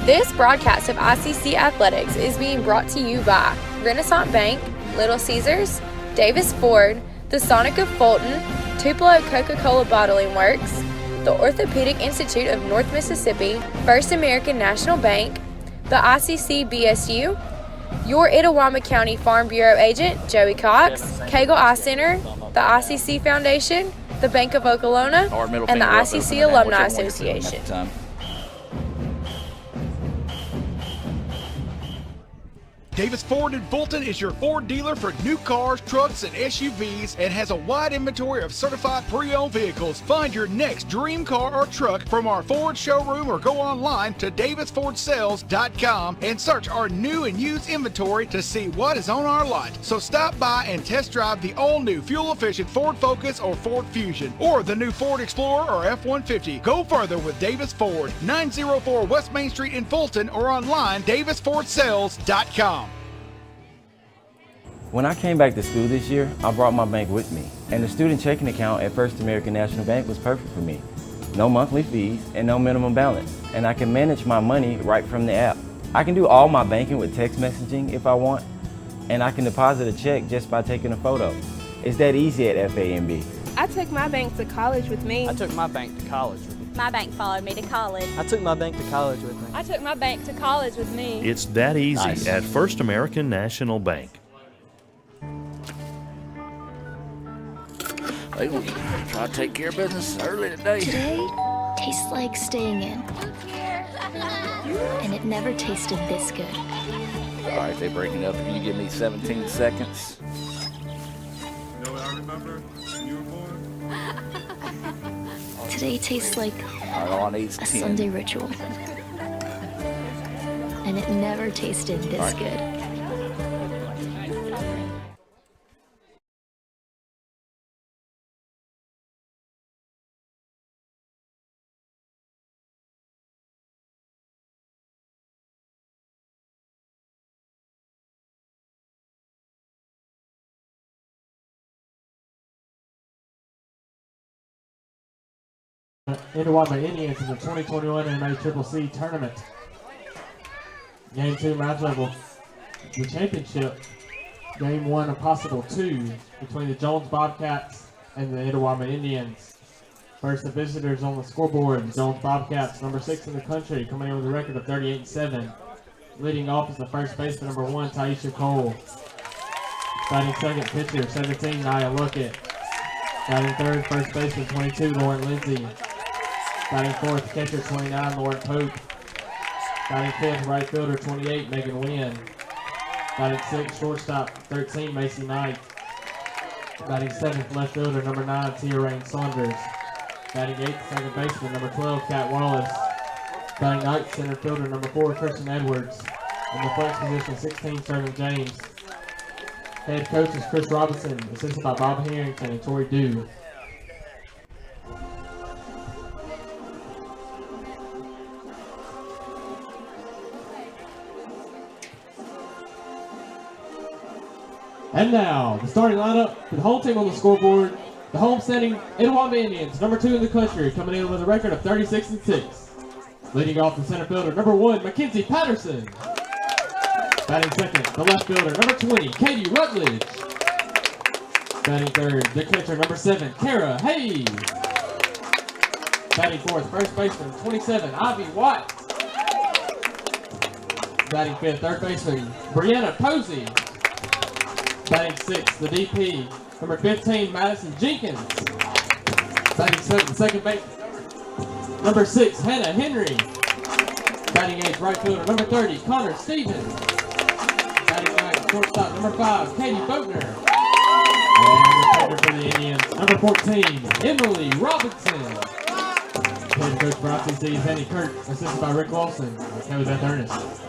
This broadcast of ICC Athletics is being brought to you by Renaissance Bank, Little Caesars, Davis Ford, the Sonic of Fulton, Tupelo Coca-Cola Bottling Works, the Orthopedic Institute of North Mississippi, First American National Bank, the ICC BSU, your Itawamba County Farm Bureau agent, Joey Cox, Cagle Eye Center, the ICC Foundation, the Bank of Okolona, and the ICC Alumni Association. Davis Ford in Fulton is your Ford dealer for new cars, trucks, and SUVs and has a wide inventory of certified pre-owned vehicles. Find your next dream car or truck from our Ford showroom or go online to davisfordsales.com and search our new and used inventory to see what is on our lot. So stop by and test drive the all-new fuel-efficient Ford Focus or Ford Fusion or the new Ford Explorer or F-150. Go further with Davis Ford, 904 West Main Street in Fulton or online davisfordsales.com. When I came back to school this year, I brought my bank with me, and the student checking account at First American National Bank was perfect for me. No monthly fees and no minimum balance, and I can manage my money right from the app. I can do all my banking with text messaging if I want, and I can deposit a check just by taking a photo. It's that easy at FAMB. I took my bank to college with me. I took my bank to college with me. My bank followed me to college. I took my bank to college with me. I took my bank to college with me. It's that easy at First American National Bank. They gonna try to take care of business early today. Today tastes like staying in. And it never tasted this good. All right, they breaking up. Can you give me 17 seconds? You know what I remember? You were born? Today tastes like All I need is a 10. Sunday ritual. And it never tasted this good. Itawamba Indians in the 2021 MACCC tournament. Game 2 match level. The championship. Game 1 of possible 2 between the Jones Bobcats and the Itawamba Indians. First, the visitors on the scoreboard. The Jones Bobcats, number 6 in the country, coming in with a record of 38-7. Leading off is the first baseman, number 1, Taisha Cole. Batting second, pitcher, 17, Nia Luckett. Batting third, first baseman, 22, Lauren Lindsay. Batting fourth, catcher, 29, Lauren Pope. Batting fifth, right fielder, 28, Megan Wynn. Batting sixth, shortstop, 13, Macy Knight. Batting seventh, left fielder, number 9, Tia Rain Saunders. Batting eighth, second baseman, number 12, Kat Wallace. Batting ninth, center fielder, number 4, Christian Edwards. In the first position, 16, Sherman James. Head coach is Chris Robinson, assisted by Bob Harrington and Tori Dew. And now, the starting lineup for the home team on the scoreboard. The home setting Itawamba Indians, number 2 in the country, coming in with a record of 36-6. Leading off the center fielder, number 1, Mackenzie Patterson. Batting second, the left fielder, number 20, Katie Rutledge. Batting third, the catcher, number 7, Kara Hayes. Batting fourth, first baseman, 27, Ivy White. Batting fifth, third baseman, Brianna Posey. Batting sixth, the DP, number 15, Madison Jenkins. Batting seventh, second base, number 6, Hannah Henry. Batting eighth, right fielder, number 30, Connor Stevens. Batting ninth, shortstop, number 5, Katie Boatner. And the pitcher for the Indians, number 14, Emily Robinson. Head coach for ICC is Andy Kirk, assisted by Rick Lawson. Coach Beth Ernest.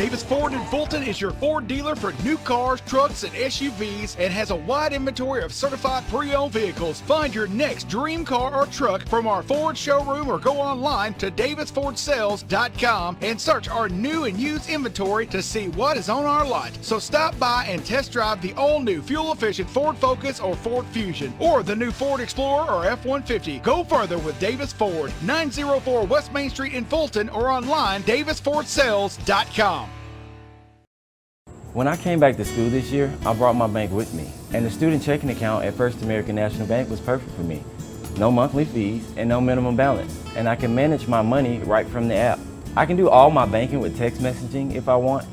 Davis Ford in Fulton is your Ford dealer for new cars, trucks, and SUVs and has a wide inventory of certified pre-owned vehicles. Find your next dream car or truck from our Ford showroom or go online to davisfordsales.com and search our new and used inventory to see what is on our lot. So stop by and test drive the all-new fuel-efficient Ford Focus or Ford Fusion or the new Ford Explorer or F-150. Go further with Davis Ford, 904 West Main Street in Fulton or online davisfordsales.com. When I came back to school this year, I brought my bank with me, and the student checking account at First American National Bank was perfect for me. No monthly fees and no minimum balance, and I can manage my money right from the app. I can do all my banking with text messaging if I want,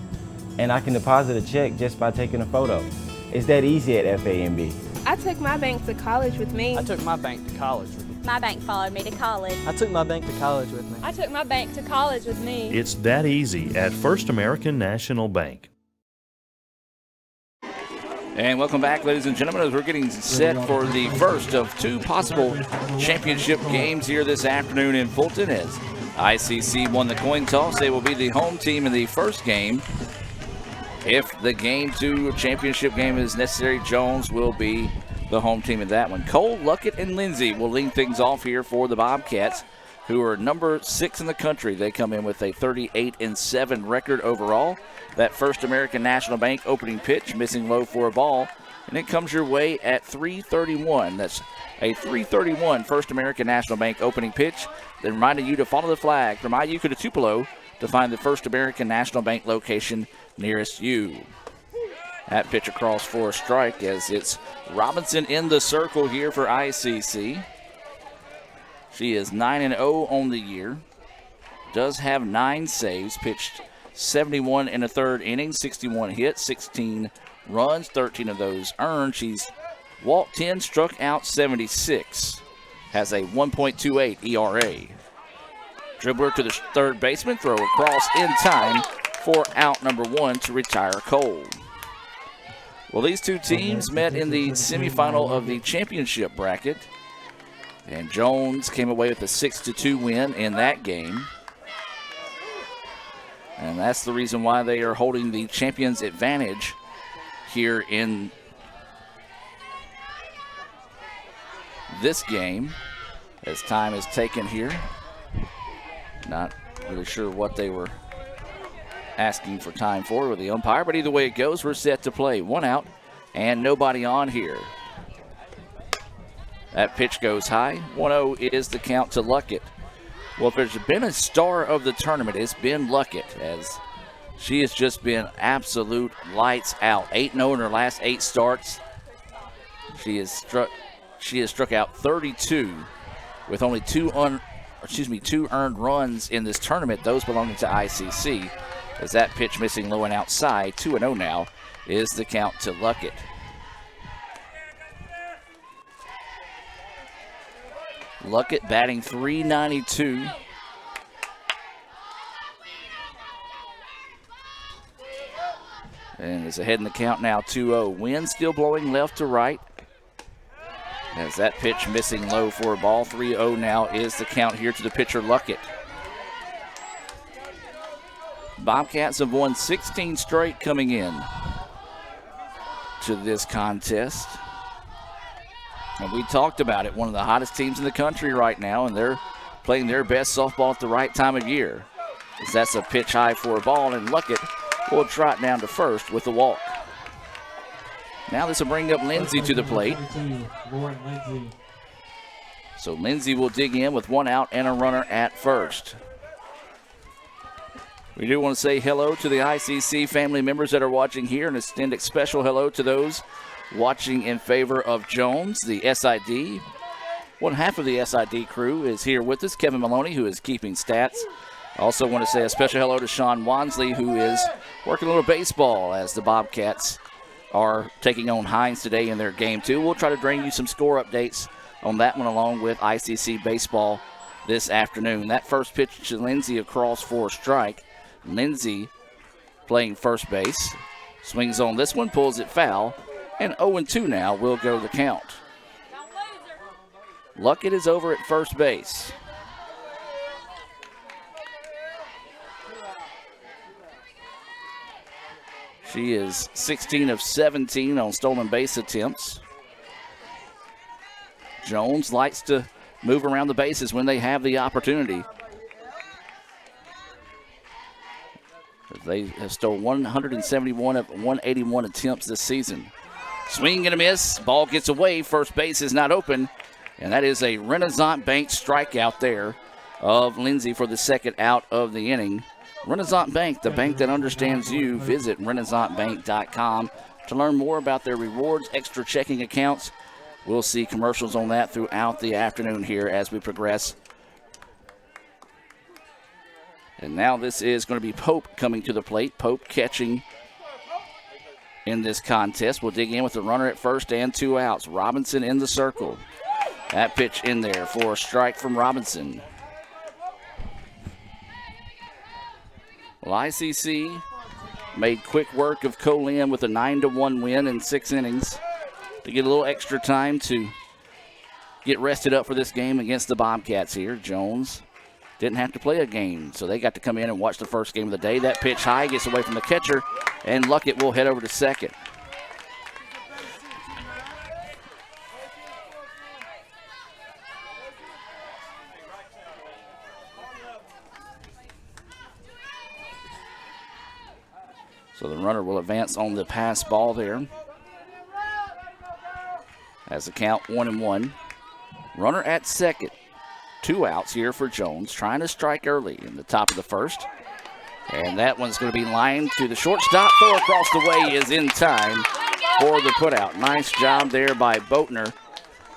and I can deposit a check just by taking a photo. It's that easy at FAMB. I took my bank to college with me. I took my bank to college with me. My bank followed me to college. I took my bank to college with me. I took my bank to college with me. It's that easy at First American National Bank. And welcome back, ladies and gentlemen, as we're getting set for the first of two possible championship games here this afternoon in Fulton. As ICC won the coin toss, they will be the home team in the first game. If the game to championship game is necessary, Jones will be the home team in that one. Cole, Luckett, and Lindsay will lead things off here for the Bobcats, who are number 6 in the country. They come in with a 38-7 record overall. That First American National Bank opening pitch, missing low for a ball, and it comes your way at 3:31. That's a 3:31 First American National Bank opening pitch. Then reminding you to follow the flag from IUCA to Tupelo to find the First American National Bank location nearest you. That pitch across for a strike as it's Robinson in the circle here for ICC. She is 9-0 on the year. Does have 9 saves, pitched 71 in the third inning, 61 hits, 16 runs, 13 of those earned. She's walked 10, struck out 76. Has a 1.28 ERA. Dribbler to the third baseman, throw across in time for out number 1 to retire Cole. Well, these two teams met in the semifinal of the championship bracket, and Jones came away with a 6-2 win in that game. And that's the reason why they are holding the champion's advantage here in this game as time is taken here. Not really sure what they were asking for time for with the umpire, but either way it goes, we're set to play. 1 out and nobody on here. That pitch goes high. 1-0 is the count to Luckett. Well, if there's been a star of the tournament, it's been Luckett, as she has just been absolute lights out. 8-0 in her last 8 starts. She has struck out 32 with only 2 earned runs in this tournament, those belonging to ICC. As that pitch missing low and outside, 2-0 now is the count to Luckett. Luckett batting .392. And is ahead in the count now, 2-0. Wind still blowing left to right. As that pitch missing low for a ball, 3-0 now is the count here to the pitcher Luckett. Bobcats have won 16 straight coming in to this contest. And we talked about it, one of the hottest teams in the country right now, and they're playing their best softball at the right time of year. As that's a pitch high for a ball, and Luckett will trot down to first with the walk. Now this will bring up Lindsay to the plate. So Lindsay will dig in with 1 out and a runner at first. We do want to say hello to the ICC family members that are watching here and extend a special hello to those watching in favor of Jones. The SID, one half of the SID crew is here with us. Kevin Maloney, who is keeping stats. I also want to say a special hello to Sean Wansley, who is working a little baseball as the Bobcats are taking on Hines today in their game 2. We'll try to bring you some score updates on that one along with ICC baseball this afternoon. That first pitch to Lindsay across for a strike. Lindsay playing first base. Swings on this one, pulls it foul, and 0-2 now will go the count. Luckett is over at first base. She is 16 of 17 on stolen base attempts. Jones likes to move around the bases when they have the opportunity. They have stolen 171 of 181 attempts this season. Swing and a miss. Ball gets away. First base is not open. And that is a Renaissance Bank strikeout there of Lindsay for the second out of the inning. Renaissance Bank, the bank that understands you. Visit renaissancebank.com to learn more about their rewards, extra checking accounts. We'll see commercials on that throughout the afternoon here as we progress. And now this is going to be Pope coming to the plate. Pope catching in this contest. We'll dig in with the runner at first and 2 outs. Robinson in the circle. That pitch in there for a strike from Robinson. Well, ICC made quick work of Colin with a 9-1 win in 6 innings to get a little extra time to get rested up for this game against the Bobcats here. Jones didn't have to play a game, so they got to come in and watch the first game of the day. That pitch high gets away from the catcher, and Luckett will head over to second. So the runner will advance on the pass ball there. As the count 1-1. Runner at second. 2 outs here for Jones, trying to strike early in the top of the first. And that one's going to be lined to the shortstop. Throw across the way is in time for the putout. Nice job there by Boatner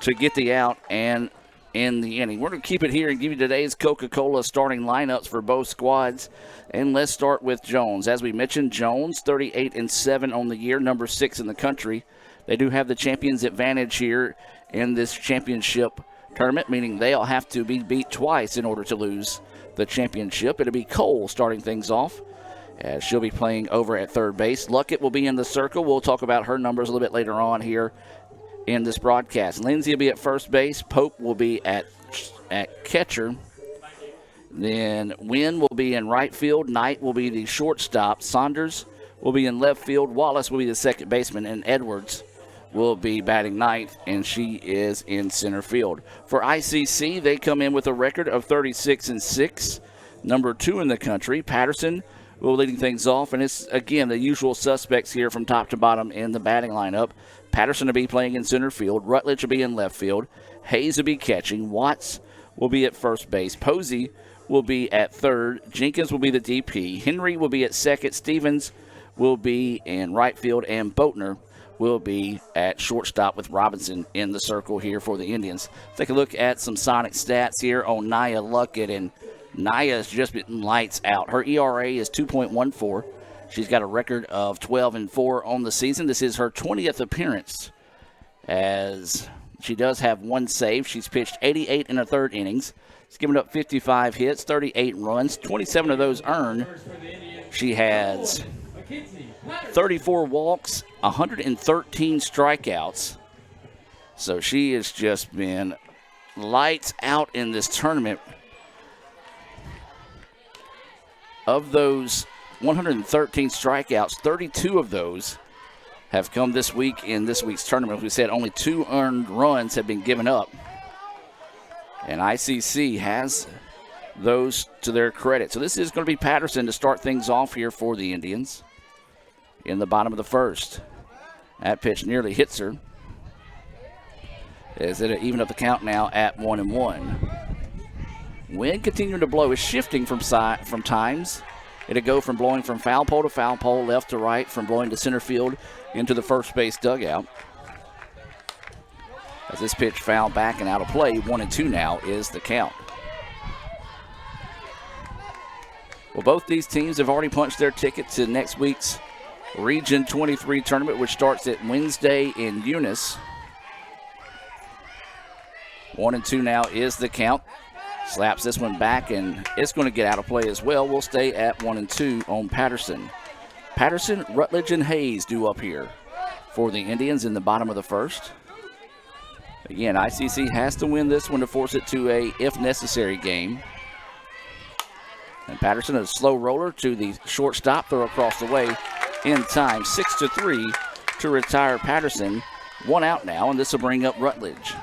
to get the out and in the inning. We're going to keep it here and give you today's Coca-Cola starting lineups for both squads. And let's start with Jones. As we mentioned, Jones 38-7 on the year, number 6 in the country. They do have the champion's advantage here in this championship tournament, meaning they'll have to be beat twice in order to lose the championship. It'll be Cole starting things off, as she'll be playing over at third base. Luckett will be in the circle. We'll talk about her numbers a little bit later on here in this broadcast. Lindsay will be at first base. Pope will be at catcher. Then Wynn will be in right field. Knight will be the shortstop. Saunders will be in left field. Wallace will be the second baseman. And Edwards will be batting ninth, and she is in center field. For ICC, they come in with a record of 36-6, number 2 in the country. Patterson will be leading things off, and it's, again, the usual suspects here from top to bottom in the batting lineup. Patterson will be playing in center field. Rutledge will be in left field. Hayes will be catching. Watts will be at first base. Posey will be at third. Jenkins will be the DP. Henry will be at second. Stevens will be in right field, and Boatner will be at shortstop with Robinson in the circle here for the Indians. Let's take a look at some Sonic stats here on Nia Luckett, and Nia's just been lights out. Her ERA is 2.14. She's got a record of 12-4 on the season. This is her 20th appearance, as she does have 1 save. She's pitched 88 in her third innings. She's given up 55 hits, 38 runs, 27 of those earned. She has 34 walks, 113 strikeouts. So she has just been lights out in this tournament. Of those 113 strikeouts, 32 of those have come this week in this week's tournament. As we said, only 2 earned runs have been given up. And ICC has those to their credit. So this is going to be Patterson to start things off here for the Indians in the bottom of the first. That pitch nearly hits her. As it even up the count now at 1-1. Wind continuing to blow is shifting from times. It'll go from blowing from foul pole to foul pole, left to right, from blowing to center field into the first base dugout. As this pitch fouled back and out of play, 1-2 now is the count. Well, both these teams have already punched their ticket to next week's Region 23 tournament, which starts at Wednesday in Eunice. 1-2 now is the count. Slaps this one back, and it's going to get out of play as well. We'll stay at 1-2 on Patterson. Patterson, Rutledge, and Hayes due up here for the Indians in the bottom of the first. Again, ICC has to win this one to force it to a if necessary game. And Patterson, a slow roller to the shortstop, throw across the way in time, 6-3 to retire Patterson. 1 out now, and this will bring up Rutledge.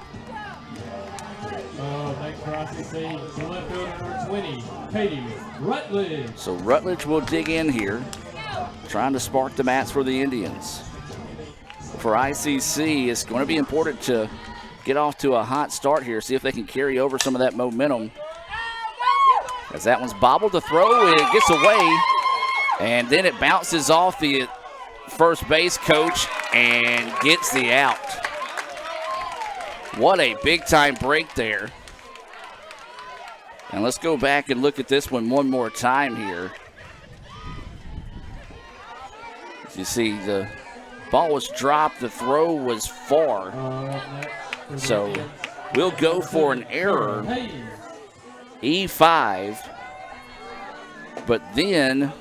Next for ICC, the left fielder number 20, Katie Rutledge. So Rutledge will dig in here, trying to spark the mats for the Indians. For ICC, it's going to be important to get off to a hot start here, see if they can carry over some of that momentum. As that one's bobbled to throw, it gets away, and then it bounces off the first base coach and gets the out. What a big-time break there. And let's go back and look at this one more time here. As you see, the ball was dropped, the throw was far. So we'll go for an error, E5, but then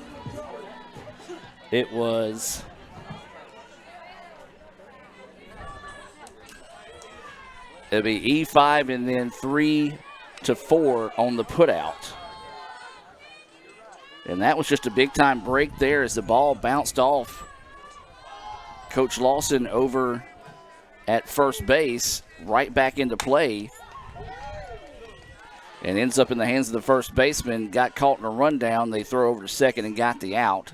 it was it'll be E5 and then 3-4 on the putout. And that was just a big-time break there as the ball bounced off Coach Lawson over at first base, right back into play, and ends up in the hands of the first baseman. Got caught in a rundown. They throw over to second and got the out.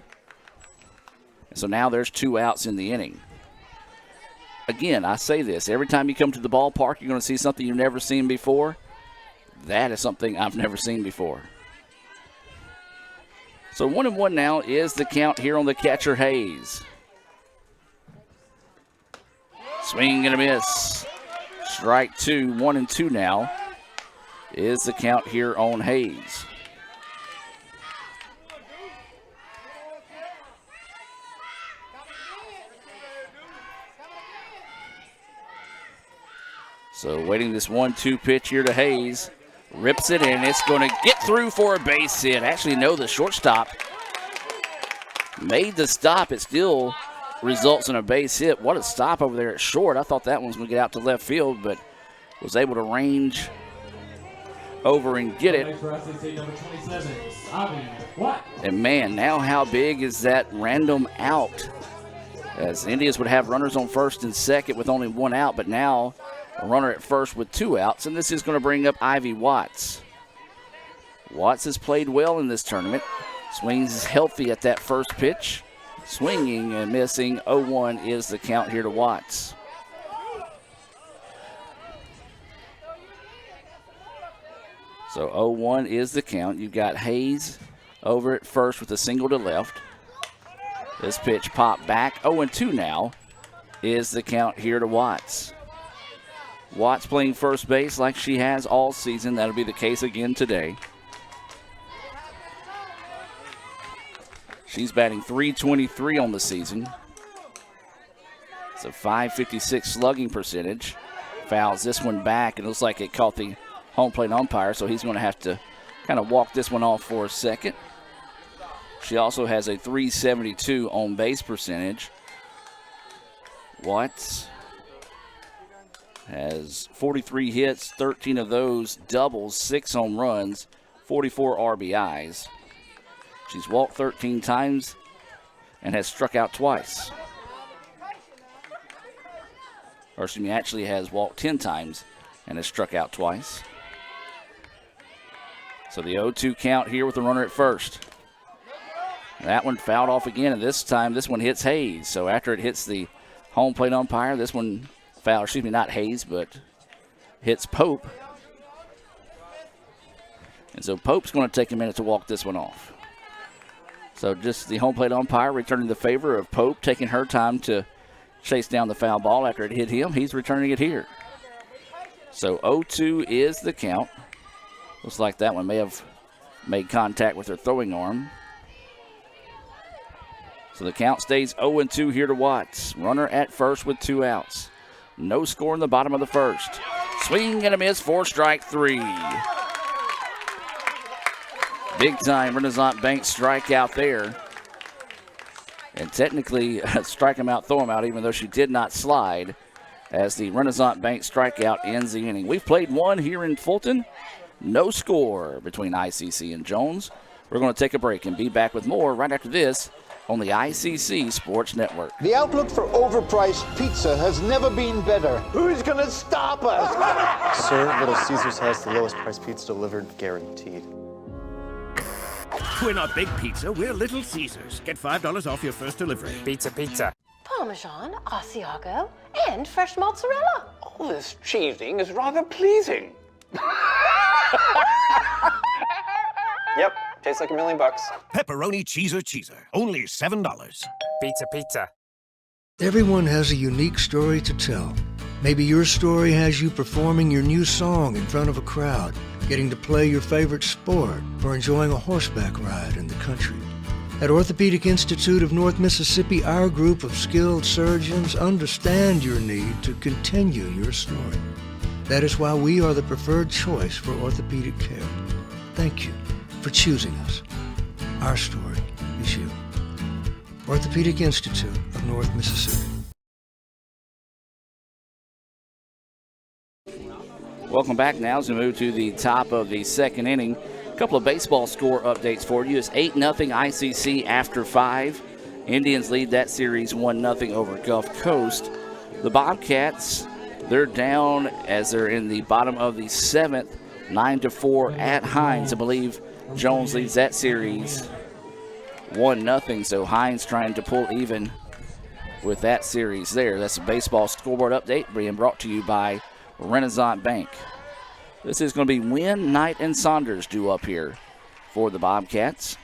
And so now there's 2 outs in the inning. Again, I say this, every time you come to the ballpark, you're going to see something you've never seen before. That is something I've never seen before. So 1-1 now is the count here on the catcher, Hayes. Swing and a miss. Strike 2, 1-2 now is the count here on Hayes. So waiting this 1-2 pitch here to Hayes. Rips it in. It's going to get through for a base hit. Actually, no, the shortstop made the stop. It still results in a base hit. What a stop over there at short. I thought that one was going to get out to left field, but was able to range over and get it. And man, now how big is that random out? As Indians would have runners on first and second with only 1 out, but now a runner at first with 2 outs, and this is going to bring up Ivy Watts. Watts has played well in this tournament. Swings is healthy at that first pitch. Swinging and missing. 0-1 is the count here to Watts. So 0-1 is the count. You've got Hayes over at first with a single to left. This pitch popped back. 0-2 now is the count here to Watts. Watts playing first base like she has all season. That'll be the case again today. She's batting .323 on the season. It's a .556 slugging percentage. Fouls this one back, and it looks like it caught the home plate umpire, so he's going to have to kind of walk this one off for a second. She also has a .372 on base percentage. Watts has 43 hits, 13 of those doubles, 6 home runs, 44 RBIs. She's walked 13 times and has struck out twice. Or excuse me, actually has walked 10 times and has struck out twice. So the 0-2 count here with the runner at first. That one fouled off again, and this time this one hits Hayes. So after it hits the home plate umpire, this one foul, excuse me, not Hayes, but hits Pope. And so Pope's going to take a minute to walk this one off. So just the home plate umpire returning the favor of Pope, taking her time to chase down the foul ball after it hit him. He's returning it here. So 0-2 is the count. Looks like that one may have made contact with her throwing arm. So the count stays 0-2 here to Watts. Runner at first with 2 outs. No score in the bottom of the first. Swing and a miss for strike 3. Big time Renaissance Bank strikeout there. And technically, strike him out, throw him out, even though she did not slide, as the Renaissance Bank strikeout ends the inning. We've played one here in Fulton. No score between ICC and Jones. We're going to take a break and be back with more right after this on the ICC Sports Network. The outlook for overpriced pizza has never been better. Who's gonna stop us? Sir, Little Caesars has the lowest priced pizza delivered, guaranteed. We're not Big Pizza, we're Little Caesars. Get $5 off your first delivery. Pizza, pizza. Parmesan, Asiago, and fresh mozzarella. All this cheesing is rather pleasing. Yep, tastes like $1 million. Pepperoni cheeser. Only $7. Pizza, pizza. Everyone has a unique story to tell. Maybe your story has you performing your new song in front of a crowd, getting to play your favorite sport, or enjoying a horseback ride in the country. At Orthopedic Institute of North Mississippi, our group of skilled surgeons understand your need to continue your story. That is why we are the preferred choice for orthopedic care. Thank you for choosing us. Our story is you. Orthopedic Institute of North Mississippi. Welcome back now as we move to the top of the second inning. A couple of baseball score updates for you. It's 8-0 ICC after 5. Indians lead that series 1-0 over Gulf Coast. The Bobcats, they're down as they're in the bottom of the 7th, 9-4 at Hines. I believe Jones leads that series 1-0, so Hines trying to pull even with that series there. That's a baseball scoreboard update being brought to you by Renaissance Bank. This is going to be Wynn, Knight, and Saunders due up here for the Bobcats.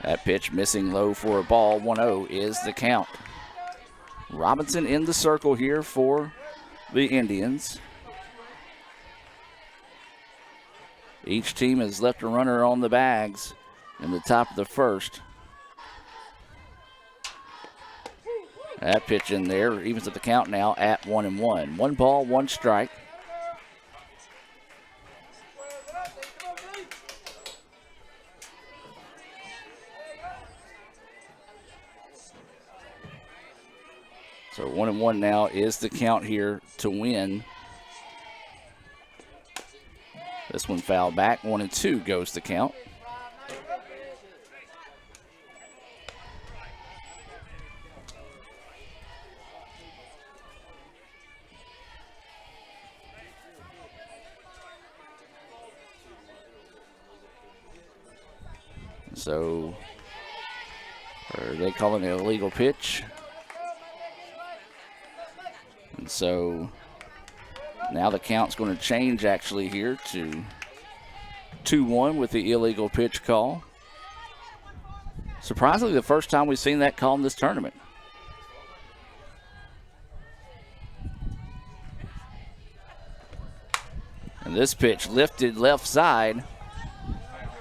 That pitch missing low for a ball. 1-0 is the count. Robinson in the circle here for the Indians. Each team has left a runner on the bags in the top of the first. That pitch in there evens up the count now at 1-1. 1 ball, 1 strike. So 1-1 now is the count here to win. This one fouled back. 1-2 goes the count. So, are they calling it an illegal pitch? And so, now the count's going to change actually here to 2-1 with the illegal pitch call. Surprisingly, the first time we've seen that call in this tournament. And this pitch lifted left side,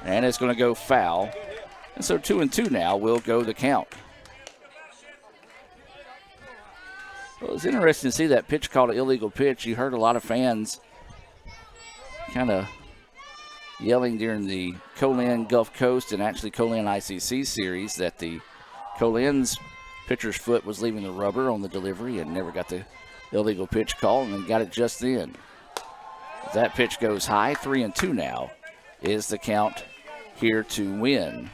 and it's going to go foul. And so 2-2 now will go the count. Well, it's interesting to see that pitch called an illegal pitch. You heard a lot of fans kind of yelling during the Colin Gulf Coast and actually Colin ICC series that the Colin's pitcher's foot was leaving the rubber on the delivery and never got the illegal pitch call, and then got it just then. That pitch goes high. 3-2 now is the count here to win.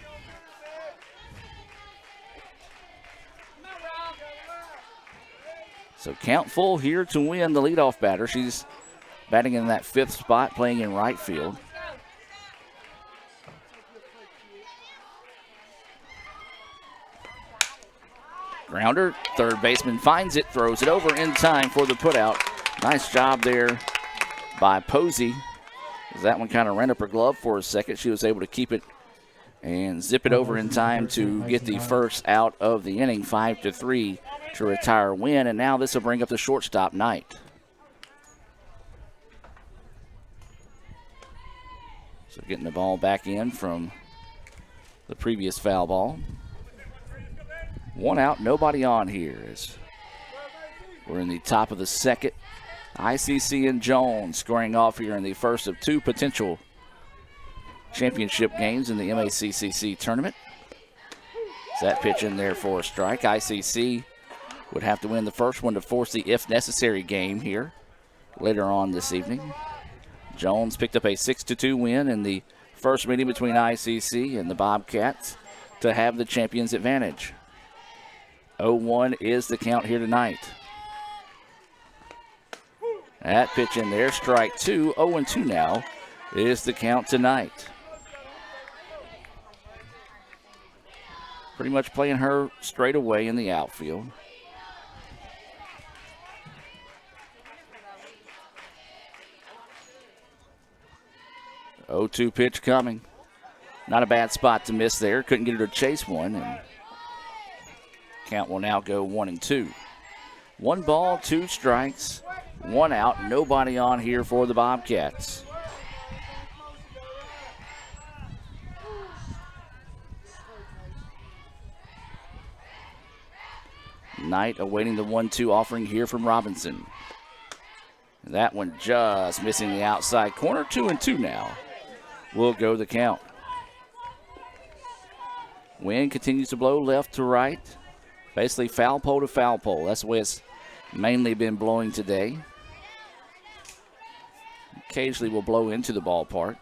So count full here to win the leadoff batter. She's batting in that 5th spot, playing in right field. Grounder, third baseman finds it, throws it over in time for the putout. Nice job there by Posey. That one kind of ran up her glove for a second. She was able to keep it and zip it over in time to get the first out of the inning, 5-3 to retire Wynn. And now this will bring up the shortstop, Knight. So getting the ball back in from the previous foul ball. 1 out, nobody on here as we're in the top of the second. ICC and Jones scoring off here in the first of 2 potential championship games in the MACCC tournament. That pitch in there for a strike. ICC would have to win the first one to force the if necessary game here later on this evening. Jones picked up a 6-2 win in the First meeting between ICC and the Bobcats to have the champion's advantage. 0-1 is the count here tonight. That pitch in there, strike two. 0-2 now is the count tonight. Pretty much playing her straight away in the outfield. Oh, 0-2 pitch coming. Not a bad spot to miss there. Couldn't get her to chase one. And count will now go 1-2. 1 ball, 2 strikes, 1 out. Nobody on here for the Bobcats. Knight awaiting the 1-2 offering here from Robinson. That one just missing the outside corner. 2-2 now. Will go the count. Wind continues to blow left to right. Basically foul pole to foul pole. That's the way it's mainly been blowing today. Occasionally will blow into the ballpark.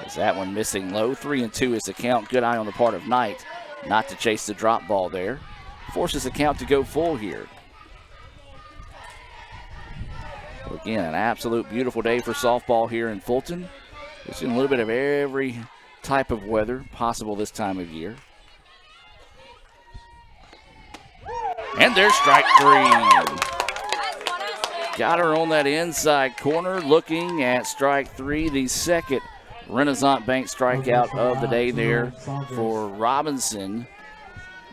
Is that one missing low? 3-2 is the count. Good eye on the part of Knight not to chase the drop ball there. Forces the count to go full here. Again, an absolute beautiful day for softball here in Fulton. We've seen a little bit of every type of weather possible this time of year. And there's strike 3. Got her on that inside corner, looking at strike 3, the second Renaissance Bank strikeout of the day there for Robinson.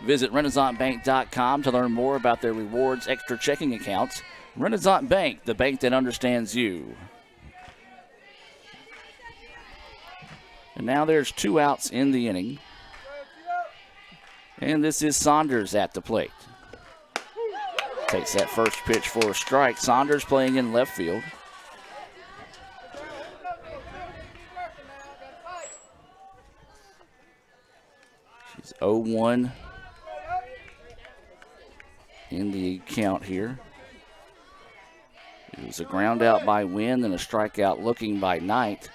Visit RenaissanceBank.com to learn more about their rewards extra checking accounts. Renaissance Bank, the bank that understands you. And now there's 2 outs in the inning. And this is Saunders at the plate. Takes that first pitch for a strike. Saunders playing in left field. She's 0-1 in the count here. It was a ground out by Wynn and a strikeout looking by Knight.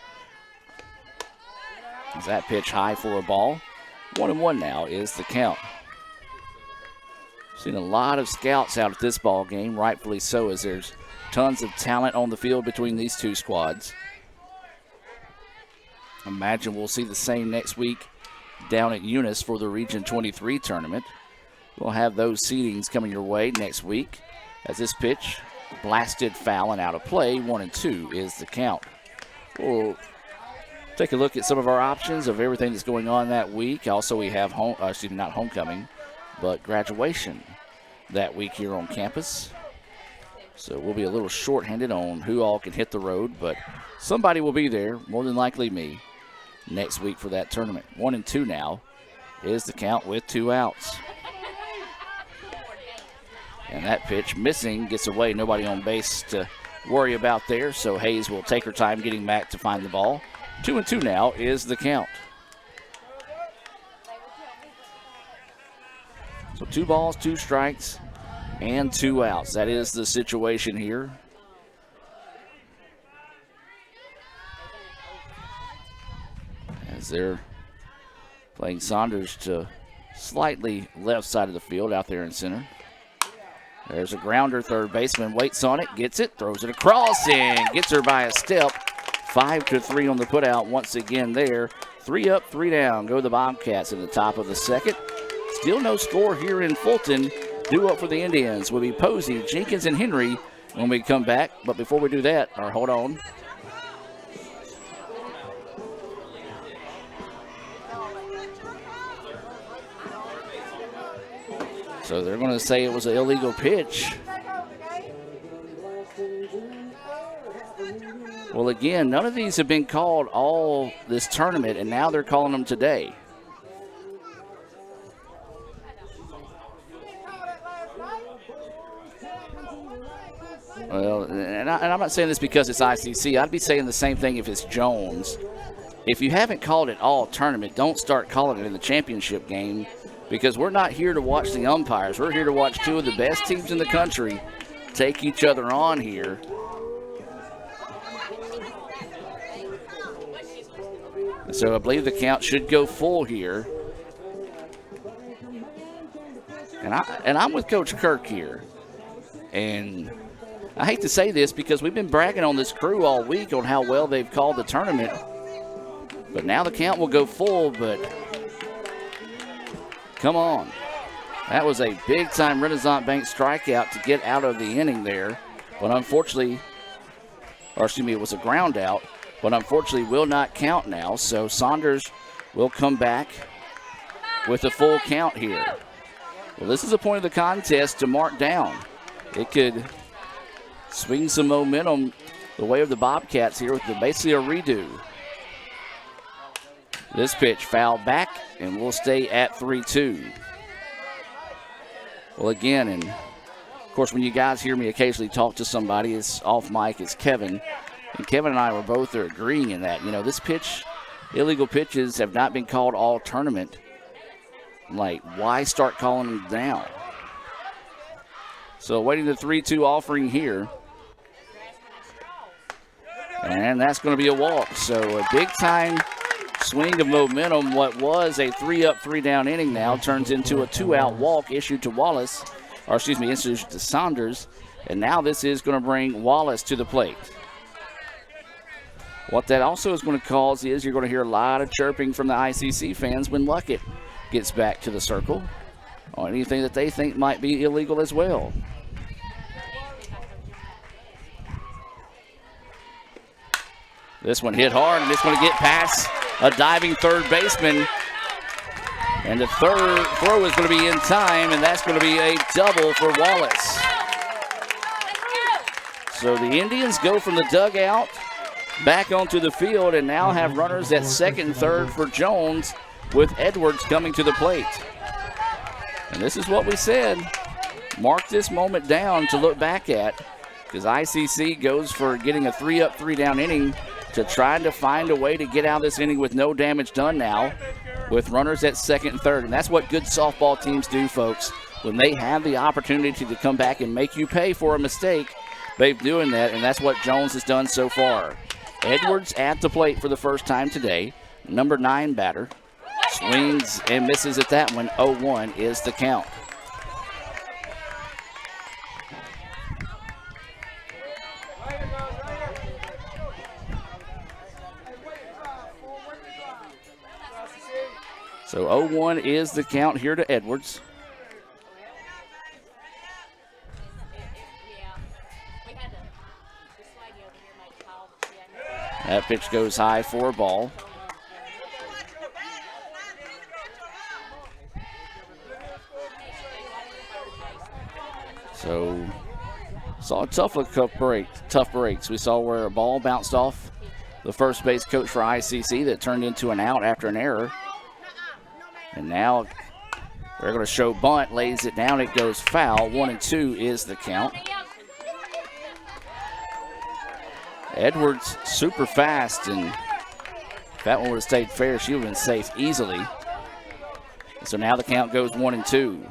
Is that pitch high for a ball? 1-1 now is the count. Seen a lot of scouts out at this ball game, rightfully so, as there's tons of talent on the field between these two squads. Imagine we'll see the same next week down at Eunice for the Region 23 tournament. We'll have those seedings coming your way next week as this pitch blasted foul and out of play. 1-2 is the count. We'll take a look at some of our options of everything that's going on that week. Also, we have not homecoming, but graduation that week here on campus. So we'll be a little short-handed on who all can hit the road, but somebody will be there, more than likely me, next week for that tournament. 1-2 now is the count with 2 outs. And that pitch missing, gets away. Nobody on base to worry about there, so Hayes will take her time getting back to find the ball. 2-2 now is the count. So 2 balls, 2 strikes, and 2 outs. That is the situation here. As they're playing Saunders to slightly left side of the field out there in center. There's a grounder. Third baseman waits on it, gets it, throws it across, and gets her by a step. 5-3 on the putout once again there. 3 up, 3 down. Go the Bobcats in the top of the second. Still no score here in Fulton. Due up for the Indians will be Posey, Jenkins, and Henry when we come back. But before we do that, hold on. So they're going to say it was an illegal pitch. Well, again, none of these have been called all this tournament, and now they're calling them today. Well, and I'm not saying this because it's ICC. I'd be saying the same thing if it's Jones. If you haven't called it all tournament, don't start calling it in the championship game, because we're not here to watch the umpires. We're here to watch 2 of the best teams in the country take each other on here. So I believe the count should go full here. And I'm with Coach Kirk here. And I hate to say this because we've been bragging on this crew all week on how well they've called the tournament. But now the count will go full, but come on. That was a big-time Renaissance Bank strikeout to get out of the inning there. But unfortunately, or excuse me, it was a ground out, but unfortunately will not count now. So Saunders will come back with a full count here. Well, this is a point of the contest to mark down. It could swing some momentum the way of the Bobcats here with basically a redo. This pitch fouled back, and we'll stay at 3-2. Well, again, and of course, when you guys hear me occasionally talk to somebody, it's off mic, it's Kevin. And Kevin and I were both agreeing in that. You know, this pitch, illegal pitches have not been called all tournament. Like, why start calling them down? So waiting the 3-2 offering here. And that's going to be a walk. So a big-time swing of momentum. What was a 3-up, 3-down inning now turns into a 2-out walk issued to Wallace, or excuse me, issued to Saunders. And now this is going to bring Wallace to the plate. What that also is going to cause is you're going to hear a lot of chirping from the ICC fans when Luckett gets back to the circle on anything that they think might be illegal as well. This one hit hard, and it's going to get past a diving third baseman. And the third throw is going to be in time, and that's going to be a double for Wallace. So the Indians go from the dugout back onto the field and now have runners at second and third for Jones, with Edwards coming to the plate. And this is what we said. Mark this moment down to look back at, because ICC goes for getting a 3-up, 3-down inning to try to find a way to get out of this inning with no damage done now, with runners at second and third. And that's what good softball teams do, folks. When they have the opportunity to come back and make you pay for a mistake, they're doing that, and that's what Jones has done so far. Edwards at the plate for the first time today, number 9 batter. Swings and misses at that one. 0-1 is the count. So 0-1 is the count here to Edwards. That pitch goes high for a ball. So saw a tough breaks. We saw where a ball bounced off the first base coach for ICC that turned into an out after an error. And now they're going to show bunt, lays it down, it goes foul. 1-2 is the count. Edwards super fast, and if that one would have stayed fair, she would have been safe easily. So now the count goes 1-2.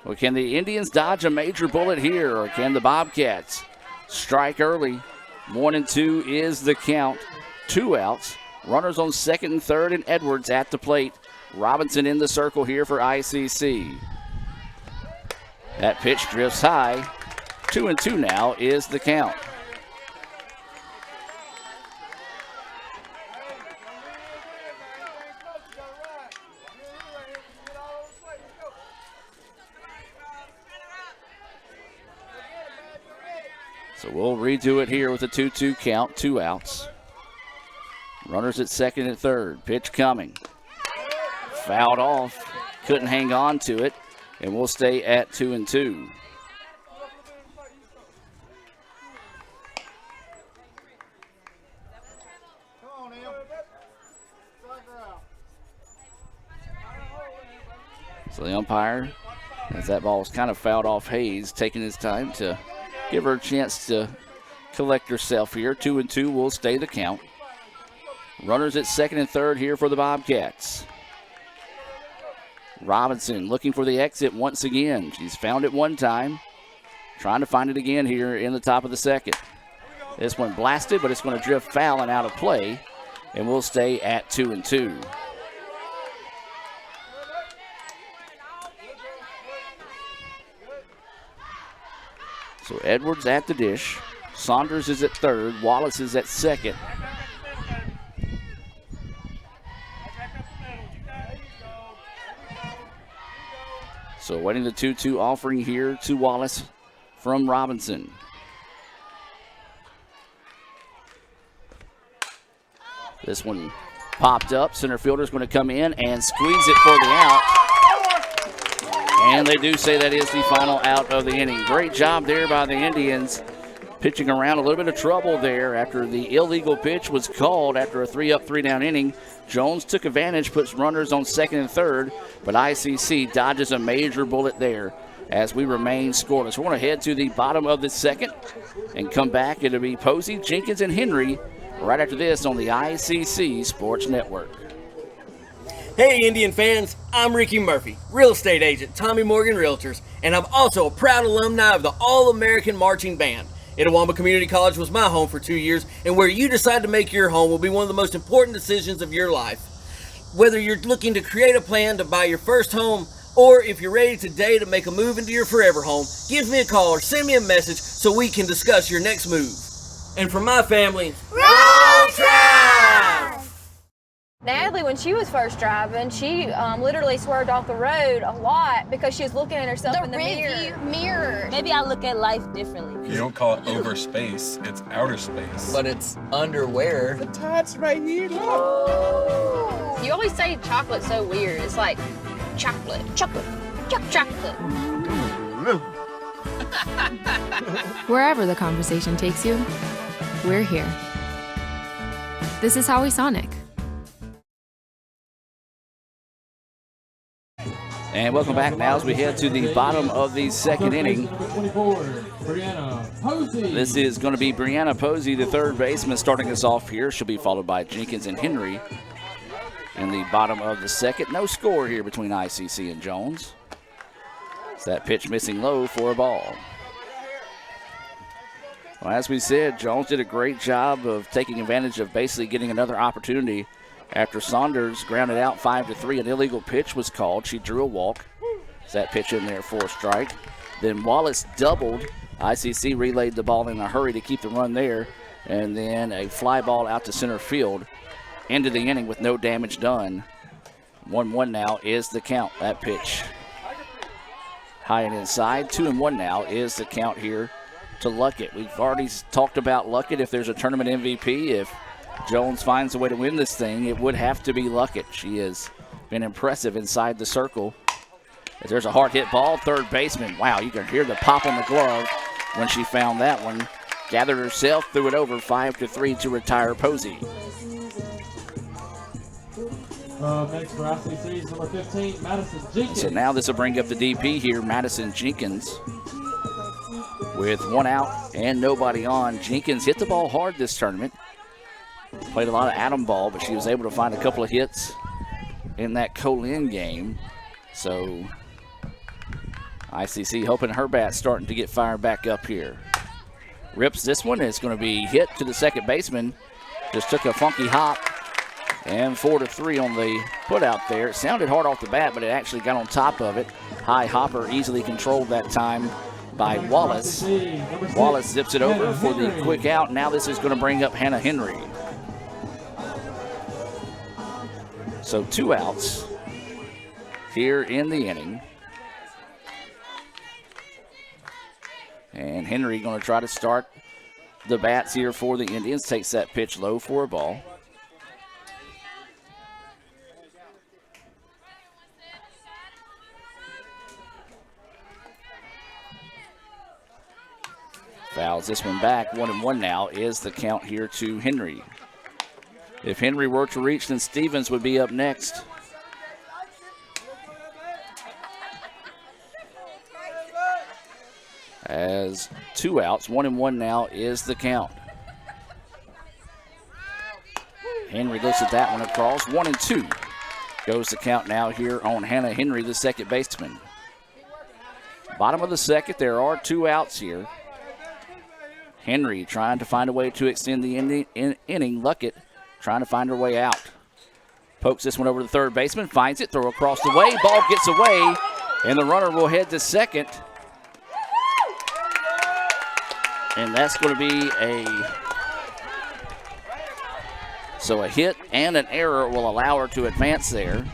Well, can the Indians dodge a major bullet here, or can the Bobcats strike early? 1-2 is the count. 2 outs. Runners on second and third, and Edwards at the plate. Robinson in the circle here for ICC. That pitch drifts high. 2-2 now is the count. So we'll redo it here with a 2-2 count, 2 outs. Runners at second and third. Pitch coming. Fouled off. Couldn't hang on to it. And we'll stay at 2-2. So the umpire, as that ball was kind of fouled off Hayes, taking his time to give her a chance to collect herself here. 2-2 will stay the count. Runners at second and third here for the Bobcats. Robinson looking for the exit once again. She's found it one time. Trying to find it again here in the top of the second. This one blasted, but it's going to drift foul and out of play. and we'll stay at 2-2. So Edwards at the dish. Saunders is at third. Wallace is at second. So waiting the 2-2 offering here to Wallace from Robinson. This one popped up. Center fielder's going to come in and squeeze it for the out. And they do say that is the final out of the inning. Great job there by the Indians, pitching around a little bit of trouble there after the illegal pitch was called after a 3-up, 3-down inning. Jones took advantage, puts runners on second and third, but ICC dodges a major bullet there as we remain scoreless. We're going to head to the bottom of the second and come back. It'll be Posey, Jenkins, and Henry right after this on the ICC Sports Network. Hey Indian fans, I'm Ricky Murphy, real estate agent, Tommy Morgan Realtors, and I'm also a proud alumni of the All-American Marching Band. Itawamba Community College was my home for 2 years, and where you decide to make your home will be one of the most important decisions of your life. Whether you're looking to create a plan to buy your first home, or if you're ready today to make a move into your forever home, give me a call or send me a message so we can discuss your next move. And for my family, roll Tribe! Natalie, when she was first driving, she literally swerved off the road a lot because she was looking at herself in the mirror. Maybe I look at life differently. You don't call it over space, it's outer space. But it's underwear. The tats right here, look. You always say chocolate's so weird. It's like chocolate. Wherever the conversation takes you, we're here. This is Howie Sonic. And welcome back now as we head to the bottom of the second inning. This is going to be Brianna Posey, the third baseman, starting us off here. She'll be followed by Jenkins and Henry in the bottom of the second. No score here between ICC and Jones. It's that pitch missing low for a ball. Well, as we said, Jones did a great job of taking advantage of basically getting another opportunity. After Saunders grounded out 5-3, an illegal pitch was called. She drew a walk. Is that pitch in there for a strike? Then Wallace doubled. ICC relayed the ball in a hurry to keep the run there. And then a fly ball out to center field. Into the inning with no damage done. 1-1 now is the count. That pitch high and inside. 2-1 now is the count here to Luckett. We've already talked about Luckett. If there's a tournament MVP, if Jones finds a way to win this thing, it would have to be Luckett. She has been impressive inside the circle. If there's a hard hit ball, third baseman. Wow, you can hear the pop on the glove when she found that one. Gathered herself, threw it over 5-3 to retire Posey. Next for ICC is number 15, Madison Jenkins. So now this will bring up the DP here, Madison Jenkins. With one out and nobody on. Jenkins hit the ball hard this tournament. Played a lot of atom ball, but she was able to find a couple of hits in that Colin game. So ICC hoping her bat's starting to get fired back up here. Rips this one. It's going to be hit to the second baseman. Just took a funky hop. And 4-3 on the put out there. It sounded hard off the bat, but it actually got on top of it. High hopper, easily controlled that time by Wallace. Wallace zips it over for the quick out. Now this is going to bring up Hannah Henry. So 2 outs here in the inning. And Henry going to try to start the bats here for the Indians. Takes that pitch low for a ball. Fouls this one back. 1-1 now is the count here to Henry. If Henry were to reach, then Stevens would be up next. As 2 outs, 1-1 now is the count. Henry looks at that one across. 1-2 goes the count now here on Hannah Henry, the second baseman. Bottom of the second, there are 2 outs here. Henry trying to find a way to extend the inning. Luckett trying to find her way out. Pokes this one over to the third baseman, finds it, throw across the way, ball gets away, and the runner will head to second. And that's going to be a hit and an error will allow her to advance there.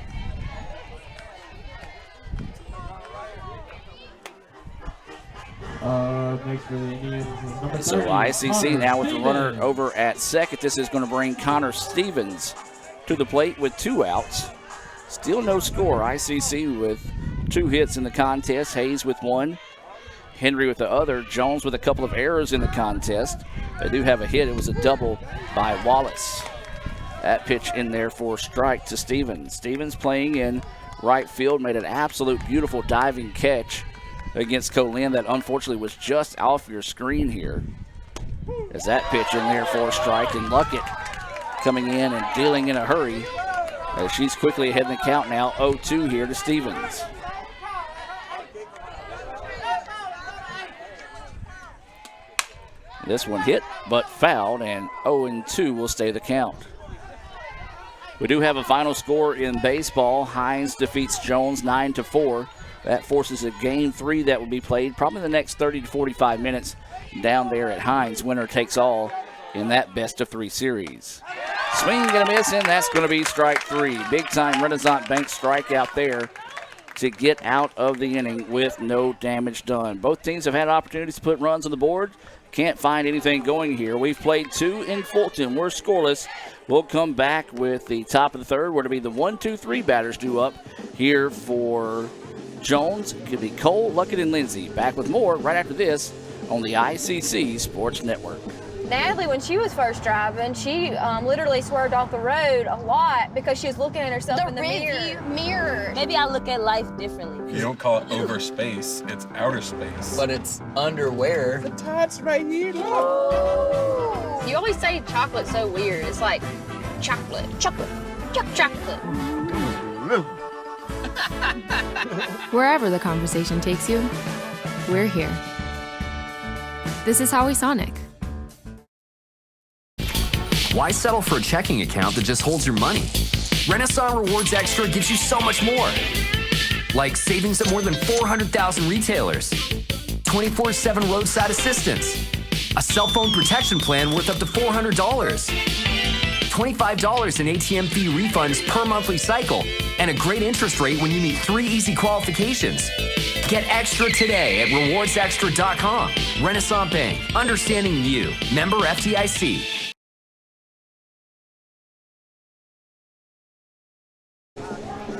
Next for the Indians is number 30, So ICC Connor now with the runner Stevens. over at second. This is going to bring Connor Stevens to the plate with 2 outs. Still no score. ICC with 2 hits in the contest. Hayes with 1. Henry with the other. Jones with a couple of errors in the contest. They do have a hit. It was a double by Wallace. That pitch in there for a strike to Stevens. Stevens playing in right field, made an absolute beautiful diving catch against Colin that unfortunately was just off your screen here. As that pitch in there for a strike, and Luckett coming in and dealing in a hurry as she's quickly ahead in the count now. 0-2 here to Stevens. This one hit but fouled, and 0-2 will stay the count. We do have a final score in baseball. Hines defeats Jones 9-4. That forces a game 3 that will be played probably the next 30 to 45 minutes down there at Hines. Winner takes all in that best-of-3 series. Swing and a miss, and that's going to be strike 3. Big-time Renaissance Bank strikeout there to get out of the inning with no damage done. Both teams have had opportunities to put runs on the board. Can't find anything going here. We've played 2 in Fulton. We're scoreless. We'll come back with the top of the third, where to be the 1-2-3 batters due up here for Jones. Could be Cole, Luckett, and Lindsay. Back with more right after this on the ICC Sports Network. Natalie, when she was first driving, she literally swerved off the road a lot because she was looking at herself in the mirror. Maybe I look at life differently. You don't call it over space, it's outer space. But it's underwear. The top's right here, look. You always say chocolate's so weird. It's like chocolate. Wherever the conversation takes you, we're here. This is Howie Sonic. Why settle for a checking account that just holds your money? Renaissance Rewards Extra gives you so much more. Like savings at more than 400,000 retailers, 24/7 roadside assistance, a cell phone protection plan worth up to $400, $25 in ATM fee refunds per monthly cycle, and a great interest rate when you meet 3 easy qualifications. Get extra today at rewardsextra.com. Renaissance Bank, understanding you. Member FDIC.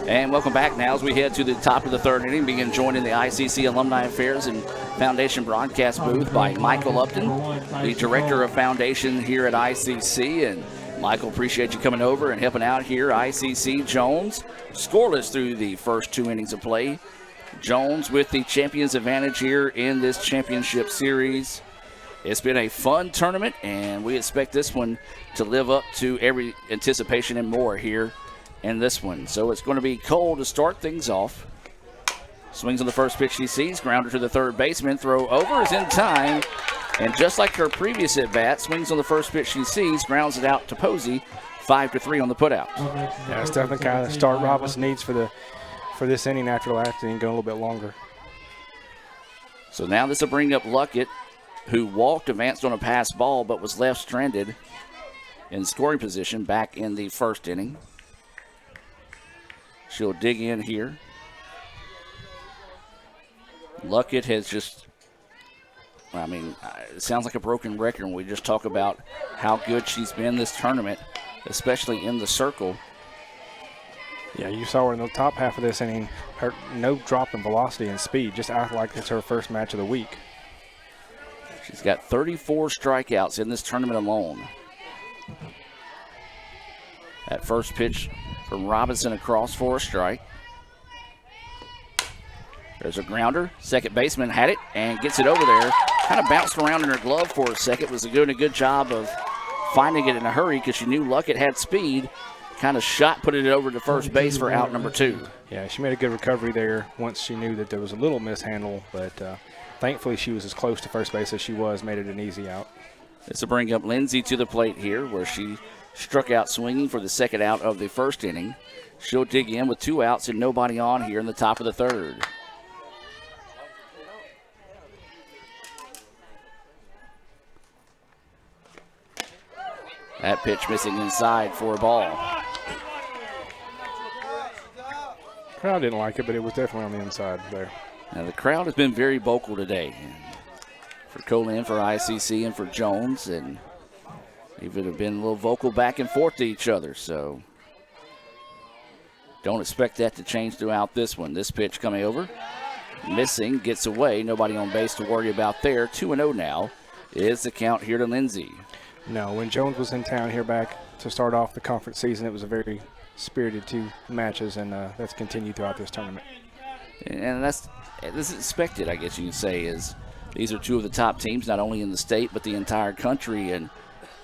And welcome back now as we head to the top of the third inning, being joined in the ICC Alumni Affairs and Foundation broadcast booth by Michael Upton, the Director of Foundation here at ICC. And Michael, appreciate you coming over and helping out here. ICC Jones scoreless through the first 2 innings of play. Jones with the champion's advantage here in this championship series. It's been a fun tournament, and we expect this one to live up to every anticipation and more here in this one. So it's going to be Cole to start things off. Swings on the first pitch she sees, grounder to the third baseman, throw over is in time, and just like her previous at bat, swings on the first pitch she sees, grounds it out to Posey, 5-3 on the putout. Yeah, it's definitely kind of the start Robinson needs for this inning after the last inning, going a little bit longer. So now this will bring up Luckett, who walked, advanced on a pass ball, but was left stranded in scoring position back in the first inning. She'll dig in here. Luckett has just, I mean, it sounds like a broken record when we just talk about how good she's been this tournament, especially in the circle. Yeah, you saw her in the top half of this inning, no drop in velocity and speed, just act like it's her first match of the week. She's got 34 strikeouts in this tournament alone. That first pitch from Robinson across for a strike. There's a grounder. Second baseman had it and gets it over there. Kind of bounced around in her glove for a second. Was doing a good job of finding it in a hurry because she knew Luckett had speed. Kind of put it over to first base for out number 2. Yeah, she made a good recovery there once she knew that there was a little mishandle, but thankfully she was as close to first base as she was, made it an easy out. This will bring up Lindsay to the plate here, where she struck out swinging for the second out of the first inning. She'll dig in with 2 outs and nobody on here in the top of the third. That pitch missing inside for a ball. Crowd didn't like it, but it was definitely on the inside there. Now the crowd has been very vocal today. For Colin, for ICC, and for Jones, and even have been a little vocal back and forth to each other. So don't expect that to change throughout this one. This pitch coming over, missing, gets away. Nobody on base to worry about there. 2-0 now is the count here to Lindsay. No, when Jones was in town here back to start off the conference season, it was a very spirited 2 matches, and that's continued throughout this tournament. And this is expected, I guess you can say, is these are 2 of the top teams, not only in the state but the entire country, and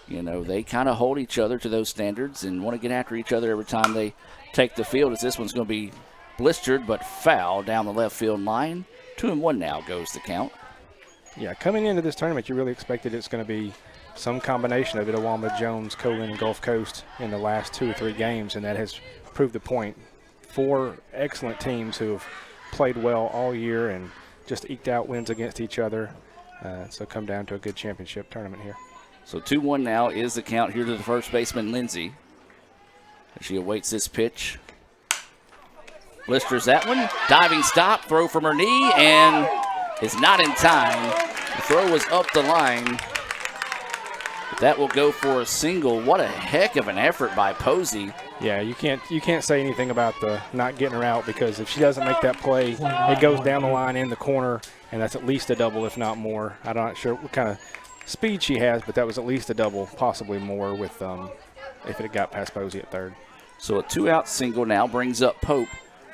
you know they kind of hold each other to those standards and want to get after each other every time they take the field. As this one's going to be blistered but foul down the left field line. 2-1 now goes the count. Yeah, coming into this tournament, you really expected it's going to be some combination of Itawamba, Jones, Colin, and Gulf Coast in the last 2 or 3 games, and that has proved the point. 4 excellent teams who have played well all year and just eked out wins against each other. So come down to a good championship tournament here. So 2-1 now is the count here to the first baseman, Lindsay. She awaits this pitch. Blisters that one. Diving stop, throw from her knee, and it's not in time. The throw was up the line. But that will go for a single. What a heck of an effort by Posey. Yeah, you can't say anything about the not getting her out, because if she doesn't make that play, it goes down the line in the corner, and that's at least a double, if not more. I'm not sure what kind of speed she has, but that was at least a double, possibly more with if it had got past Posey at third. So a 2-out single now brings up Pope,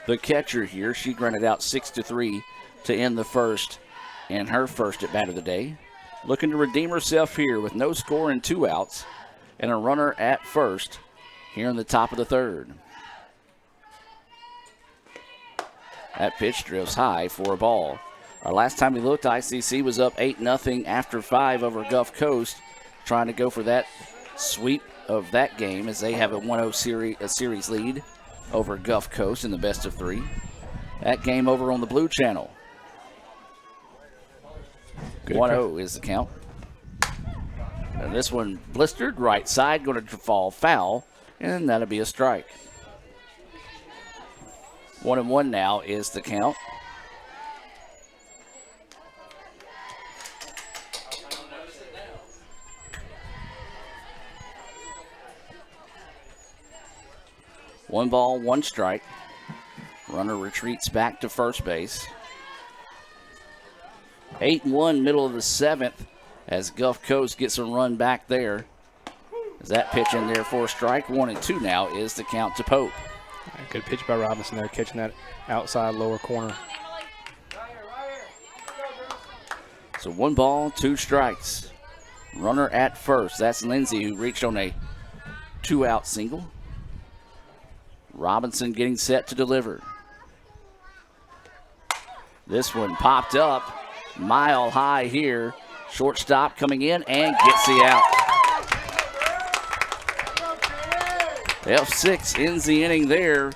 the catcher here. She grunted out 6-3 to end the first in her first at bat of the day. Looking to redeem herself here with no score and 2 outs and a runner at first here in the top of the third. That pitch drifts high for a ball. Our last time we looked, ICC was up 8-0 after 5 over Gulf Coast, trying to go for that sweep of that game as they have a 1-0 series lead over Gulf Coast in the best of 3. That game over on the Blue Channel. 1-0 is the count. And this one blistered right side, going to fall foul, and that'll be a strike. 1-1 now is the count. One ball, 1 strike. Runner retreats back to first base. 8-1, middle of the 7th, as Gulf Coast gets a run back there. As that pitch in there for a strike. 1-2 now is the count to Pope. Good pitch by Robinson there, catching that outside lower corner. So 1 ball, 2 strikes. Runner at first. That's Lindsay, who reached on a 2-out single. Robinson getting set to deliver. This one popped up, mile high here. Shortstop coming in and gets the out. F6 ends the inning there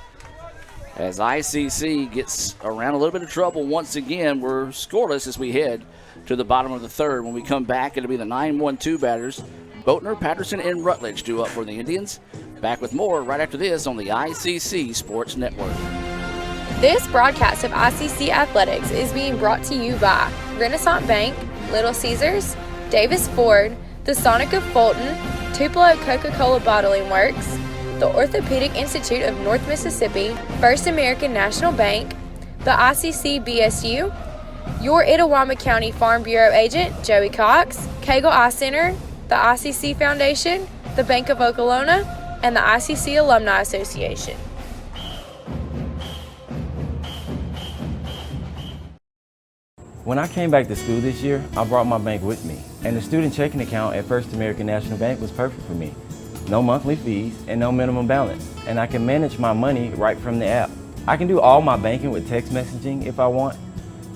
as ICC gets around a little bit of trouble once again. We're scoreless as we head to the bottom of the third. When we come back, it'll be the 9-1-2 batters. Boatner, Patterson, and Rutledge due up for the Indians. Back with more right after this on the ICC Sports Network. This broadcast of ICC Athletics is being brought to you by Renaissance Bank, Little Caesars, Davis Ford, the Sonic of Fulton, Tupelo Coca-Cola Bottling Works, the Orthopedic Institute of North Mississippi, First American National Bank, the ICC BSU, your Itawamba County Farm Bureau agent, Joey Cox, Cagle Eye Center, the ICC Foundation, the Bank of Okolona, and the ICC Alumni Association. When I came back to school this year, I brought my bank with me, and the student checking account at First American National Bank was perfect for me. No monthly fees and no minimum balance, and I can manage my money right from the app. I can do all my banking with text messaging if I want,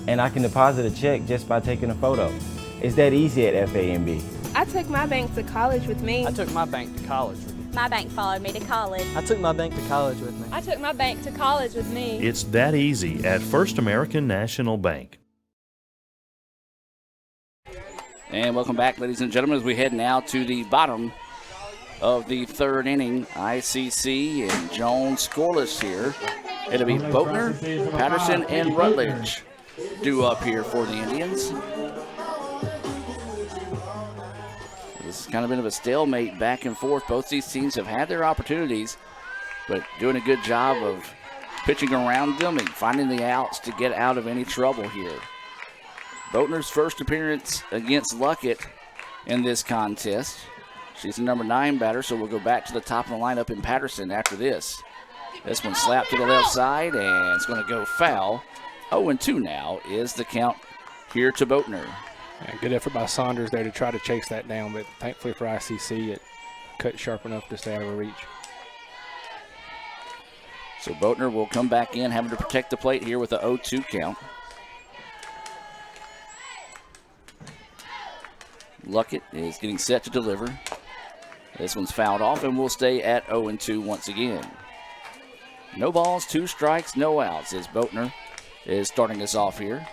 and I can deposit a check just by taking a photo. It's that easy at FAMB. I took my bank to college with me. I took my bank to college with me. My bank followed me to college. I took my bank to college with me. I took my bank to college with me. It's that easy at First American National Bank. And welcome back, ladies and gentlemen, as we head now to the bottom of the third inning. ICC and Jones scoreless here. It'll be Boatner, Patterson, and Rutledge due up here for the Indians. This has kind of been of a stalemate back and forth. Both these teams have had their opportunities, but doing a good job of pitching around them and finding the outs to get out of any trouble here. Boatner's first appearance against Luckett in this contest. She's the number 9 batter, so we'll go back to the top of the lineup in Patterson after this. This one slapped to the left side, and it's going to go foul. 0-2 now is the count here to Boatner. Yeah, good effort by Saunders there to try to chase that down, but thankfully for ICC, it cut sharp enough to stay out of reach. So Boatner will come back in, having to protect the plate here with a 0-2 count. Luckett is getting set to deliver. This one's fouled off, and we'll stay at 0-2 once again. No balls, 2 strikes, no outs as Boatner is starting us off here.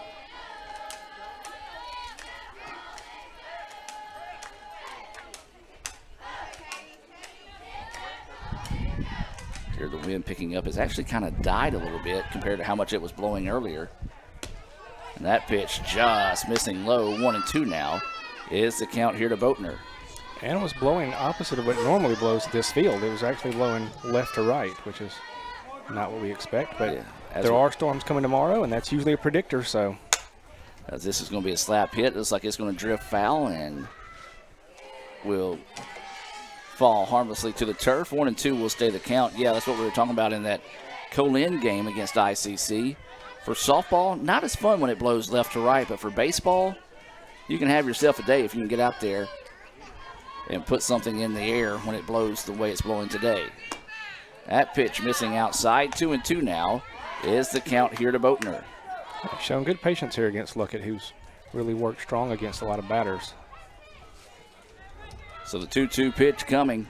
Here the wind picking up has actually kind of died a little bit compared to how much it was blowing earlier. And that pitch just missing low. 1-2 now is the count here to Boatner. And it was blowing opposite of what it normally blows at this field. It was actually blowing left to right, which is not what we expect. But yeah, there are storms coming tomorrow, and that's usually a predictor. So, as this is going to be a slap hit, looks like it's going to drift foul and will fall harmlessly to the turf. 1-2 will stay the count. Yeah, that's what we were talking about in that Colin game against ICC. For softball, not as fun when it blows left to right, but for baseball, you can have yourself a day if you can get out there and put something in the air when it blows the way it's blowing today. That pitch missing outside. 2-2 now is the count here to Boatner. Showing good patience here against Luckett, who's really worked strong against a lot of batters. So the 2-2 pitch coming.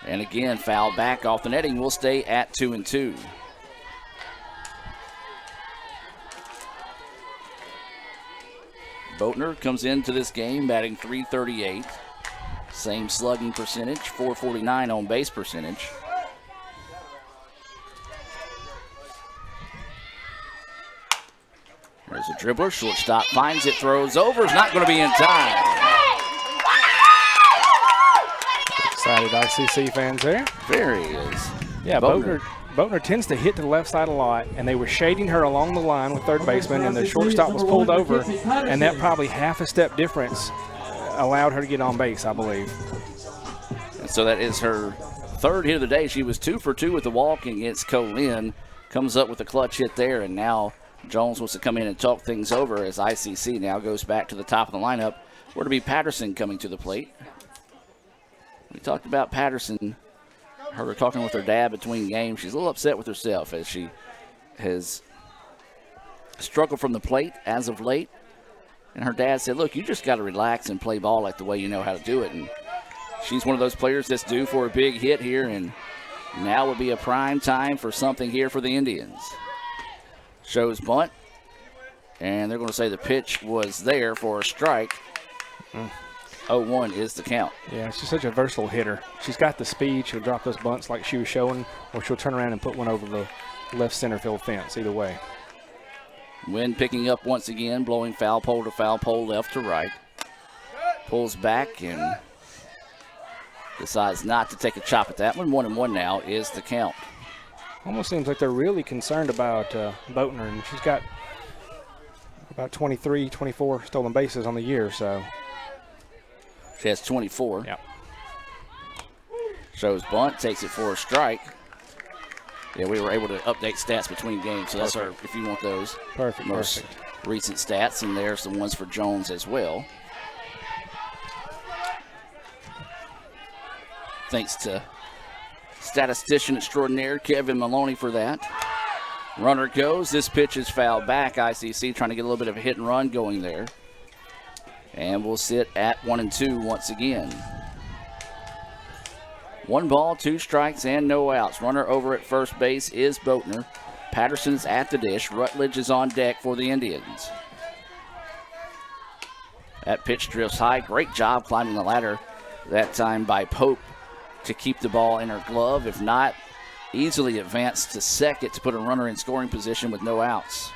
And again, foul back off the netting. We'll stay at 2-2. Boatner comes into this game batting .338. Same slugging percentage, .449 on base percentage. There's a dribbler, shortstop finds it, throws over, is not going to be in time. Excited ICC fans there. Very is. Yeah, Boatner tends to hit to the left side a lot, and they were shading her along the line with third baseman, and the shortstop was pulled over, and that probably half a step difference allowed her to get on base, I believe. And so that is her third hit of the day. She was 2 for 2 with the walk against Colin. Comes up with a clutch hit there, and now Jones wants to come in and talk things over as ICC now goes back to the top of the lineup. Where to be Patterson coming to the plate. We talked about Patterson. Heard her talking with her dad between games. She's a little upset with herself as she has struggled from the plate as of late. And her dad said, look, you just got to relax and play ball like the way you know how to do it. And she's one of those players that's due for a big hit here, and now would be a prime time for something here for the Indians. Shows bunt, and they're going to say the pitch was there for a strike. 0-1 is the count. Yeah, she's such a versatile hitter. She's got the speed. She'll drop those bunts like she was showing, or she'll turn around and put one over the left center field fence, either way. Wind picking up once again, blowing foul pole to foul pole, left to right. Pulls back and decides not to take a chop at that one. 1-1 now is the count. Almost seems like they're really concerned about Boatner, and she's got about 23, 24 stolen bases on the year, so. She has 24. Yep. Shows bunt, takes it for a strike. Yeah, we were able to update stats between games, so that's our, if you want those. Most recent stats, and there's the ones for Jones as well. Thanks to statistician extraordinaire Kevin Maloney for that. Runner goes. This pitch is fouled back. ICC trying to get a little bit of a hit and run going there. And we'll sit at 1-2 once again. 1 ball, 2 strikes, and no outs. Runner over at first base is Boatner. Patterson's at the dish. Rutledge is on deck for the Indians. That pitch drifts high. Great job climbing the ladder that time by Pope to keep the ball in her glove. If not, easily advanced to second to put a runner in scoring position with no outs.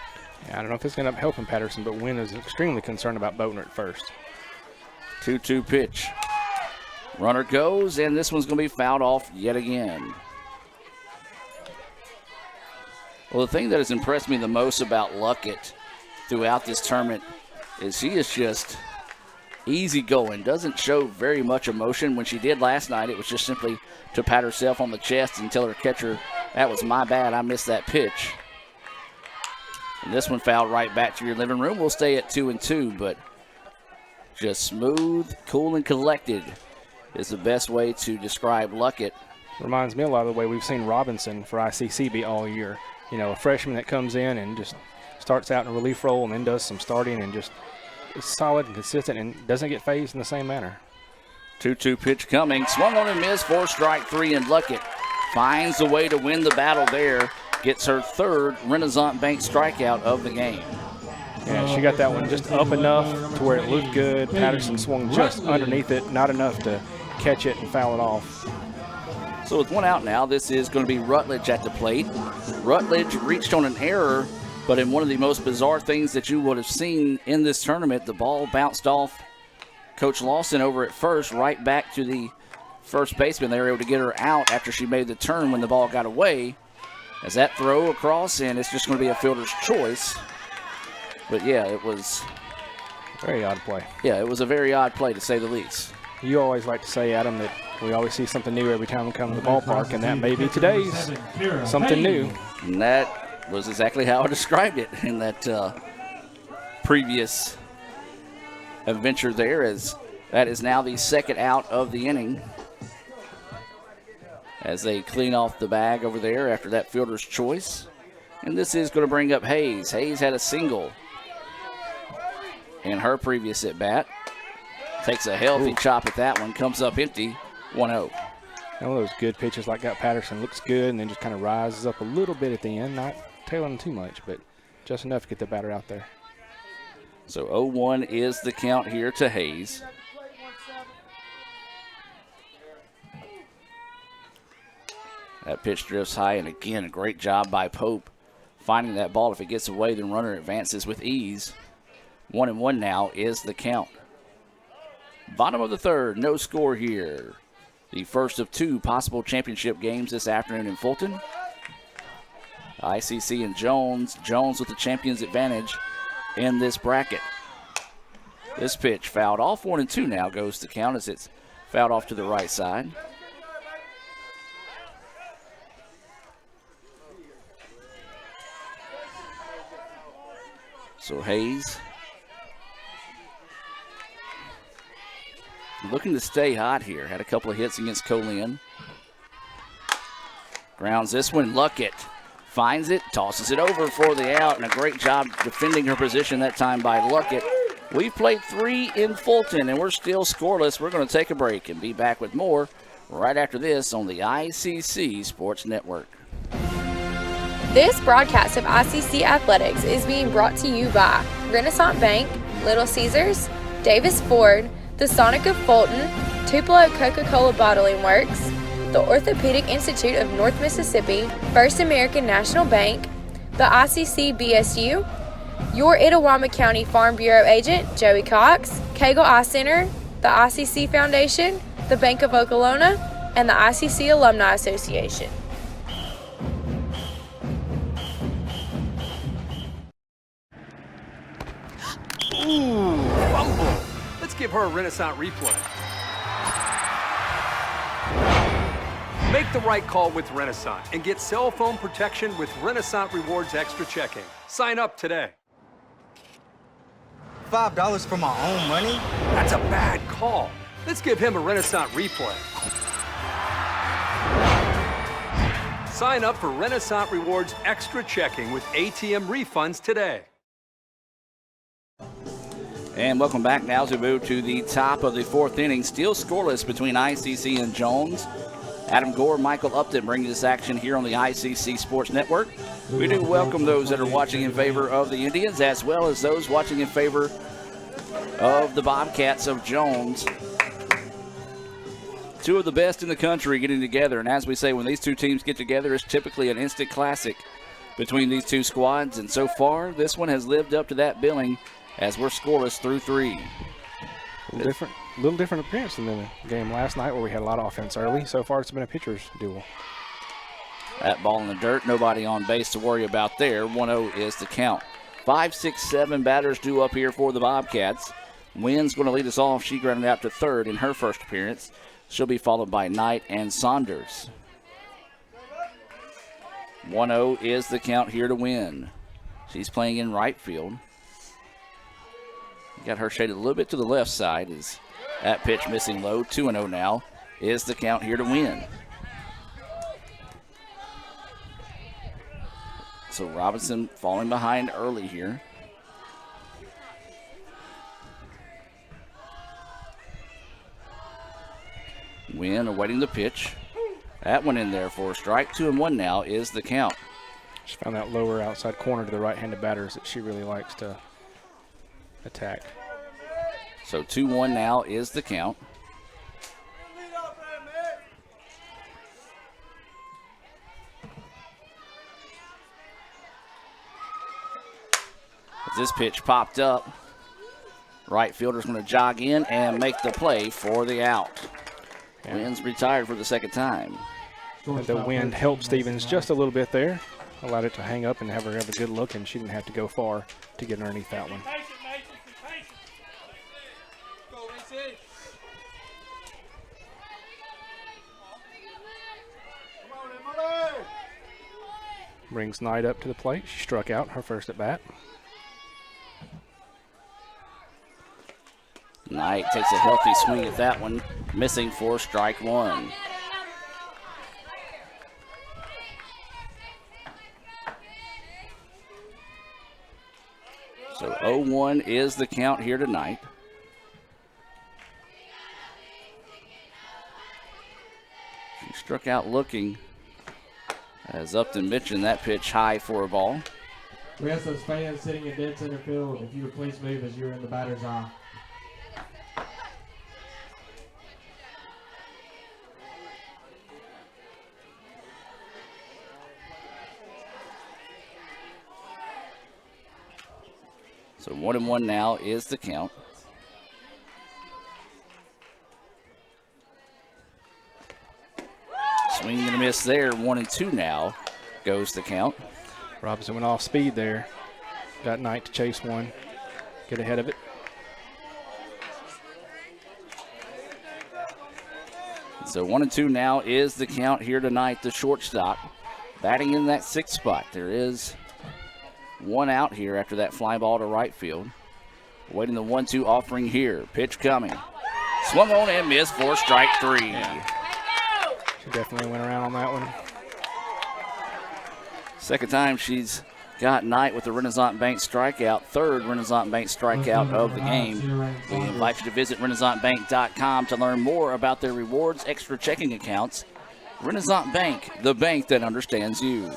Yeah, I don't know if it's going to end up helping Patterson, but Wynn is extremely concerned about Boatner at first. 2-2 pitch. Runner goes, and this one's going to be fouled off yet again. Well, the thing that has impressed me the most about Luckett throughout this tournament is she is just easy going, doesn't show very much emotion. When she did last night, it was just simply to pat herself on the chest and tell her catcher, that was my bad, I missed that pitch. And this one fouled right back to your living room. We'll stay at 2-2, but just smooth, cool, and collected is the best way to describe Luckett. Reminds me a lot of the way we've seen Robinson for ICC be all year. You know, a freshman that comes in and just starts out in a relief role and then does some starting and just is solid and consistent and doesn't get phased in the same manner. 2-2 pitch coming. Swung on and missed for strike 3, and Luckett finds a way to win the battle there. Gets her 3rd Renaissance Bank strikeout of the game. Yeah, she got that one just up enough to where it looked good. Patterson swung just underneath it, not enough to catch it and foul it off. So with 1 out now, this is going to be Rutledge at the plate. Rutledge reached on an error, but in one of the most bizarre things that you would have seen in this tournament, the ball bounced off Coach Lawson over at first, right back to the first baseman. They were able to get her out after she made the turn when the ball got away. As that throw across, and it's just going to be a fielder's choice. But yeah, it was very odd play. Yeah, it was a very odd play to say the least. You always like to say, Adam, that we always see something new every time we come to the ballpark, and that may be today's something new. And that was exactly how I described it in that previous adventure there, as that is now the 2nd out of the inning. As they clean off the bag over there after that fielder's choice. And this is going to bring up Hayes. Hayes had a single in her previous at-bat. Takes a healthy chop at that one. Comes up empty, 1-0. One of those good pitches like that Patterson looks good and then just kind of rises up a little bit at the end. Not tailing too much, but just enough to get the batter out there. So 0-1 is the count here to Hayes. That pitch drifts high, and again, a great job by Pope finding that ball. If it gets away, then runner advances with ease. 1-1 now is the count. Bottom of the 3rd, no score here. The first of 2 possible championship games this afternoon in Fulton. ICC and Jones. Jones with the champion's advantage in this bracket. This pitch fouled off. 1-2 now goes to count as it's fouled off to the right side. So Hayes looking to stay hot here. Had a couple of hits against Colin. Grounds this one. Luckett finds it, tosses it over for the out, and a great job defending her position that time by Luckett. We've played 3 in Fulton, and we're still scoreless. We're going to take a break and be back with more right after this on the ICC Sports Network. This broadcast of ICC Athletics is being brought to you by Renaissance Bank, Little Caesars, Davis Ford, the Sonic of Fulton, Tupelo Coca-Cola Bottling Works, the Orthopedic Institute of North Mississippi, First American National Bank, the ICC BSU, your Itawamba County Farm Bureau agent, Joey Cox, Cagle Eye Center, the ICC Foundation, the Bank of Okolona, and the ICC Alumni Association. Ooh, fumble. Let's give her a Renaissance replay. Make the right call with Renaissance and get cell phone protection with Renaissance Rewards Extra Checking. Sign up today. $5 for my own money? That's a bad call. Let's give him a Renaissance replay. Sign up for Renaissance Rewards Extra Checking with ATM refunds today. And welcome back now as we move to the top of the 4th inning. Still scoreless between ICC and Jones. Adam Gore, Michael Upton bringing this action here on the ICC Sports Network. We do welcome those that are watching in favor of the Indians as well as those watching in favor of the Bobcats of Jones. Two of the best in the country getting together, and as we say, when these two teams get together, it's typically an instant classic between these two squads, and so far, this one has lived up to that billing as we're scoreless through 3. A little different appearance than the game last night where we had a lot of offense early. So far, it's been a pitcher's duel. That ball in the dirt, nobody on base to worry about there. 1-0 is the count. 5, 6, 7 batters due up here for the Bobcats. Wynn's going to lead us off. She grounded out to third in her first appearance. She'll be followed by Knight and Saunders. 1-0 is the count here to Wynn. She's playing in right field. Got her shaded a little bit to the left side. Is that pitch missing low? 2-0 now is the count here to Wynn. So Robinson falling behind early here. Wynn awaiting the pitch. That one in there for a strike. 2-1 now is the count. She found that lower outside corner to the right-handed batters that she really likes to attack. So 2-1 now is the count. As this pitch popped up, right fielder's going to jog in and make the play for the out. Wynn's retired for the second time. The wind helped Stevens just a little bit there. Allowed it to hang up and have her have a good look, and she didn't have to go far to get underneath that one. Brings Knight up to the plate. She struck out her first at bat. Knight takes a healthy swing at that one, missing for strike 1. So 0-1 is the count here tonight. She struck out looking. As Upton mentioned, that pitch high for a ball. We ask those fans sitting in dead center field if you would please move as you're in the batter's eye. So 1-1 now is the count. Swing and a miss there. 1-2 now goes the count. Robinson went off speed there. Got Knight to chase one, get ahead of it. So 1-2 now is the count here tonight. The shortstop batting in that 6th spot. There is one out here after that fly ball to right field. Waiting the 1-2 offering here. Pitch coming. Swung on and missed for strike 3. She definitely went around on that one. Second time she's got Knight with the Renaissance Bank strikeout. Third Renaissance Bank strikeout of the game. We invite you to visit RenaissanceBank.com to learn more about their rewards extra checking accounts. Renaissance Bank, the bank that understands you.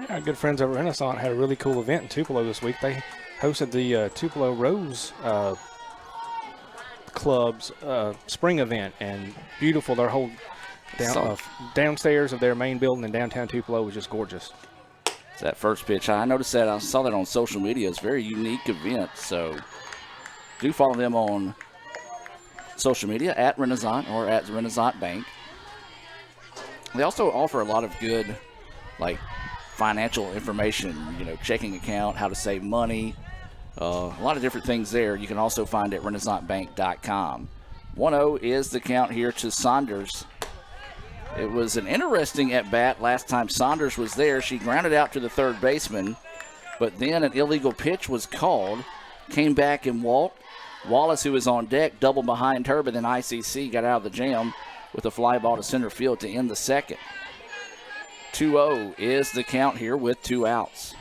Our good friends over at Renaissance had a really cool event in Tupelo this week. They hosted the Tupelo Rose Club's spring event, and beautiful. Their whole downstairs of their main building in downtown Tupelo was just gorgeous. It's that first pitch. I noticed that. I saw that on social media. It's a very unique event, so do follow them on social media at Renaissance or at Renaissance Bank. They also offer a lot of good, like, financial information, checking account, how to save money, a lot of different things there. You can also find at RenaissanceBank.com. 1-0 is the count here to Saunders. It was an interesting at-bat last time Saunders was there. She grounded out to the third baseman, but then an illegal pitch was called, came back and walked. Wallace, who was on deck, doubled behind her, but then ICC got out of the jam with a fly ball to center field to end the second. 2-0 is the count here with 2 outs.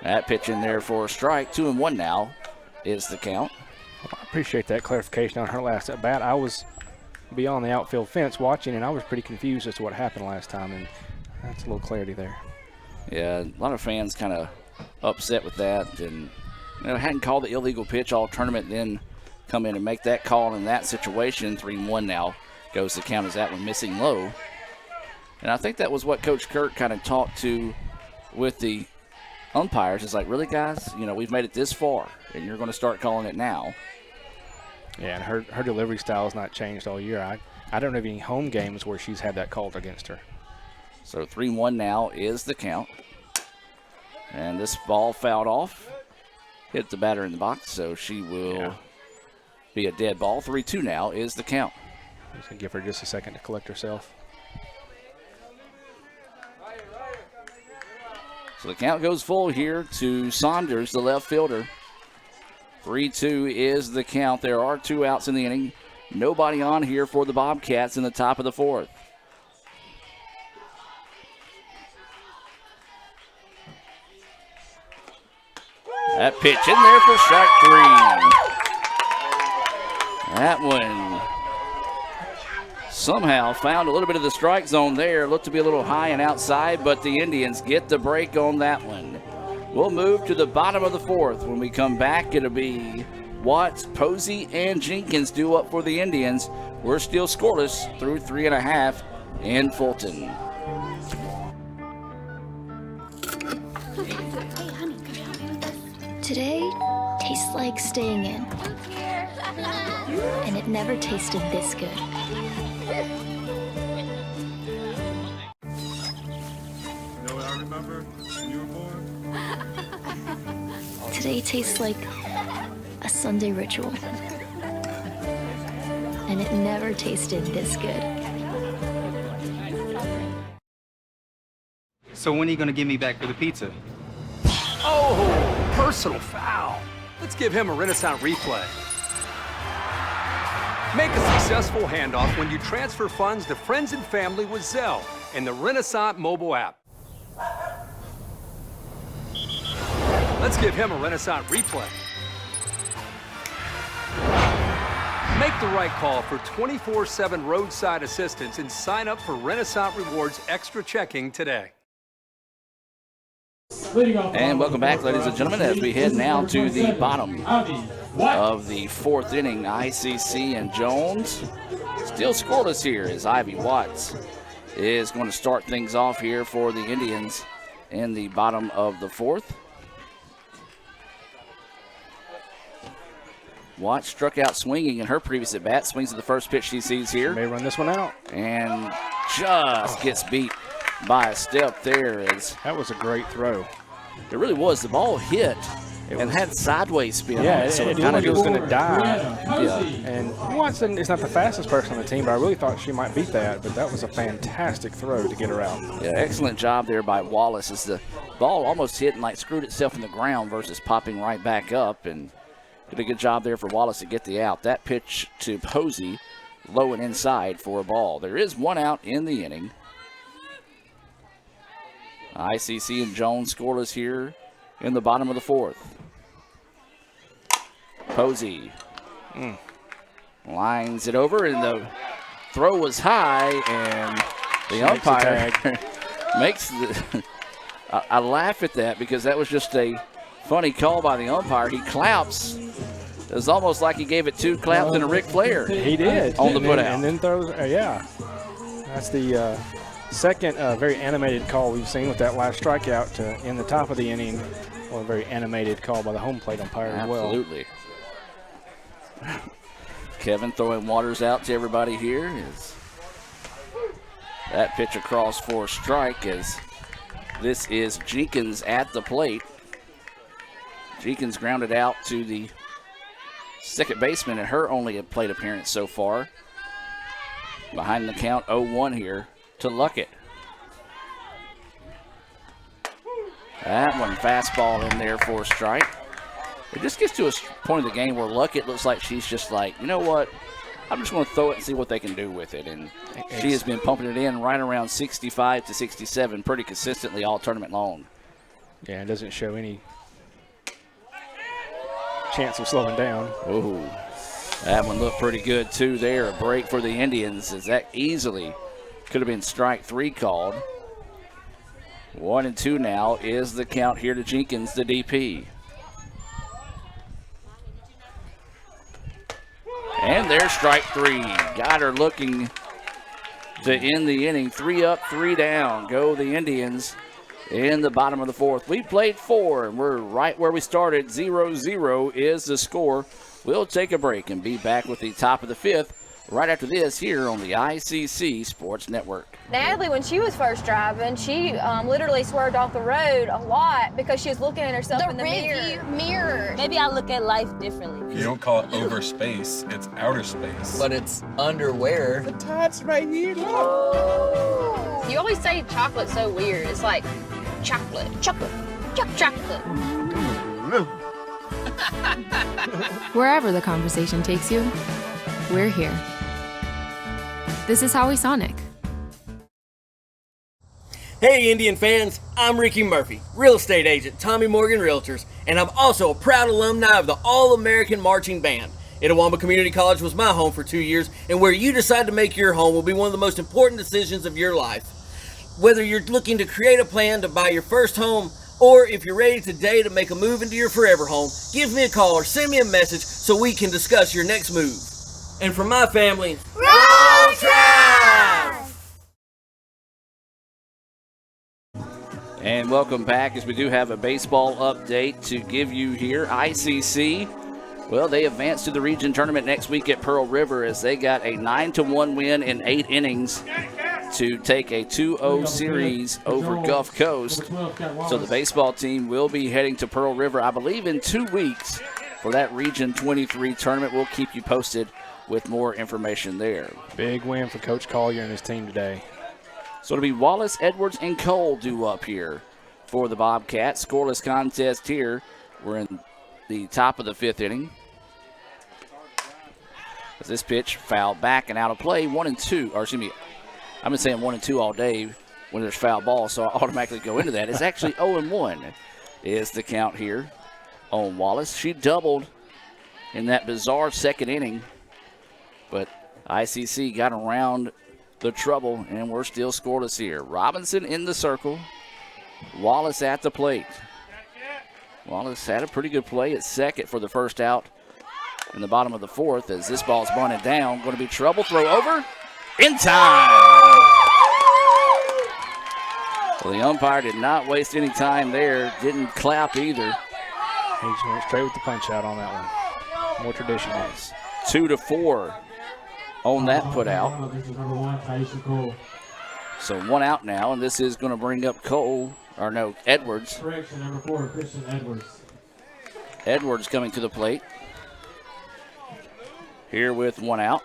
That pitch in there for a strike. 2-1 now is the count. appreciate that clarification on her last at bat. I was beyond the outfield fence watching, and I was pretty confused as to what happened last time, and that's a little clarity there. Yeah, a lot of fans kind of upset with that, and hadn't called the illegal pitch all tournament, then come in and make that call in that situation. 3-1 now goes to count as that one missing low. And I think that was what Coach Kirk kind of talked to with the umpires. It's like, really, guys? We've made it this far, and you're going to start calling it now. Yeah, and her delivery style has not changed all year. I don't know of any home games where she's had that called against her. So 3-1 now is the count. And this ball fouled off. Hit the batter in the box, so she will be a dead ball. 3-2 now is the count. Just going to give her just a second to collect herself. So the count goes full here to Saunders, the left fielder. 3-2 is the count. There are 2 outs in the inning. Nobody on here for the Bobcats in the top of the 4th. That pitch in there for strike 3. That one somehow found a little bit of the strike zone there. Looked to be a little high and outside, but the Indians get the break on that one. We'll move to the bottom of the 4th. When we come back, it'll be Watts, Posey, and Jenkins due up for the Indians. We're still scoreless through 3.5 in Fulton. Today tastes like staying in. And it never tasted this good. You know what I remember when you were born? Today tastes like a Sunday ritual. And it never tasted this good. So when are you going to give me back for the pizza? Oh, personal foul. Let's give him a Renaissance replay. Make a successful handoff when you transfer funds to friends and family with Zelle and the Renaissance mobile app. Let's give him a Renaissance replay. Make the right call for 24/7 roadside assistance and sign up for Renaissance Rewards Extra Checking today. And welcome back, ladies and gentlemen, as we head now to the bottom of the 4th inning. ICC and Jones still scoreless here as Ivy Watts is going to start things off here for the Indians in the bottom of the 4th. Watts struck out swinging in her previous at bat. Swings at the first pitch she sees here. May run this one out. And just gets beat by a step there. That was a great throw. It really was. The ball hit and had sideways spin. Yeah, on it, so it kind of was going to die. Yeah. And Watson is not the fastest person on the team, but I really thought she might beat that. But that was a fantastic throw to get her out. Yeah, excellent job there by Wallace as the ball almost hit and screwed itself in the ground versus popping right back up. And did a good job there for Wallace to get the out. That pitch to Posey, low and inside for a ball. There is 1 out in the inning. ICC and Jones scoreless here in the bottom of the 4th. Posey lines it over, and the throw was high, and the umpire makes the. I laugh at that because that was just a funny call by the umpire. He claps. It was almost like he gave it 2 claps and a Ric Flair. He did. On the putout. And then throws, yeah. That's the second very animated call we've seen with that last strikeout in the top of the inning. Well, a very animated call by the home plate umpire as well. Absolutely. Kevin throwing waters out to everybody here. That pitch across for a strike as this is Jenkins at the plate. Jenkins grounded out to the second baseman in her only plate appearance so far. Behind the count, 0-1 here to Luckett. That one fastball in there for a strike. It just gets to a point of the game where Luckett looks like she's just like, you know what? I'm just going to throw it and see what they can do with it. And she has been pumping it in right around 65 to 67 pretty consistently all tournament long. Yeah, it doesn't show any chance of slowing down. Ooh. That one looked pretty good too there. A break for the Indians as that easily could have been strike 3 called. 1-2 now is the count here to Jenkins, the DP. And there's strike 3. Got her looking to end the inning. 3 up, 3 down. Go the Indians in the bottom of the 4th. We played 4, and we're right where we started. 0-0 is the score. We'll take a break and be back with the top of the 5th right after this here on the ICC Sports Network. Natalie, when she was first driving, she literally swerved off the road a lot because she was looking at herself in the mirror. Maybe I look at life differently. You don't call it over space, it's outer space. But it's underwear. The tab's right here, look. You always say chocolate's so weird. It's like chocolate. Wherever the conversation takes you, we're here. This is Howie Sonic. Hey Indian fans, I'm Ricky Murphy, real estate agent, Tommy Morgan Realtors, and I'm also a proud alumni of the All-American Marching Band. Itawamba Community College was my home for 2 years, and where you decide to make your home will be one of the most important decisions of your life. Whether you're looking to create a plan to buy your first home, or if you're ready today to make a move into your forever home, give me a call or send me a message so we can discuss your next move. And from my family, roll Tribe! And welcome back as we do have a baseball update to give you here. ICC, well, they advanced to the region tournament next week at Pearl River as they got a 9-1 win in 8 innings to take a 2-0 series over Gulf Coast. So the baseball team will be heading to Pearl River, I believe, in 2 weeks for that Region 23 tournament. We'll keep you posted with more information there. Big win for Coach Collier and his team today. So it'll be Wallace, Edwards, and Cole due up here for the Bobcats. Scoreless contest here. We're in the top of the 5th inning. As this pitch fouled back and out of play, 1-2, or excuse me, I've been saying 1-2 all day when there's foul ball, so I automatically go into that. It's actually 0-1 is the count here on Wallace. She doubled in that bizarre 2nd inning, but ICC got around the trouble, and we're still scoreless here. Robinson in the circle. Wallace at the plate. Wallace had a pretty good play at second for the first out in the bottom of the 4th as this ball's bunted down. Going to be trouble. Throw over. In time. Well, the umpire did not waste any time there. Didn't clap either. He just went straight with the punch out on that one. More traditional. 2-4 on that put out. So 1 out now, and this is going to bring up Edwards. Correction, number 4, Christian Edwards. Edwards coming to the plate. Here with 1 out.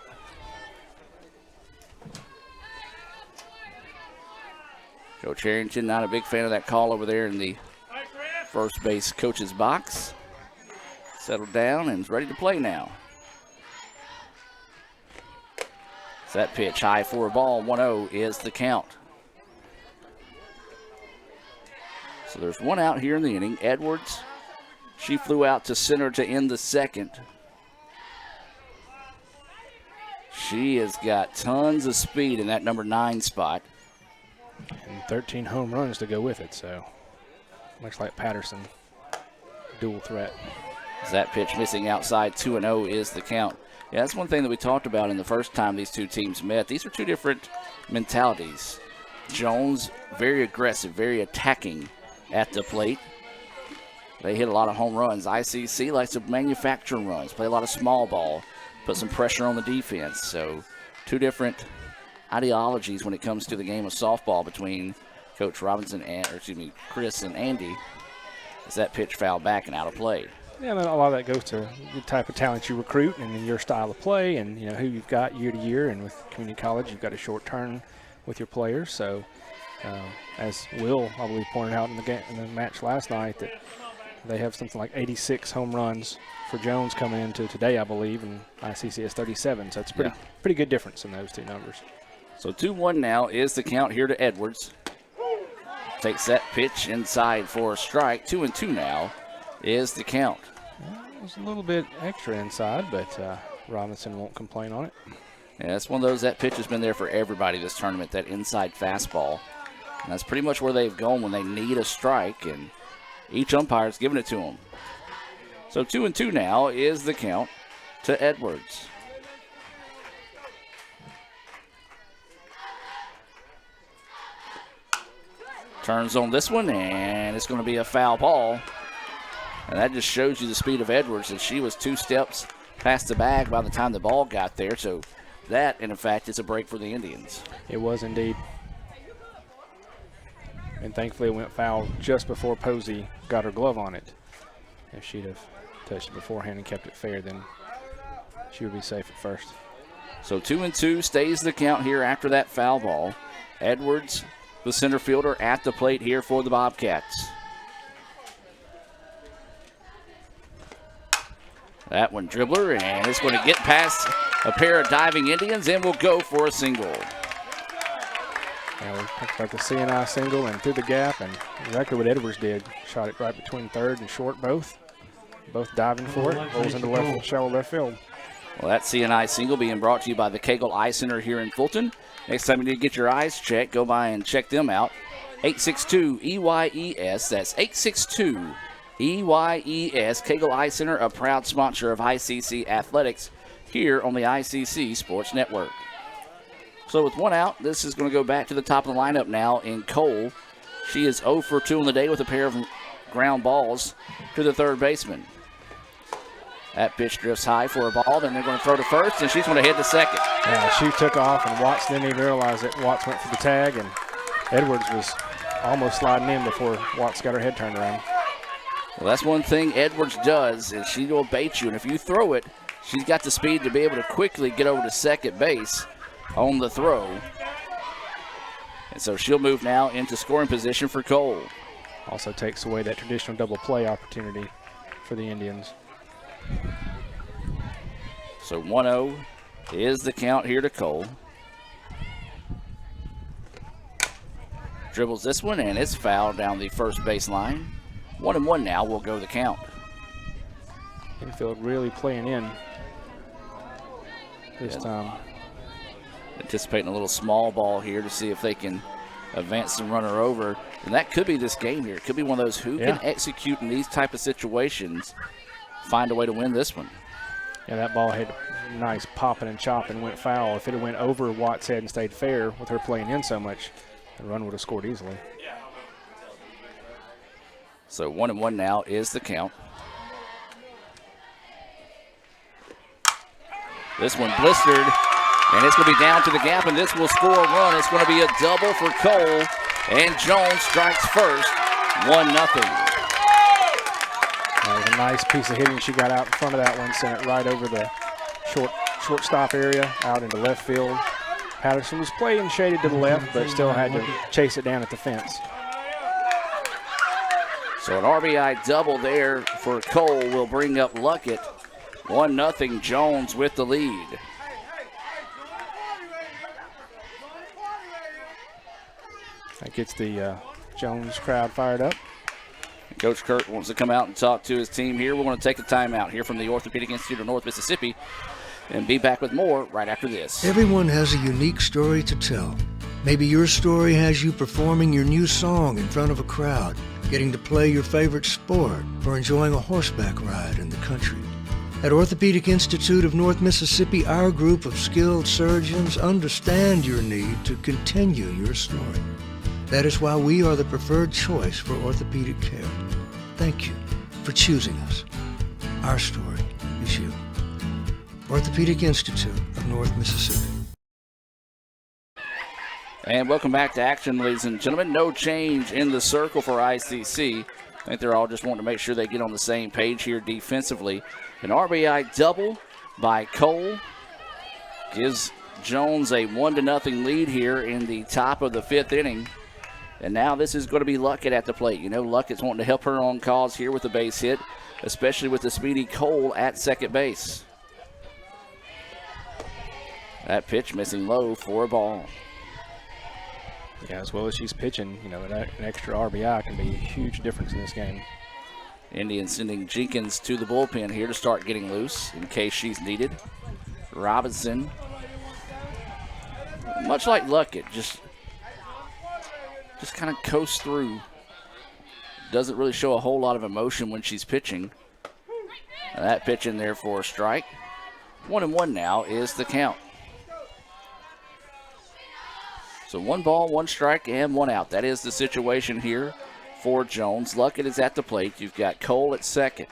Coach Harrington, not a big fan of that call over there in the first base coach's box. Settled down and is ready to play now. That pitch high for a ball, 1-0 is the count. So there's 1 out here in the inning. Edwards, she flew out to center to end the 2nd. She has got tons of speed in that number 9 spot. And 13 home runs to go with it, so much like Patterson, dual threat. That pitch missing outside, 2-0 is the count. Yeah, that's one thing that we talked about in the first time these two teams met. These are two different mentalities. Jones, very aggressive, very attacking at the plate. They hit a lot of home runs. ICC likes to manufacture runs, play a lot of small ball, put some pressure on the defense. So 2 different ideologies when it comes to the game of softball between Coach Robinson Chris and Andy. As that pitch fouled back and out of play. Yeah, a lot of that goes to the type of talent you recruit and your style of play and who you've got year to year. And with community college, you've got a short turn with your players. So, as Will, I believe, pointed out in the match last night, that they have something like 86 home runs for Jones coming into today, I believe, and ICC has 37. So it's pretty good difference in those 2 numbers. So 2-1 now is the count here to Edwards. Takes that pitch inside for a strike. 2-2 now is the count. Well, it was a little bit extra inside, but Robinson won't complain on it. Yeah, it's one of those, that pitch has been there for everybody this tournament, that inside fastball. And that's pretty much where they've gone when they need a strike, and each umpire's giving it to them. So 2-2 now is the count to Edwards. Turns on this one, and it's going to be a foul ball. And that just shows you the speed of Edwards, and she was 2 steps past the bag by the time the ball got there. So that, in fact, is a break for the Indians. It was indeed. And thankfully it went foul just before Posey got her glove on it. If she'd have touched it beforehand and kept it fair, then she would be safe at first. So 2-2 stays the count here after that foul ball. Edwards, the center fielder, at the plate here for the Bobcats. That one dribbler, and it's going to get past a pair of diving Indians and will go for a single. Yeah, we talked about the CNI single and through the gap, and exactly what Edwards did. Shot it right between third and short both. Both diving for it. Rolls into left, shallow left field. Well, that CNI single being brought to you by the Cagle Eye Center here in Fulton. Next time you need to get your eyes checked, go by and check them out. 862-EYES. That's 862-EYES. Cagle Eye Center, a proud sponsor of ICC Athletics here on the ICC Sports Network. So with one out, this is going to go back to the top of the lineup now in Cole. She is 0 for 2 on the day with a pair of ground balls to the third baseman. That pitch drifts high for a ball, then they're going to throw to first, and she's going to head to second. Yeah, she took off, and Watts didn't even realize it. Watts went for the tag, and Edwards was almost sliding in before Watts got her head turned around. Well, that's one thing Edwards does, is she will bait you, and if you throw it, she's got the speed to be able to quickly get over to second base on the throw. And so she'll move now into scoring position for Cole. Also takes away that traditional double play opportunity for the Indians. So 1-0 is the count here to Cole. Dribbles this one, and it's fouled down the first baseline. 1-1 now will go the count. Infield really playing in this time. Anticipating a little small ball here to see if they can advance the runner over. And that could be this game here. It could be one of those who can execute in these type of situations, find a way to win this one. Yeah, that ball had nice popping and chopping, went foul. If it had went over Watts' head and stayed fair with her playing in so much, the run would have scored easily. So 1-1 now is the count. This one blistered, and it's going to be down to the gap, and this will score a run. It's going to be a double for Cole, and Jones strikes first, 1-0. That was a nice piece of hitting she got out in front of that one, sent it right over the shortstop area, out into left field. Patterson was playing shaded to the left, but still had to chase it down at the fence. So an RBI double there for Cole will bring up Luckett. 1-0, Jones with the lead. That gets the Jones crowd fired up. Coach Kurt wants to come out and talk to his team here. We're going to take a timeout here from the Orthopedic Institute of North Mississippi and be back with more right after this. Everyone has a unique story to tell. Maybe your story has you performing your new song in front of a crowd, getting to play your favorite sport, or enjoying a horseback ride in the country. At Orthopedic Institute of North Mississippi, our group of skilled surgeons understand your need to continue your story. That is why we are the preferred choice for orthopedic care. Thank you for choosing us. Our story is you. Orthopedic Institute of North Mississippi. And welcome back to action, ladies and gentlemen. No change in the circle for ICC. I think they're all just wanting to make sure they get on the same page here defensively. An RBI double by Cole gives Jones a 1-0 lead here in the top of the fifth inning. And now this is going to be Luckett at the plate. You know, Luckett's wanting to help her on cause here with the base hit, especially with the speedy Cole at second base. That pitch missing low for a ball. Yeah, as well as she's pitching, you know, an extra RBI can be a huge difference in this game. Indians sending Jenkins to the bullpen here to start getting loose in case she's needed. Robinson, much like Luckett, just kind of coasts through. Doesn't really show a whole lot of emotion when she's pitching. That pitch in there for a strike. 1-1 now is the count. So 1 ball, 1 strike, and 1 out. That is the situation here for Jones. Luckett is at the plate. You've got Cole at second.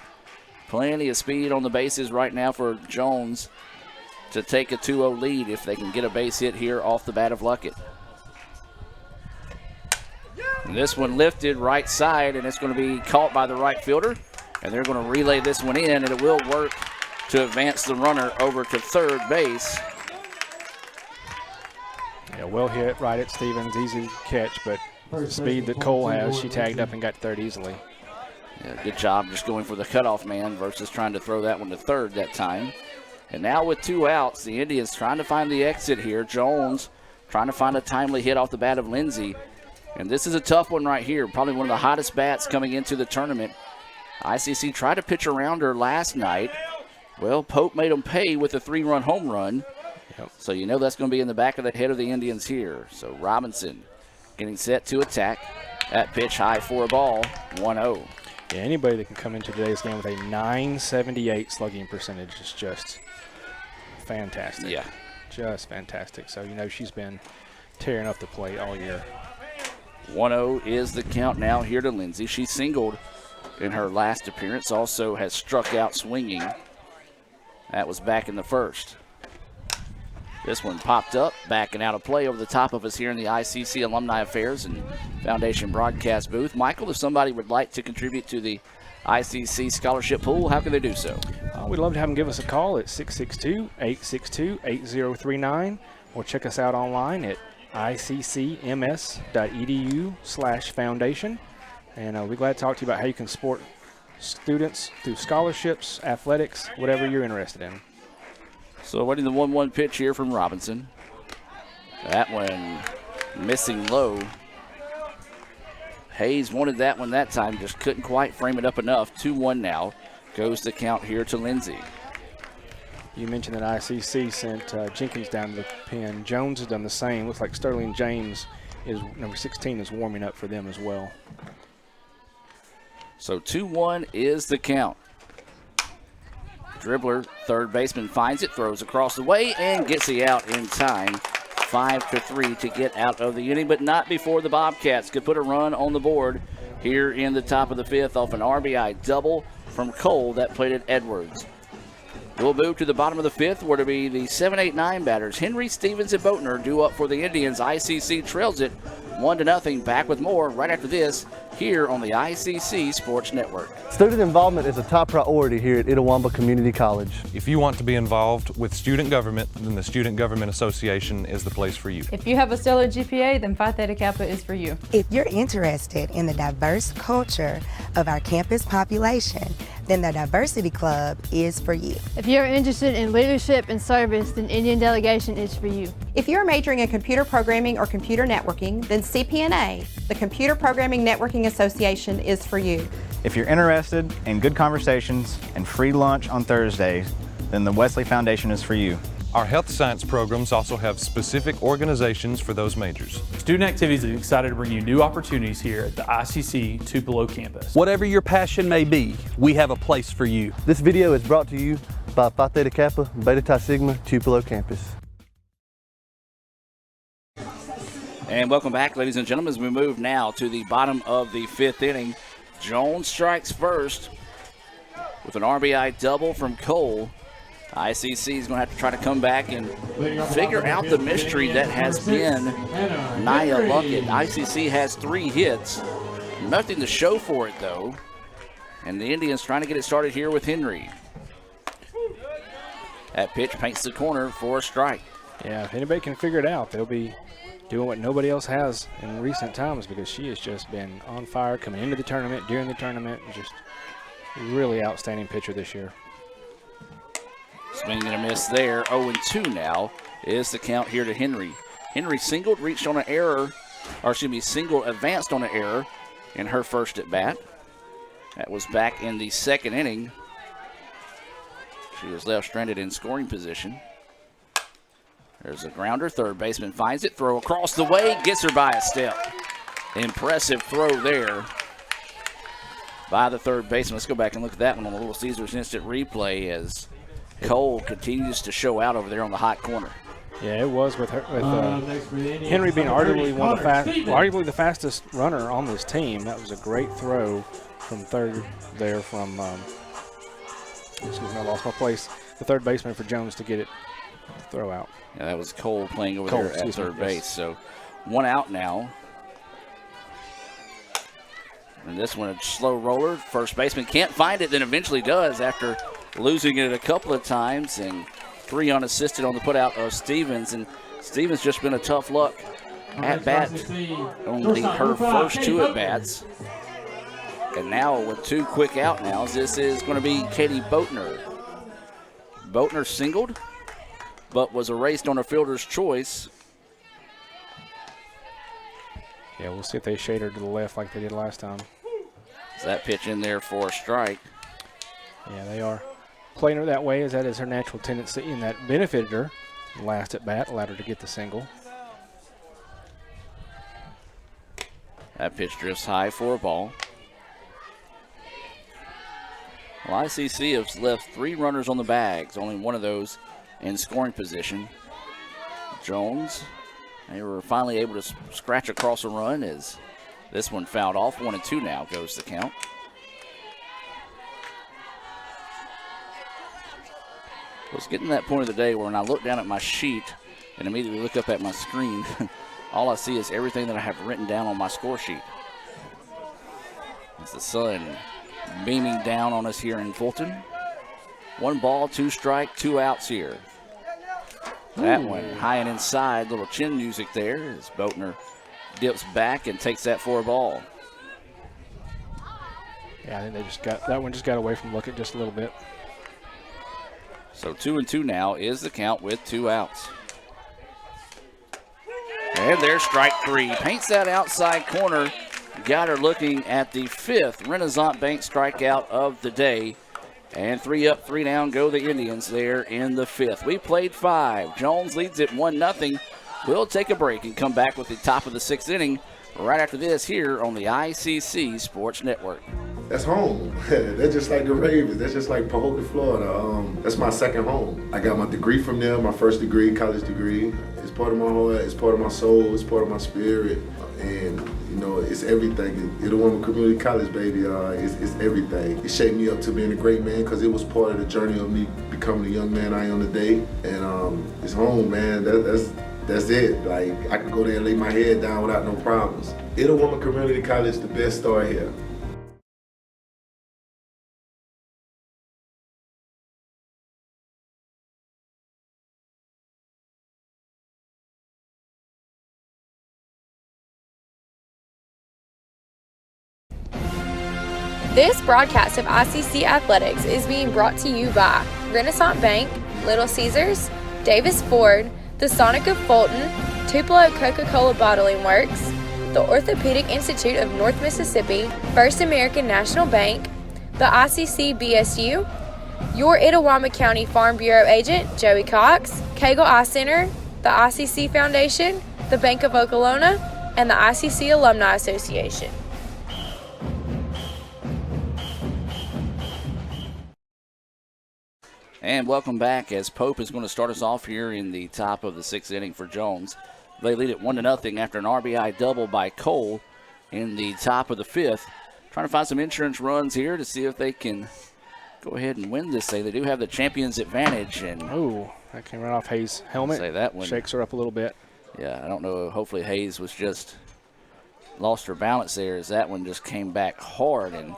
Plenty of speed on the bases right now for Jones to take a 2-0 lead if they can get a base hit here off the bat of Luckett. And this one lifted right side, and it's going to be caught by the right fielder. And they're going to relay this one in, and it will work to advance the runner over to third base. Yeah, well hit right at Stevens. Easy catch, but the speed that Cole has, she tagged up and got to third easily. Yeah, good job just going for the cutoff man versus trying to throw that one to third that time. And now with 2 outs, the Indians trying to find the exit here. Jones trying to find a timely hit off the bat of Lindsay. And this is a tough one right here. Probably one of the hottest bats coming into the tournament. ICC tried to pitch around her last night. Well, Pope made them pay with a 3-run home run. Yep. So you know that's going to be in the back of the head of the Indians here. So Robinson getting set to attack. That pitch high for a ball, 1-0. Yeah, anybody that can come into today's game with a .978 slugging percentage is just fantastic. Yeah. Just fantastic. So, you know, she's been tearing up the plate all year. 1-0 is the count now here to Lindsay. She singled in her last appearance, also has struck out swinging. That was back in the first. This one popped up, backing out of play over the top of us here in the ICC Alumni Affairs and Foundation broadcast booth. Michael, if somebody would like to contribute to the ICC scholarship pool, how can they do so? We'd love to have them give us a call at 662-862-8039 or check us out online at iccms.edu/foundation. And we'd be glad to talk to you about how you can support students through scholarships, athletics, whatever you're interested in. So waiting the 1-1 pitch here from Robinson. That one missing low. Hayes wanted that one that time, just couldn't quite frame it up enough. 2-1 now goes the count here to Lindsay. You mentioned that ICC sent Jenkins down to the pen. Jones has done the same. Looks like Sterling James, is number 16, is warming up for them as well. So 2-1 is the count. Dribbler, third baseman, finds it, throws across the way, and gets the out in time. 5-3 to get out of the inning, but not before the Bobcats could put a run on the board here in the top of the fifth off an RBI double from Cole that played at Edwards. We'll move to the bottom of the fifth, where to be the 7, 8, 9 batters. Henry, Stevens, and Boatner due up for the Indians. ICC trails it 1-0. Back with more right after this here on the ICC Sports Network. Student involvement is a top priority here at Itawamba Community College. If you want to be involved with student government, then the Student Government Association is the place for you. If you have a stellar GPA, then Phi Theta Kappa is for you. If you're interested in the diverse culture of our campus population, then the Diversity Club is for you. If you're interested in leadership and service, then Indian Delegation is for you. If you're majoring in computer programming or computer networking, then CPNA, the Computer Programming Networking Association, is for you. If you're interested in good conversations and free lunch on Thursdays, then the Wesley Foundation is for you. Our health science programs also have specific organizations for those majors. Student Activities is excited to bring you new opportunities here at the ICC Tupelo campus. Whatever your passion may be, we have a place for you. This video is brought to you by Phi Theta Kappa, Beta Chi Sigma, Tupelo campus. And welcome back, ladies and gentlemen, as we move now to the bottom of the fifth inning. Jones strikes first with an RBI double from Cole. ICC is going to have to try to come back and figure out the mystery that has been Nia Luckett. ICC has 3 hits. Nothing to show for it, though. And the Indians trying to get it started here with Henry. That pitch paints the corner for a strike. Yeah, if anybody can figure it out, they'll be doing what nobody else has in recent times, because she has just been on fire coming into the tournament, during the tournament. Just really outstanding pitcher this year. Swing and a miss there. 0-2 now is the count here to Henry. Henry singled, reached on an error, or excuse me, singled, advanced on an error in her first at bat. That was back in the second inning. She was left stranded in scoring position. There's a grounder. Third baseman finds it. Throw across the way. Gets her by a step. Impressive throw there by the third baseman. Let's go back and look at that one on the Little Caesars instant replay as Cole continues to show out over there on the hot corner. Yeah, it was with Henry being arguably the fastest runner on this team. That was a great throw from third there from, excuse me, I lost my place. The third baseman for Jones to get it throw out. Yeah, that was Cole playing over there at third base. So 1 out now. And this one, a slow roller. First baseman can't find it, then eventually does after losing it a couple of times. And 3 unassisted on the putout of Stevens. And Stevens just been a tough luck at bat on her first 2 at bats. And now with 2 quick out nows, this is going to be Katie Boatner. Boatner singled, but was erased on a fielder's choice. Yeah, we'll see if they shade her to the left like they did last time. Is that pitch in there for a strike? Yeah, they are playing her that way, as that is her natural tendency, and that benefited her last at bat, allowed her to get the single. That pitch drifts high for a ball. Well, ICC has left 3 runners on the bags, only one of those in scoring position. Jones, they were finally able to scratch across a run as this one fouled off. 1-2 now goes the count. I was getting to that point of the day where when I look down at my sheet and immediately look up at my screen, all I see is everything that I have written down on my score sheet. It's the sun beaming down on us here in Fulton. 1 ball, 2 strike, 2 outs here. That one high and inside, little chin music there as Boatner dips back and takes that for a ball. Yeah, I think they that one just got away from Luckett just a little bit. So 2-2 now is the count with 2 outs. And there's strike 3. Paints that outside corner. Got her looking at the 5th Renaissance Bank strikeout of the day. And 3 up, 3 down go the Indians there in the 5th. We played 5. Jones leads it 1-0. We'll take a break and come back with the top of the 6th inning right after this here on the ICC Sports Network. That's home. That's just like the Ravens. That's just like Pahokee, Florida. That's my second home. I got my degree from there, my first degree, college degree. It's part of my heart, it's part of my soul, it's part of my spirit. And, you know, it's everything. Itawamba Community College, baby, it's everything. It shaped me up to being a great man because it was part of the journey of me becoming the young man I am today. And it's home, man. That's it. Like, I can go there and lay my head down without no problems. Itawamba Community College, the best start here. This broadcast of ICC Athletics is being brought to you by Renaissance Bank, Little Caesars, Davis Ford, the Sonic of Fulton, Tupelo Coca-Cola Bottling Works, the Orthopedic Institute of North Mississippi, First American National Bank, the ICC BSU, your Itawamba County Farm Bureau agent, Joey Cox, Cagle Eye Center, the ICC Foundation, the Bank of Okolona, and the ICC Alumni Association. And welcome back as Pope is going to start us off here in the top of the 6th inning for Jones. They lead it 1-0 after an RBI double by Cole in the top of the 5th. Trying to find some insurance runs here to see if they can go ahead and win this. They do have the champion's advantage. And oh, that came right off Hayes' helmet. Say that one shakes her up a little bit. Yeah, I don't know. Hopefully Hayes was just lost her balance there as that one just came back hard and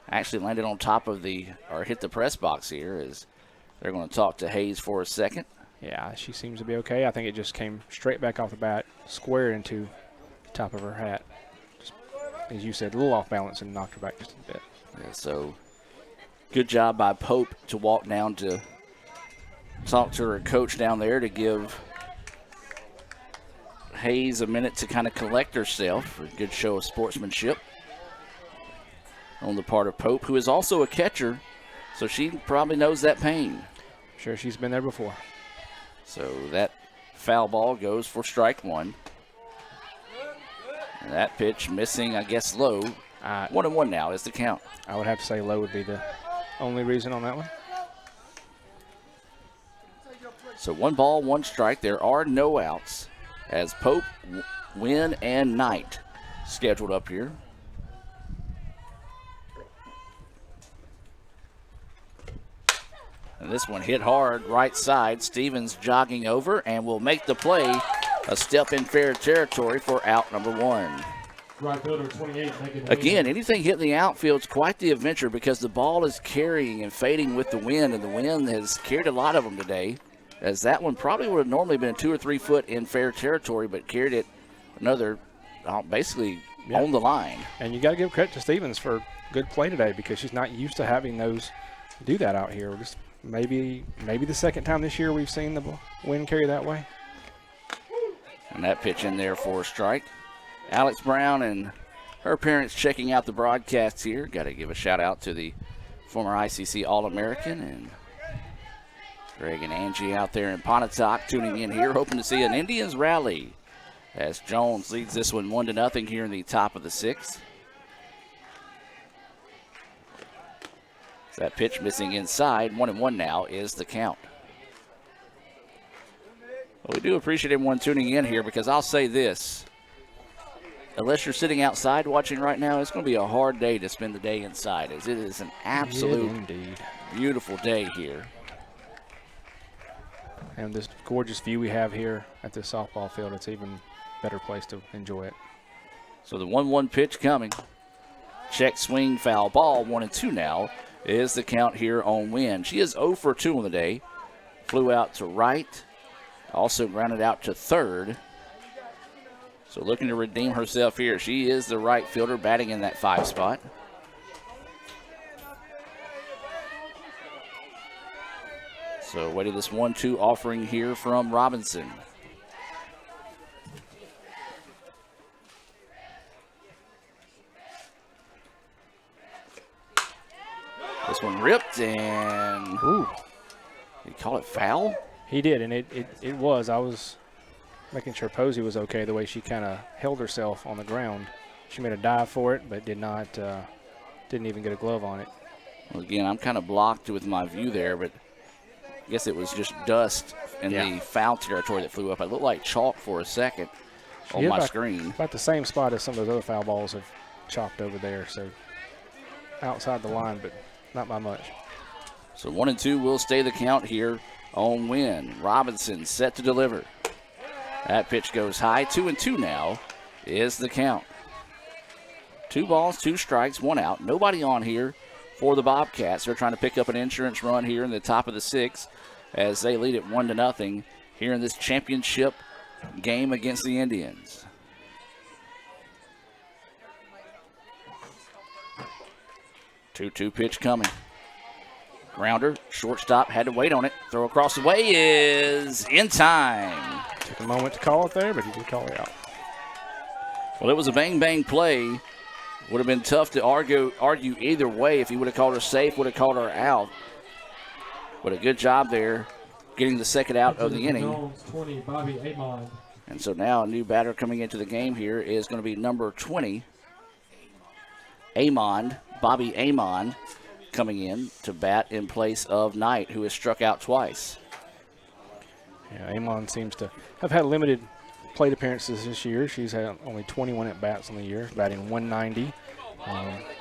actually landed on top of hit the press box here as they're going to talk to Hayes for a second. Yeah, she seems to be okay. I think it just came straight back off the bat, square into the top of her hat. Just, as you said, a little off balance and knocked her back just a bit. Yeah, so good job by Pope to walk down to talk to her coach down there to give Hayes a minute to kind of collect herself for a good show of sportsmanship. on the part of Pope, who is also a catcher, so she probably knows that pain. Sure, she's been there before. So that foul ball goes for strike one. And that pitch missing, I guess, low. 1-1 now is the count. I would have to say low would be the only reason on that one. So 1 ball, 1 strike. There are no outs as Pope, Wynn, and Knight scheduled up here. And this one hit hard, right side. Stevens jogging over and will make the play. A step in fair territory for out number 1. Right fielder 28. Again, anything hitting the outfield is quite the adventure because the ball is carrying and fading with the wind, and the wind has carried a lot of them today. As that one probably would have normally been 2 or 3 foot in fair territory, but carried it another, basically on the line. And you got to give credit to Stevens for good play today because she's not used to having those do that out here. Just maybe the second time this year we've seen the wind carry that way. And that pitch in there for a strike. Alex Brown and her parents checking out the broadcasts here. Got to give a shout out to the former ICC All-American and Greg and Angie out there in Pontotoc tuning in here, hoping to see an Indians rally as Jones leads this one 1-0 here in the top of the 6th. That pitch missing inside. 1-1 now is the count. Well, we do appreciate everyone tuning in here because I'll say this. Unless you're sitting outside watching right now, it's going to be a hard day to spend the day inside, as it is an absolute beautiful day here. And this gorgeous view we have here at this softball field, it's even better place to enjoy it. So the 1-1 pitch coming. Check swing, foul ball. 1-2 now is the count here on Wynn. She is 0 for 2 on the day. Flew out to right. Also grounded out to third. So looking to redeem herself here. She is the right fielder batting in that 5 spot. So waiting this 1-2 offering here from Robinson. This one ripped and ooh. Did he call it foul? He did, and it was. I was making sure Posey was okay the way she kind of held herself on the ground. She made a dive for it, but didn't even get a glove on it. Well, again, I'm kind of blocked with my view there, but I guess it was just dust in the foul territory that flew up. It looked like chalk for a second on my screen. About the same spot as some of those other foul balls have chopped over there, so outside the line, but not by much. So 1-2 will stay the count here on Wynn. Robinson set to deliver. That pitch goes high. 2-2 now is the count. 2 balls, 2 strikes, 1 out. Nobody on here for the Bobcats. They're trying to pick up an insurance run here in the top of the 6th as they lead it 1-0 here in this championship game against the Indians. Two pitch coming. Grounder, shortstop, had to wait on it. Throw across the way is in time. Took a moment to call it there, but he did call it out. Well, it was a bang-bang play. Would have been tough to argue either way. If he would have called her safe, would have called her out. But a good job there getting the second out of the inning. Jones, 20, Bobby Amon. And so now a new batter coming into the game here is going to be number 20, Amon, Bobby Amon, coming in to bat in place of Knight, who has struck out twice. Yeah, Amon seems to have had limited plate appearances this year. She's had only 21 at-bats on the year, batting 190,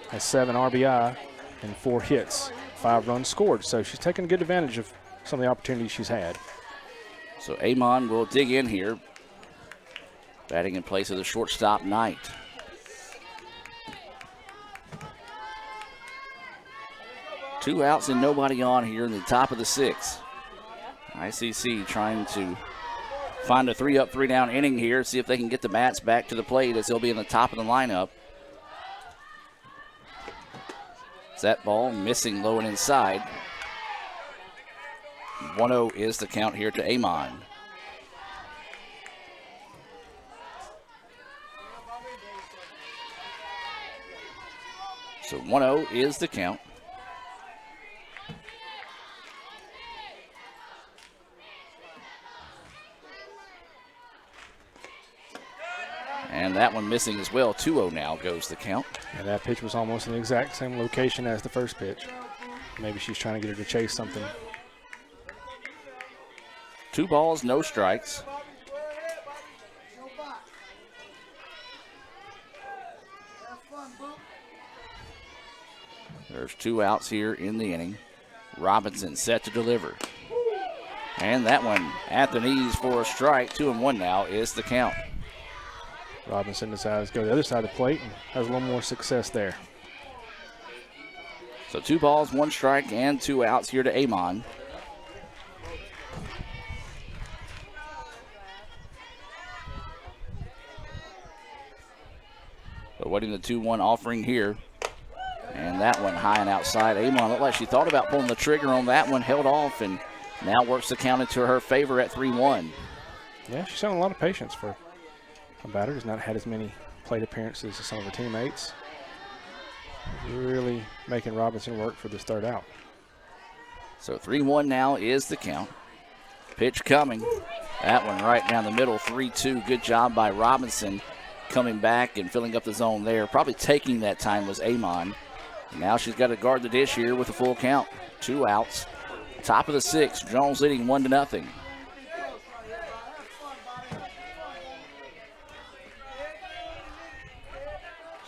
has 7 RBI and 4 hits, 5 runs scored. So she's taken good advantage of some of the opportunities she's had. So Amon will dig in here, batting in place of the shortstop Knight. Two outs and nobody on here in the top of the 6th. ICC trying to find a 3-up, 3-down inning here, see if they can get the bats back to the plate as they'll be in the top of the lineup. That ball missing low and inside. 1-0 is the count here to Amon. So So 1-0 is the count. And that one missing as well. 2-0 now goes the count. And that pitch was almost in the exact same location as the first pitch. Maybe she's trying to get her to chase something. 2 balls, no strikes. There's 2 outs here in the inning. Robinson set to deliver. And that one at the knees for a strike. 2-1 now is the count. Robinson decides to go to the other side of the plate and has a little more success there. So 2 balls, 1 strike, and 2 outs here to Amon. So waiting the 2-1 offering here. And that one high and outside. Amon looked like she thought about pulling the trigger on that one, held off, and now works the count into her favor at 3-1. Yeah, she's shown a lot of patience for a batter. Has not had as many plate appearances as some of her teammates. Really making Robinson work for this third out. So 3-1 now is the count. Pitch coming. That one right down the middle, 3-2. Good job by Robinson coming back and filling up the zone there. Probably taking that time was Amon. Now she's got to guard the dish here with a full count. 2 outs. Top of the 6th. Jones leading 1-0.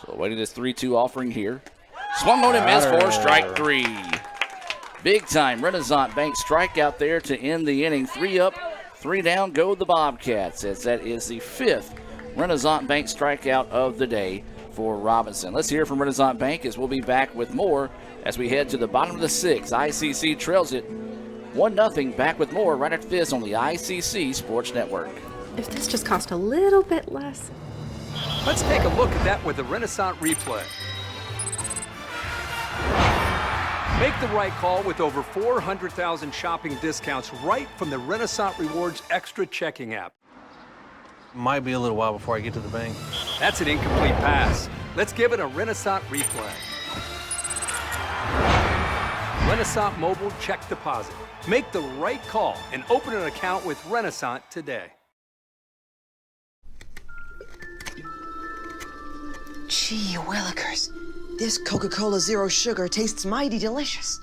So waiting this 3-2 offering here. Swung on and missed for strike 3. Big time Renaissance Bank strikeout there to end the inning. 3 up, 3 down go the Bobcats, as that is the 5th Renaissance Bank strikeout of the day for Robinson. Let's hear from Renaissance Bank as we'll be back with more as we head to the bottom of the 6th. ICC trails it 1-0. Back with more right after this on the ICC Sports Network. If this just cost a little bit less. Let's take a look at that with the Renaissance replay. Make the right call with over 400,000 shopping discounts right from the Renaissance Rewards Extra Checking app. Might be a little while before I get to the bank. That's an incomplete pass. Let's give it a Renaissance replay. Renaissance Mobile Check Deposit. Make the right call and open an account with Renaissance today. Gee willikers, this Coca-Cola Zero Sugar tastes mighty delicious.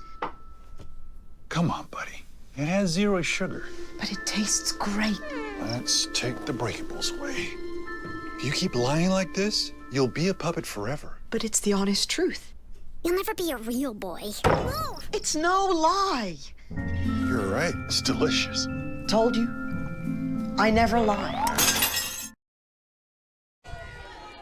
Come on, buddy. It has 0 sugar. But it tastes great. Let's take the breakables away. If you keep lying like this, you'll be a puppet forever. But it's the honest truth. You'll never be a real boy. No, it's no lie. You're right. It's delicious. Told you. I never lie.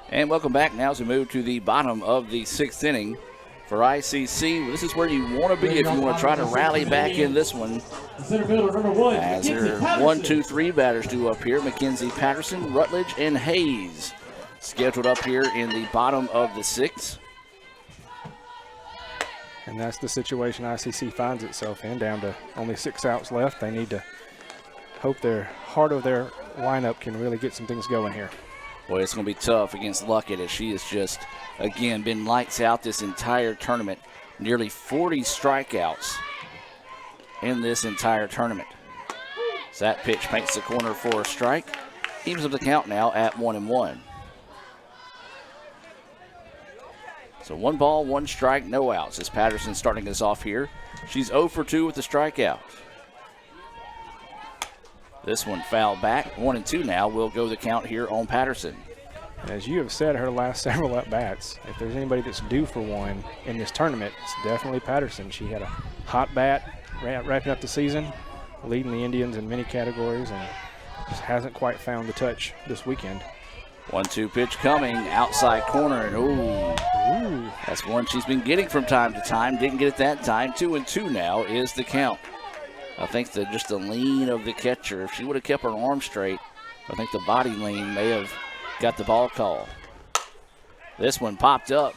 And welcome back now as we move to the bottom of the 6th inning for ICC. This is where you want to be if you want to try to rally back in this one. Center fielder number 1, as there are 1, 2, 3 batters due up here. Mackenzie Patterson, Rutledge, and Hayes scheduled up here in the bottom of the 6th. And that's the situation ICC finds itself in, down to only 6 outs left. They need to hope their heart of their lineup can really get some things going here. Boy, it's going to be tough against Luckett, as she has just, again, been lights out this entire tournament. Nearly 40 strikeouts in this entire tournament. So that pitch paints the corner for a strike. Evens up the count now at 1-1. So 1 ball, 1 strike, no outs as Patterson starting us off here. She's 0 for 2 with the strikeout. This one fouled back. 1-2 now will go the count here on Patterson. As you have said, her last several at-bats, if there's anybody that's due for one in this tournament, it's definitely Patterson. She had a hot bat wrapping up the season, leading the Indians in many categories, and just hasn't quite found the touch this weekend. 1-2 pitch coming, outside corner, and ooh, that's one she's been getting from time to time. Didn't get it that time. 2-2 now is the count. I think that just the lean of the catcher, if she would have kept her arm straight, I think the body lean may have got the ball call. This one popped up.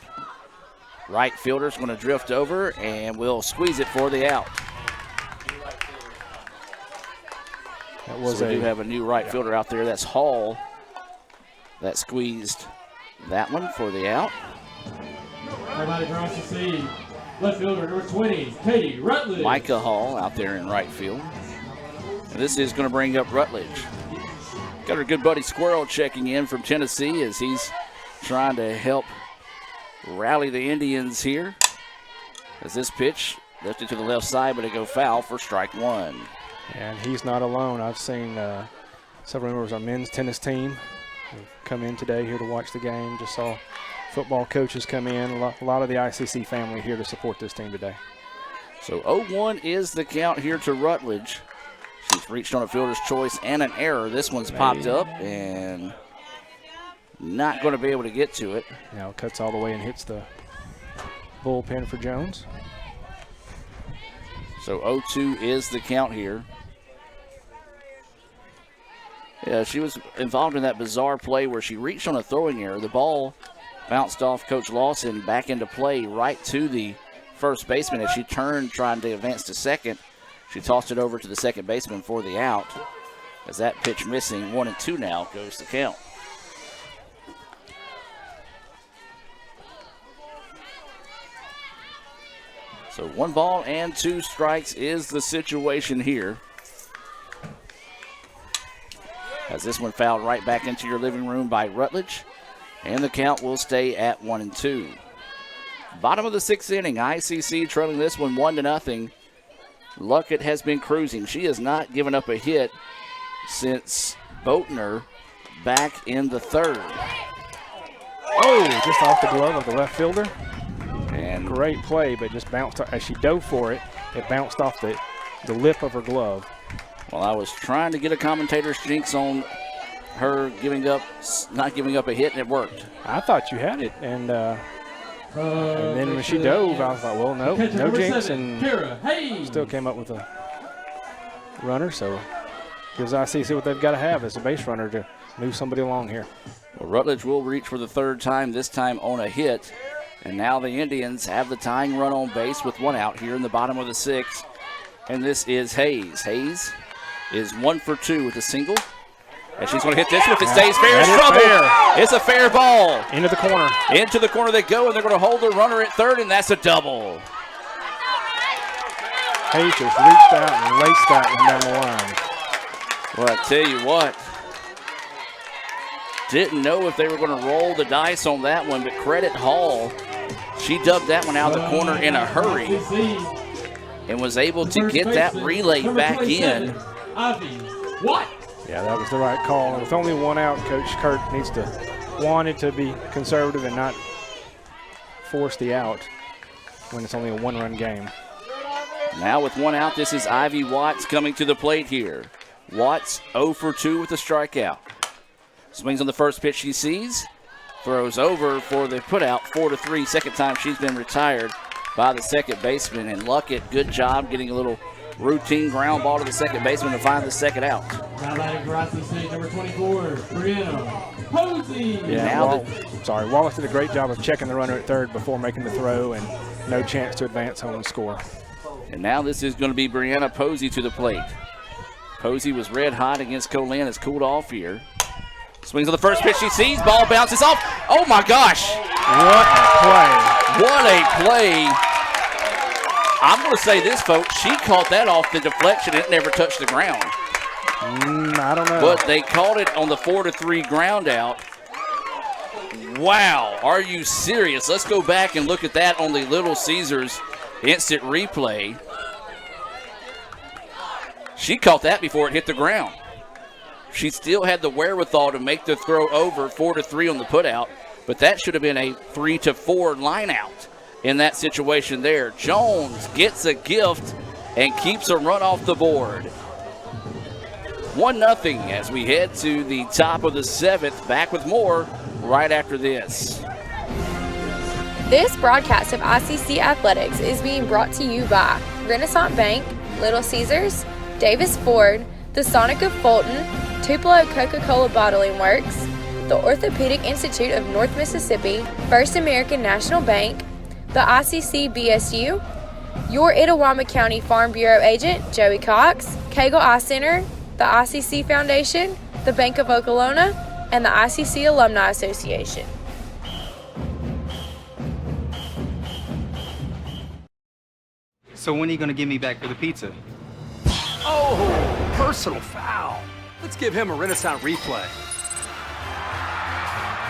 Right fielder's going to drift over and will squeeze it for the out. That was so we do have a new right fielder out there. That's Hall. That squeezed that one for the out. Everybody across the sea. Left fielder, number 20, Katie Rutledge. Micah Hall out there in right field. And this is going to bring up Rutledge. Got our good buddy Squirrel checking in from Tennessee as he's trying to help rally the Indians here. As this pitch lifted to the left side, but it go foul for strike one. And he's not alone. I've seen several members of our men's tennis team who've come in today here to watch the game. Just saw football coaches come in. A lot of the ICC family here to support this team today. So 0-1 is the count here to Rutledge. She's reached on a fielder's choice and an error. This one's popped up and not going to be able to get to it. Now it cuts all the way and hits the bullpen for Jones. So 0-2 is the count here. Yeah, she was involved in that bizarre play where she reached on a throwing error. The ball bounced off Coach Lawson back into play right to the first baseman. As she turned trying to advance to second, she tossed it over to the second baseman for the out. As that pitch missing, 1-2 now goes the count. So 1 ball and 2 strikes is the situation here. As this one fouled right back into your living room by Rutledge. And the count will stay at 1-2. Bottom of the 6th inning, ICC trailing this one 1-0. Luckett has been cruising. She has not given up a hit since Boatner back in the 3rd. Oh, just off the glove of the left fielder. And great play, but just bounced as she dove for it. It bounced off the lip of her glove. Well, I was trying to get a commentator's jinx on her not giving up a hit, and it worked. I thought you had it, and then when she dove, I was like, well, no jinx, and still came up with a runner. So gives ICC what they've got to have as a base runner to move somebody along here. Well, Rutledge will reach for the 3rd time, this time on a hit. And now the Indians have the tying run on base with 1 out here in the bottom of the 6th. And this is Hayes. Hayes is 1 for 2 with a single. And she's going to hit this one. If it stays fair, it's trouble. Fair. It's a fair ball. Into the corner. Into the corner they go, and they're going to hold the runner at 3rd, and that's a double. Hayes just reached out and laced that one down the line. Well, I tell you what. Didn't know if they were going to roll the dice on that one, but credit Hall. She dubbed that one out of the corner in a hurry and was able to get that relay back in. What? Yeah, that was the right call. And with only 1 out, Coach Kurt wanted to be conservative and not force the out when it's only a 1-run game. Now with 1 out, this is Ivy Watts coming to the plate here. Watts 0 for 2 with a strikeout. Swings on the first pitch she sees. Throws over for the putout, 4-3. Second time she's been retired by the second baseman. And Luckett, good job getting a little routine ground ball to the second baseman to find the second out. Now batting for ICC, number 24, Brianna Posey. Yeah, Wallace did a great job of checking the runner at 3rd before making the throw, and no chance to advance home and score. And now this is going to be Brianna Posey to the plate. Posey was red hot against Colin, has cooled off here. Swings on the first pitch she sees, ball bounces off. Oh my gosh. What a play. What a play. I'm going to say this, folks. She caught that off the deflection. It never touched the ground. I don't know. But they called it on the 4-3 ground out. Wow. Are you serious? Let's go back and look at that on the Little Caesars instant replay. She caught that before it hit the ground. She still had the wherewithal to make the throw over 4-3 on the putout, but that should have been a 3-4 line out in that situation there. Jones gets a gift and keeps a run off the board. 1-0 as we head to the top of the 7th. Back with more right after this. This broadcast of ICC Athletics is being brought to you by Renaissance Bank, Little Caesars, Davis Ford, the Sonic of Fulton, Tupelo Coca-Cola Bottling Works, the Orthopedic Institute of North Mississippi, First American National Bank, the ICC BSU, your Itawamba County Farm Bureau agent, Joey Cox, Cagle Eye Center, the ICC Foundation, the Bank of Okolona, and the ICC Alumni Association. So when are you going to give me back for the pizza? Oh, personal foul. Let's give him a Renaissance replay.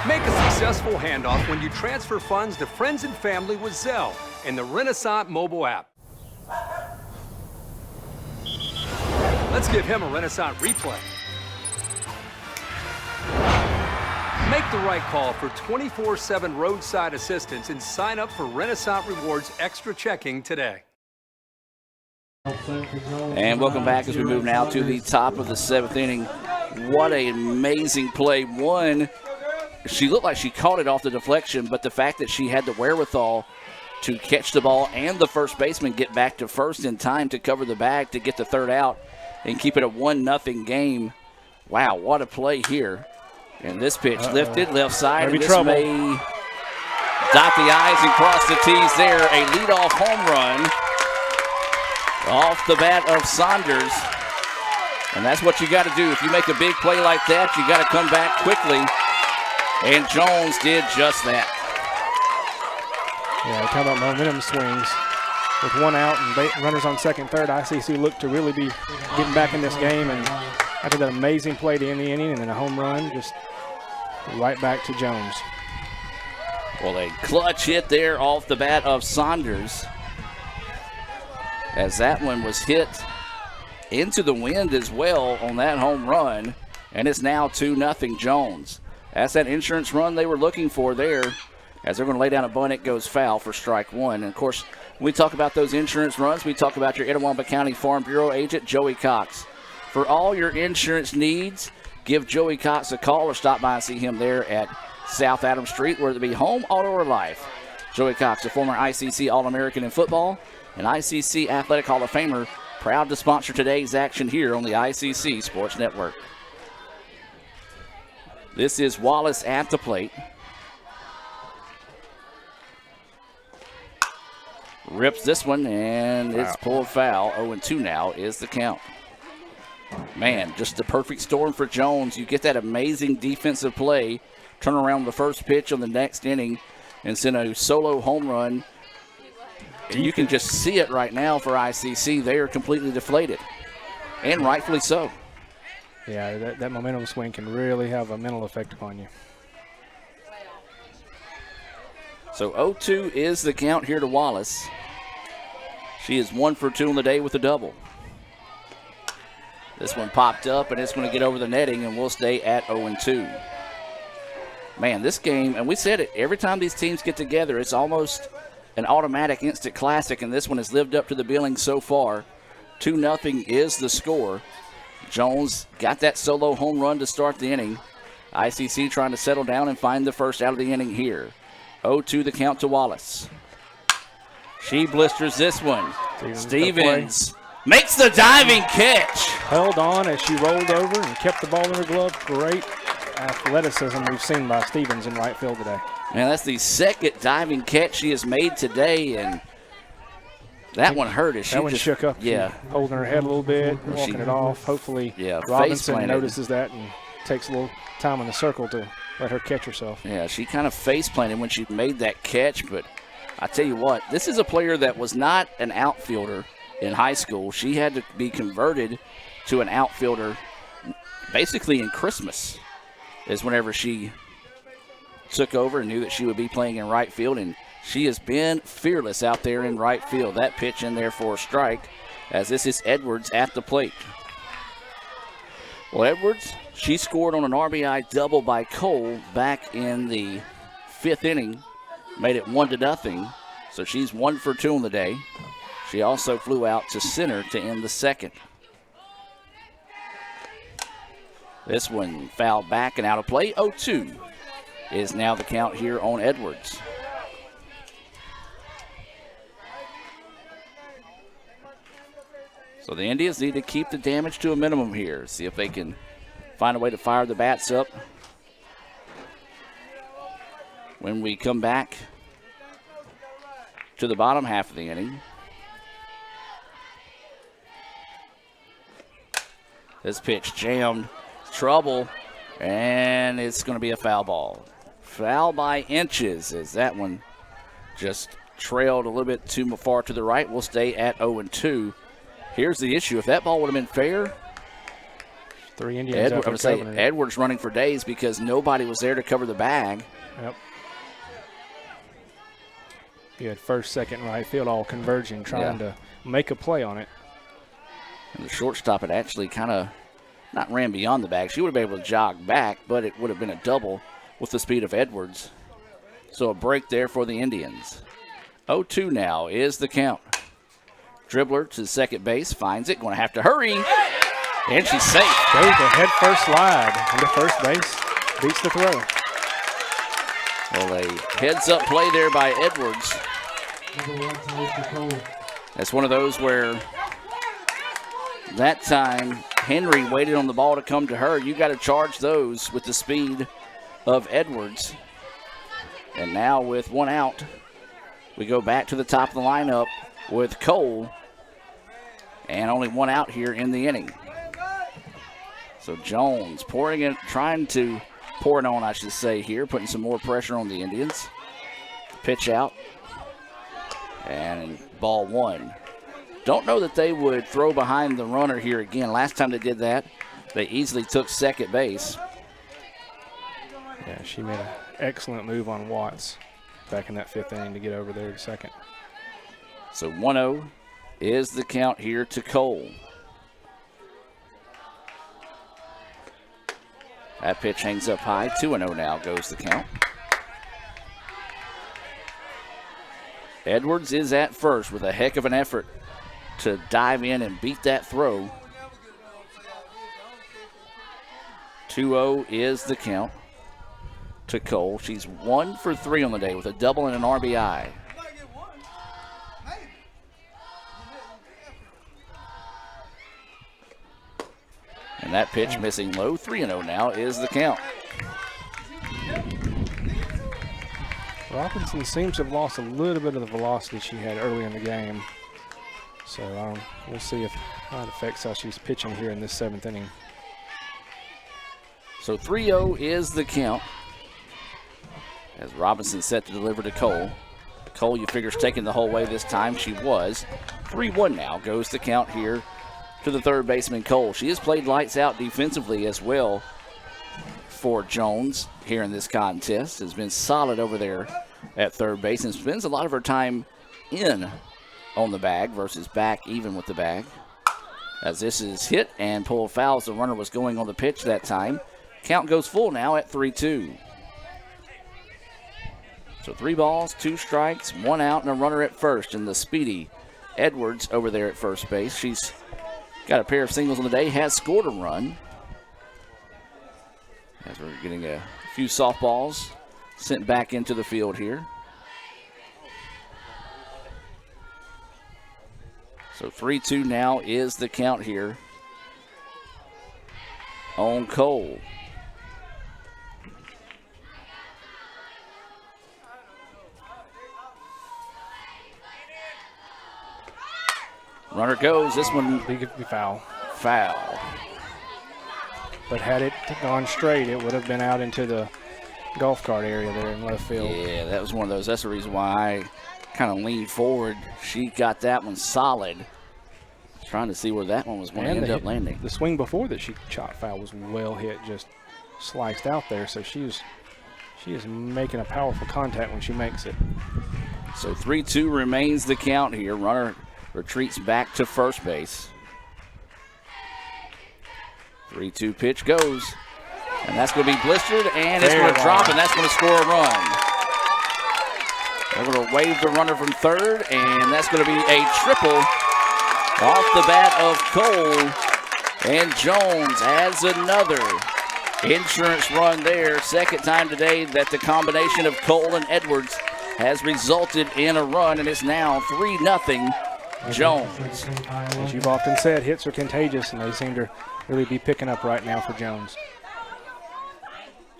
Make a successful handoff when you transfer funds to friends and family with Zelle and the Renaissance mobile app. Let's give him a Renaissance replay. Make the right call for 24/7 roadside assistance and sign up for Renaissance Rewards Extra Checking today. And welcome back as we move now to the top of the 7th inning. What an amazing play. One, she looked like she caught it off the deflection, but the fact that she had the wherewithal to catch the ball and the first baseman get back to first in time to cover the bag to get the third out and keep it a 1-0 game. Wow, what a play here. And this pitch lifted left side, and this may dot the I's and cross the T's there. A leadoff home run off the bat of Saunders. And that's what you got to do. If you make a big play like that, you got to come back quickly. And Jones did just that. Yeah, talking about momentum swings. With one out and runners on second, third, ICC looked to really be getting back in this game. And after that amazing play to end the inning and then a home run, just right back to Jones. Well, a clutch hit there off the bat of Saunders, as that one was hit into the wind as well on that home run, and it's now 2-0 Jones. That's that insurance run they were looking for there, as they're going to lay down a bunt. It goes foul for strike one. And, of course, when we talk about those insurance runs, we talk about your Itawamba County Farm Bureau agent, Joey Cox. For all your insurance needs, give Joey Cox a call or stop by and see him there at South Adams Street, whether it be home, auto, or life. Joey Cox, a former ICC All-American in football and ICC Athletic Hall of Famer, proud to sponsor today's action here on the ICC Sports Network. This is Wallace at the plate. Rips this one, and it's pulled foul. 0-2 now is the count. Man, just the perfect storm for Jones. You get that amazing defensive play, turn around the first pitch on the next inning, and send a solo home run. And you can just see it right now for ICC. They are completely deflated, and rightfully so. Yeah, that momentum swing can really have a mental effect upon you. So 0-2 is the count here to Wallace. She is 1 for 2 on the day with a double. This one popped up, and it's going to get over the netting, and we'll stay at 0-2. Man, this game, and we said it, every time these teams get together, it's almost an automatic instant classic, and this one has lived up to the billing so far. 2-0 is the score. Jones got that solo home run to start the inning. ICC trying to settle down and find the first out of the inning here. 0-2 the count to Wallace. She blisters this one. Stevens makes the diving catch. Held on as she rolled over and kept the ball in her glove. Great athleticism we've seen by Stevens in right field today. Man, that's the second diving catch she has made today, and that one hurt as she that one shook up. Yeah. Holding her head a little bit, walking it off. Hopefully Robinson notices that and takes a little time in the circle to let her catch herself. Yeah, she kind of face planted when she made that catch, but I tell you what, this is a player that was not an outfielder in high school. She had to be converted to an outfielder basically in Christmas is whenever she took over and knew that she would be playing in right field, and she has been fearless out there in right field. That pitch in there for a strike, as this is Edwards at the plate. Well, Edwards, she scored on an RBI double by Cole back in the 5th inning, made it 1-0. So she's 1 for 2 on the day. She also flew out to center to end the second. This one fouled back and out of play. 0-2 is now the count here on Edwards. So the Indians need to keep the damage to a minimum here. See if they can find a way to fire the bats up when we come back to the bottom half of the inning. This pitch jammed, trouble, and it's going to be a foul ball. Foul by inches as that one just trailed a little bit too far to the right, will stay at 0-2. Here's the issue. If that ball would have been fair, 3 Indians out there covering it. Edwards running for days because nobody was there to cover the bag. Yep. You had first, second, right field all converging, trying to make a play on it. And the shortstop had actually kind of not ran beyond the bag. She would have been able to jog back, but it would have been a double with the speed of Edwards. So a break there for the Indians. 0-2 now is the count. Dribbler to second base, finds it, going to have to hurry, and she's safe. Goes the head first slide into first base, beats the throw. Well, a heads-up play there by Edwards. That's one of those where that time Henry waited on the ball to come to her. You got to charge those with the speed of Edwards. And now with one out, we go back to the top of the lineup with Cole. And only one out here in the inning. So Jones pouring it, trying to pour it on, I should say here, putting some more pressure on the Indians. Pitch out. And ball one. Don't know that they would throw behind the runner here again. Last time they did that, they easily took second base. Yeah, she made an excellent move on Watts back in that 5th inning to get over there to second. So 1-0 is the count here to Cole. That pitch hangs up high. 2-0 now goes the count. Edwards is at first with a heck of an effort to dive in and beat that throw. 2-0 is the count to Cole. She's 1 for 3 on the day with a double and an RBI. And that pitch missing low. 3-0 now is the count. Robinson seems to have lost a little bit of the velocity she had early in the game. So we'll see if that affects how she's pitching here in this 7th inning. So 3-0 is the count as Robinson set to deliver to Cole. Cole, you figure's taking the whole way this time. She was. 3-1 now goes the count here to the third baseman, Cole. She has played lights out defensively as well for Jones here in this contest. Has been solid over there at third base and spends a lot of her time in on the bag versus back even with the bag. As this is hit and pulled foul, the runner was going on the pitch that time. Count goes full now at 3-2. So 3 balls, 2 strikes, 1 out, and a runner at first. And the speedy Edwards over there at first base. She's got a pair of singles on the day, has scored a run. As we're getting a few softballs sent back into the field here. So 3-2 now is the count here on Cole. Runner goes. This one be foul. Foul. But had it gone straight, it would have been out into the golf cart area there in left field. Yeah, that was one of those. That's the reason why I kind of leaned forward. She got that one solid. Trying to see where that one was going to end up landing. The swing before that she shot foul was well hit, just sliced out there. So she is making a powerful contact when she makes it. So 3-2 remains the count here. Runner retreats back to first base. 3-2 pitch goes. And that's going to be blistered, and it's going to drop, and that's going to score a run. They're going to wave the runner from third, and that's going to be a triple off the bat of Cole. And Jones adds another insurance run there. Second time today that the combination of Cole and Edwards has resulted in a run, and it's now 3-0 Jones. As you've often said, hits are contagious, and they seem to really be picking up right now for Jones.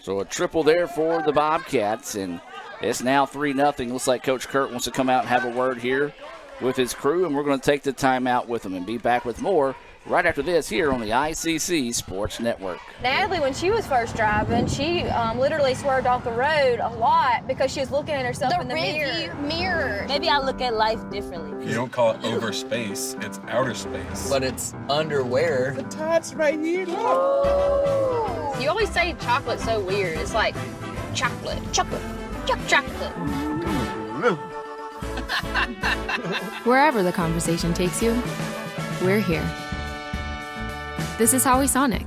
So a triple there for the Bobcats, and it's now 3-0. Looks like Coach Kurt wants to come out and have a word here with his crew, and we're going to take the timeout with him and be back with more right after this here on the ICC Sports Network. Natalie, when she was first driving, she literally swerved off the road a lot because she was looking at herself in the mirror. Maybe I look at life differently. You don't call it over space, it's outer space. But it's underwear. The top's right here, look. You always say chocolate's so weird. It's like chocolate. Wherever the conversation takes you, we're here. This is Howie Sonic.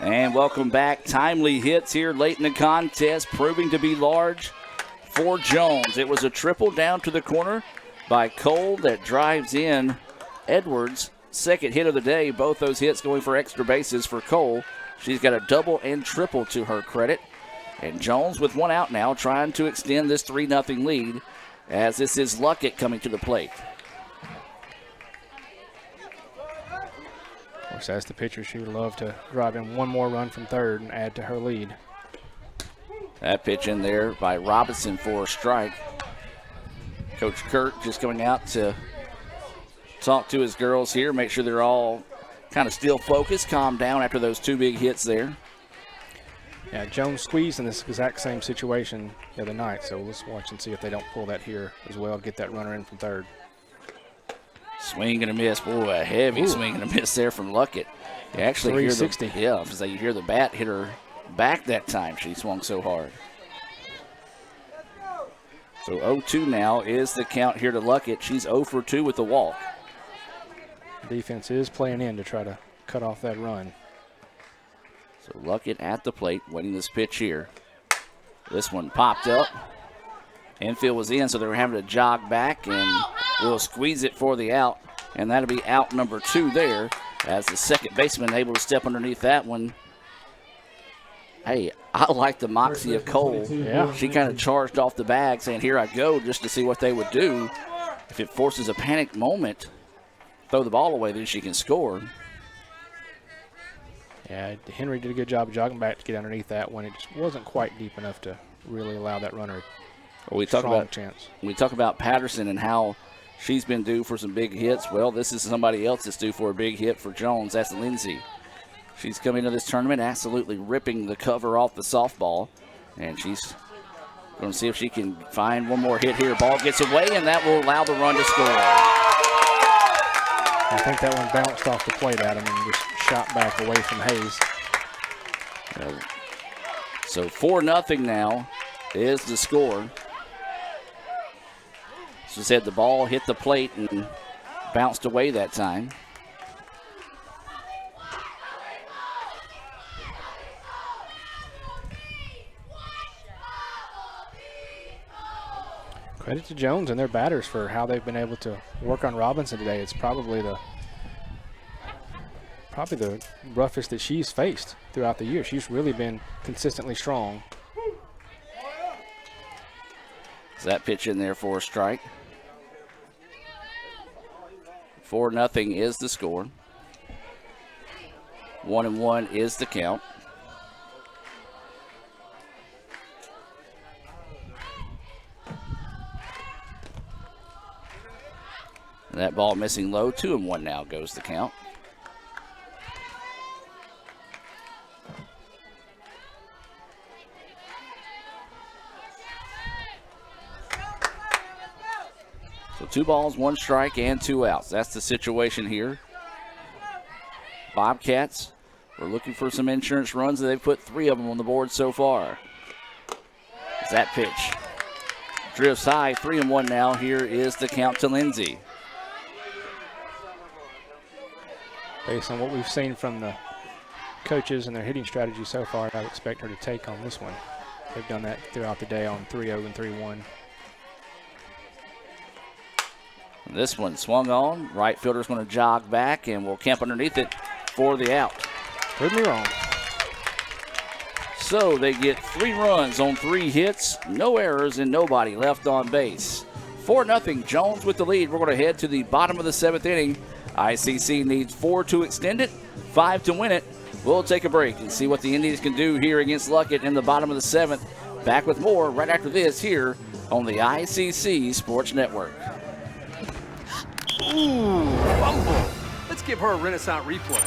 And welcome back. Timely hits here late in the contest, proving to be large for Jones. It was a triple down to the corner by Cole that drives in Edwards' second hit of the day. Both those hits going for extra bases for Cole. She's got a double and triple to her credit. And Jones with one out now, trying to extend this 3-0 lead, as this is Luckett coming to the plate. Of course, as the pitcher, she would love to drive in one more run from third and add to her lead. That pitch in there by Robinson for a strike. Coach Kirk just going out to talk to his girls here, make sure they're all kind of still focused, calm down after those two big hits there. Yeah, Jones squeezed in this exact same situation the other night, so let's watch and see if they don't pull that here as well, get that runner in from third. Swing and a miss. Boy, a heavy swing and a miss there from Luckett. You actually hear you hear the bat hit her back that time. She swung so hard. So 0-2 now is the count here to Luckett. She's 0 for 2 with the walk. Defense is playing in to try to cut off that run. So Luckett at the plate, waiting this pitch here. This one popped up. Infield was in, so they were having to jog back, and we'll squeeze it for the out. And that'll be out number 2 there, as the second baseman able to step underneath that one. Hey, I like the moxie of Cole. Yeah. She kind of charged off the bag, saying, here I go, just to see what they would do. If it forces a panic moment, throw the ball away, then she can score. Yeah, Henry did a good job of jogging back to get underneath that one. It just wasn't quite deep enough to really allow that runner we talk strong about chance. We talk about Patterson and how she's been due for some big hits. Well, this is somebody else that's due for a big hit for Jones. That's Lindsay. She's coming to this tournament absolutely ripping the cover off the softball, and she's going to see if she can find one more hit here. Ball gets away, and that will allow the run to score. I think that one bounced off the plate at him and just shot back away from Hayes. So 4-0 now is the score. As I said, the ball hit the plate and bounced away that time. Credit to Jones and their batters for how they've been able to work on Robinson today. It's probably the roughest that she's faced throughout the year. She's really been consistently strong. Is that pitch in there for a strike? 4-0 is the score. 1-1 is the count. And that ball missing low. 2-1 now goes the count. So 2 balls, 1 strike, and 2 outs. That's the situation here. Bobcats were looking for some insurance runs, and they've put 3 of them on the board so far. Is that pitch drifts high. 3-1 now. Here is the count to Lindsay. Based on what we've seen from the coaches and their hitting strategy so far, I would expect her to take on this one. They've done that throughout the day on 3-0 and 3-1. This one swung on. Right fielder's going to jog back and will camp underneath it for the out. Prove me wrong. So they get 3 runs on 3 hits, no errors, and nobody left on base. 4-0, Jones with the lead. We're going to head to the bottom of the 7th inning. ICC needs 4 to extend it, 5 to win it. We'll take a break and see what the Indians can do here against Luckett in the bottom of the 7th. Back with more right after this here on the ICC Sports Network. Ooh, fumble. Let's give her a Renaissance replay.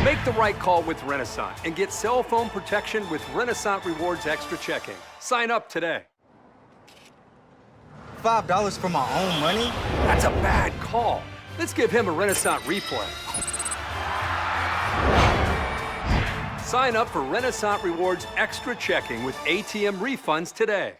Make the right call with Renaissance and get cell phone protection with Renaissance Rewards Extra Checking. Sign up today. $5 for my own money? That's a bad call. Let's give him a Renaissance replay. Sign up for Renaissance Rewards Extra Checking with ATM refunds today.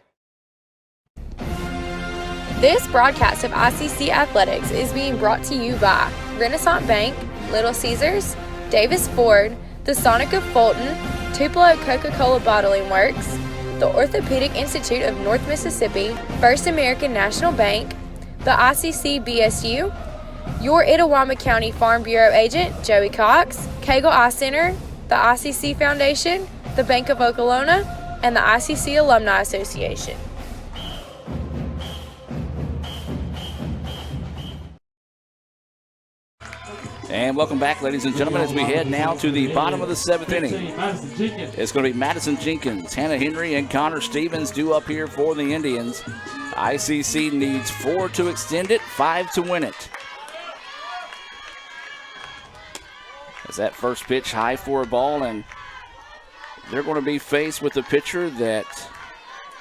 This broadcast of ICC Athletics is being brought to you by Renaissance Bank, Little Caesars, Davis Ford, the Sonic of Fulton, Tupelo Coca-Cola Bottling Works, the Orthopedic Institute of North Mississippi, First American National Bank, the ICC BSU, your Itawama County Farm Bureau agent, Joey Cox, Cagle Eye Center, the ICC Foundation, the Bank of Okolona, and the ICC Alumni Association. And welcome back, ladies and gentlemen, as we head now to the bottom of the 7th inning. It's going to be Madison Jenkins, Hannah Henry, and Connor Stevens due up here for the Indians. ICC needs 4 to extend it, 5 to win it. As that first pitch high for a ball, and they're going to be faced with a pitcher that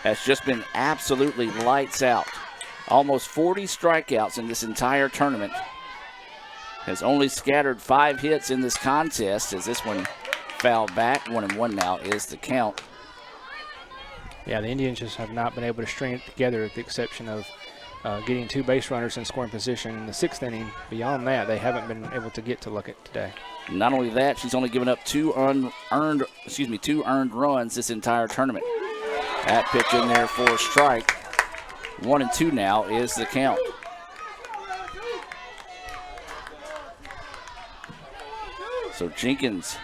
has just been absolutely lights out. Almost 40 strikeouts in this entire tournament. Has only scattered 5 hits in this contest as this one fouled back. 1-1 now is the count. Yeah, the Indians just have not been able to string it together with the exception of getting 2 base runners in scoring position in the 6th inning. Beyond that, they haven't been able to get to Luckett today. Not only that, she's only given up 2 earned runs this entire tournament. That pitch in there for a strike. 1-2 now is the count. So Jenkins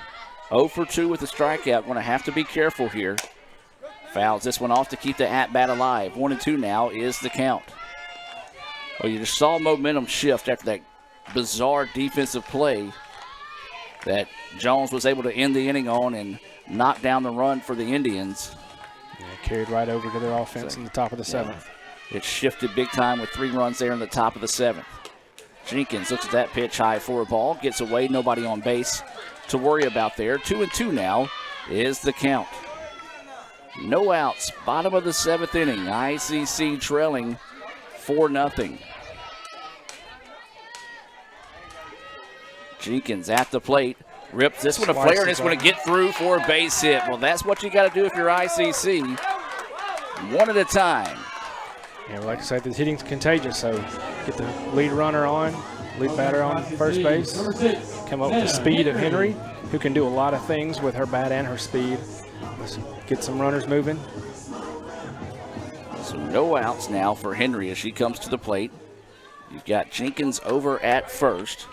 0 for 2 with a strikeout. Going to have to be careful here. Fouls this one off to keep the at-bat alive. 1-2 now is the count. Well, you just saw momentum shift after that bizarre defensive play that Jones was able to end the inning on and knock down the run for the Indians. Yeah, carried right over to their offense in the top of the 7th. It shifted big time with 3 runs there in the top of the 7th. Jenkins looks at that pitch high for a ball, gets away, nobody on base to worry about there. 2-2 now is the count. No outs, bottom of the 7th inning. ICC trailing 4-0. Jenkins at the plate, rips this one a flare, and it's going to get through for a base hit. Well, that's what you got to do if you're ICC. One at a time. Yeah, like I said, the hitting's contagious, so get the lead runner on, lead batter on first base, come up with the speed of Henry, who can do a lot of things with her bat and her speed. Let's get some runners moving. So no outs now for Henry as she comes to the plate. You've got Jenkins over at first.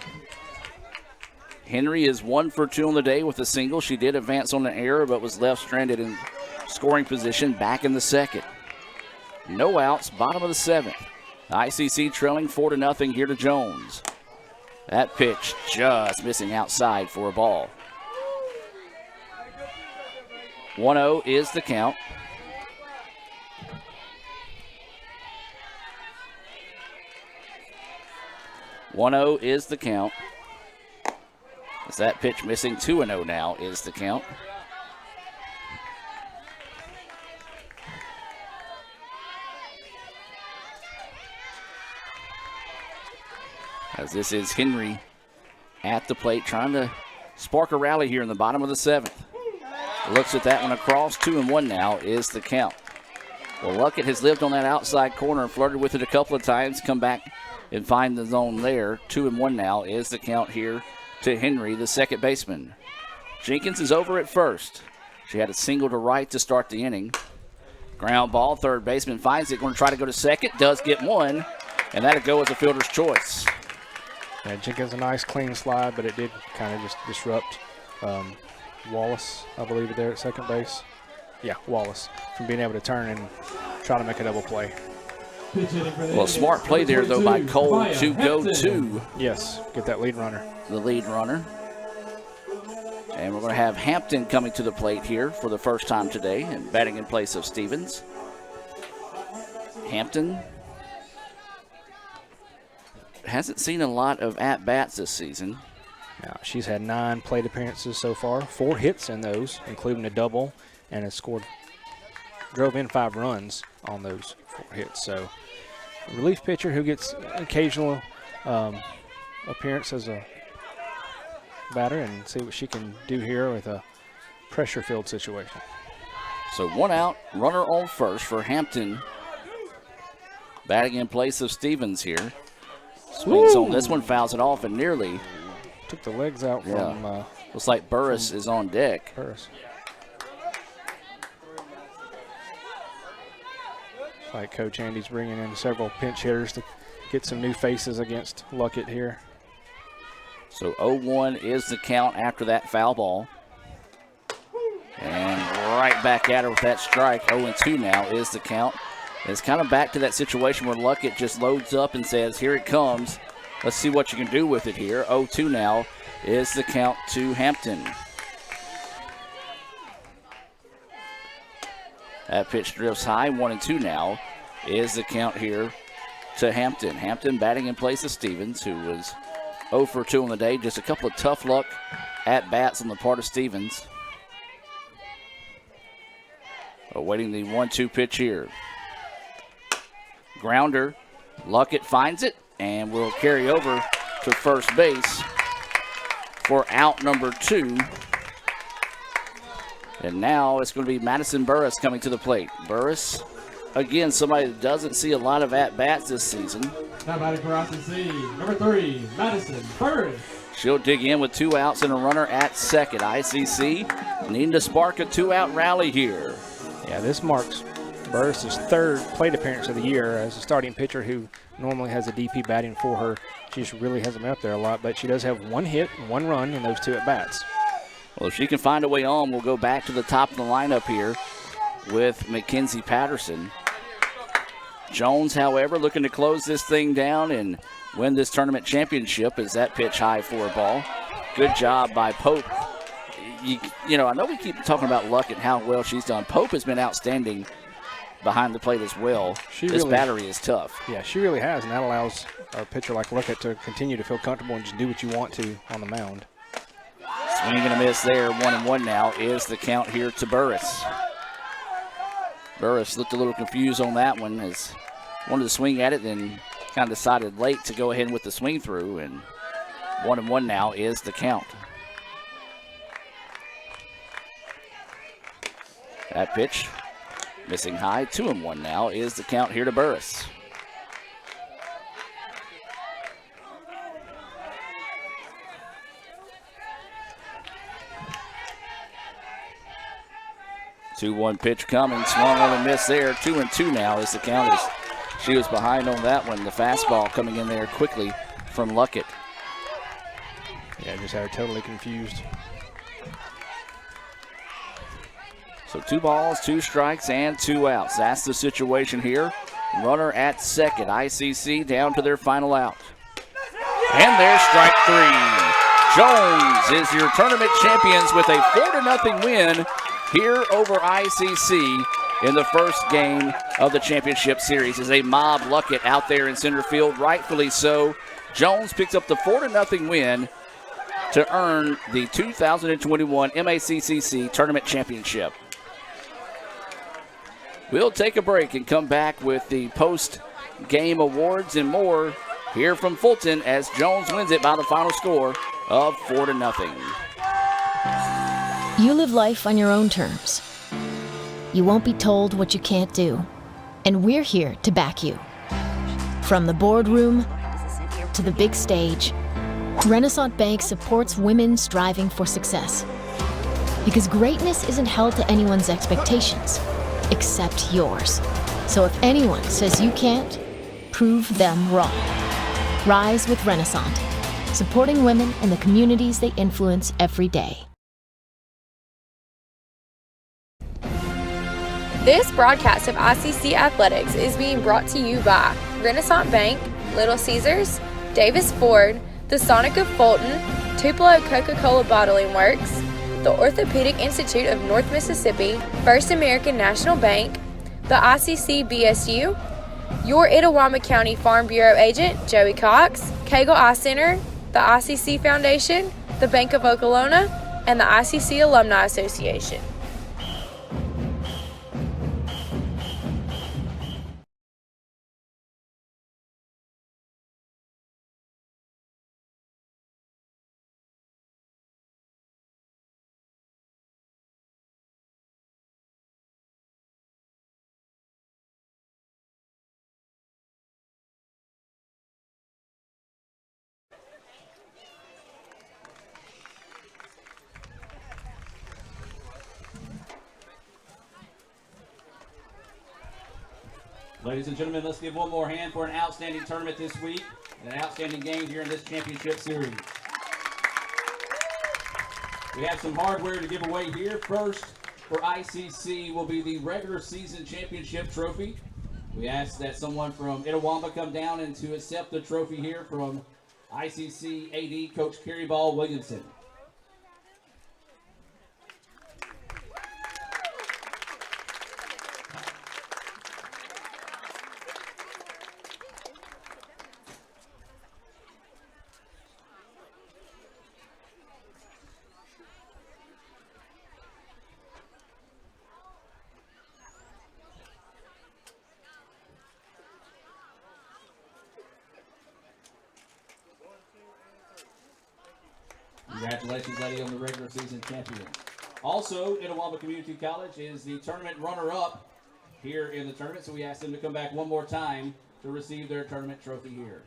Henry is 1 for 2 on the day with a single. She did advance on an error, but was left stranded in scoring position back in the 2nd. No outs, bottom of the 7th. ICC trailing 4-0 here to Jones. That pitch just missing outside for a ball. 1-0 is the count. Is the count. As that pitch missing, 2-0 now is the count. As this is Henry at the plate trying to spark a rally here in the bottom of the 7th. Looks at that one across. 2-1 now is the count. Well, Luckett has lived on that outside corner and flirted with it a couple of times. Come back and find the zone there. 2-1 now is the count here to Henry, the second baseman. Jenkins is over at first. She had a single to right to start the inning. Ground ball, third baseman finds it. Going to try to go to second. Does get one, and that'll go as a fielder's choice. Yeah, Jenkins a nice clean slide, but it did kind of just disrupt Wallace, I believe, there at second base. Yeah, Wallace, from being able to turn and try to make a double play. Well, smart play there, though, by Cole to go to. Yes, get that lead runner. The lead runner. And we're going to have Hampton coming to the plate here for the first time today and batting in place of Stevens. Hampton hasn't seen a lot of at-bats this season. Now, she's had 9 plate appearances so far, 4 hits in those, including a double, and has drove in 5 runs on those 4 hits. So, a relief pitcher who gets occasional appearance as a batter, and see what she can do here with a pressure-filled situation. So 1 out, runner on first for Hampton. Batting in place of Stevens here. Swings on this one, fouls it off, and nearly took the legs out from. Looks like Burris is on deck. Burris. Like Coach Andy's bringing in several pinch hitters to get some new faces against Luckett here. So 0-1 is the count after that foul ball. And right back at her with that strike. 0-2 now is the count. It's kind of back to that situation where Luckett just loads up and says, here it comes. Let's see what you can do with it here. 0-2 now is the count to Hampton. That pitch drifts high. 1-2 now is the count here to Hampton. Hampton batting in place of Stevens, who was 0 for 2 on the day. Just a couple of tough luck at-bats on the part of Stevens. Awaiting the 1-2 pitch here. Grounder. Luckett finds it and will carry over to first base for out number 2. And now it's going to be Madison Burris coming to the plate. Burris, again, somebody that doesn't see a lot of at-bats this season. Now batting for ICC, number 3, Madison Burris. She'll dig in with 2 outs and a runner at second. ICC needing to spark a 2-out rally here. Yeah, this marks Burris' 3rd plate appearance of the year as a starting pitcher who normally has a DP batting for her. She just really hasn't been up there a lot, but she does have 1 hit, 1 run in those 2 at-bats. Well, if she can find a way on, we'll go back to the top of the lineup here with Mackenzie Patterson. Jones, however, looking to close this thing down and win this tournament championship as that pitch high for a ball. Good job by Pope. You know, I know we keep talking about Luckett and how well she's done. Pope has been outstanding behind the plate as well. This battery is tough. Yeah, she really has, and that allows a pitcher like Luckett to continue to feel comfortable and just do what you want to on the mound. Swing and a miss there. 1-1 now is the count here to Burris. Burris looked a little confused on that one, as wanted to swing at it, then kind of decided late to go ahead with the swing through, and 1-1 now is the count. That pitch missing high. 2-1 now is the count here to Burris. Two-1 pitch coming, swung on and missed there. 2-2 now is the count as she was behind on that one. The fastball coming in there quickly from Luckett. Yeah, just had her totally confused. So 2 balls, 2 strikes, and 2 outs. That's the situation here. Runner at second. ICC down to their final out. And there's strike 3. Jones is your tournament champions with a 4-0 win here over ICC in the first game of the championship series. As a mob Luckett out there in center field, rightfully so. Jones picks up the 4-0 win to earn the 2021 MACCC Tournament Championship. We'll take a break and come back with the post-game awards and more here from Fulton as Jones wins it by the final score of 4-0. You live life on your own terms. You won't be told what you can't do. And we're here to back you. From the boardroom to the big stage, Renaissance Bank supports women striving for success. Because greatness isn't held to anyone's expectations, except yours. So if anyone says you can't, prove them wrong. Rise with Renaissance, supporting women in the communities they influence every day. This broadcast of ICC Athletics is being brought to you by Renaissance Bank, Little Caesars, Davis Ford, the Sonic of Fulton, Tupelo Coca-Cola Bottling Works, the Orthopedic Institute of North Mississippi, First American National Bank, the ICC BSU, Your Itawamba County Farm Bureau agent, Joey Cox, Cagle Eye Center, the ICC Foundation, the Bank of Okolona, and the ICC Alumni Association. Ladies and gentlemen, let's give one more hand for an outstanding tournament this week and an outstanding game here in this championship series. We have some hardware to give away here. First, for ICC, will be the regular season championship trophy. We ask that someone from Itawamba come down and to accept the trophy here from ICC AD Coach Kerry Ball Williamson. Congratulations, Eddie, on the regular season champion. Also, Itawamba Community College is the tournament runner-up here in the tournament, so we asked them to come back one more time to receive their tournament trophy here.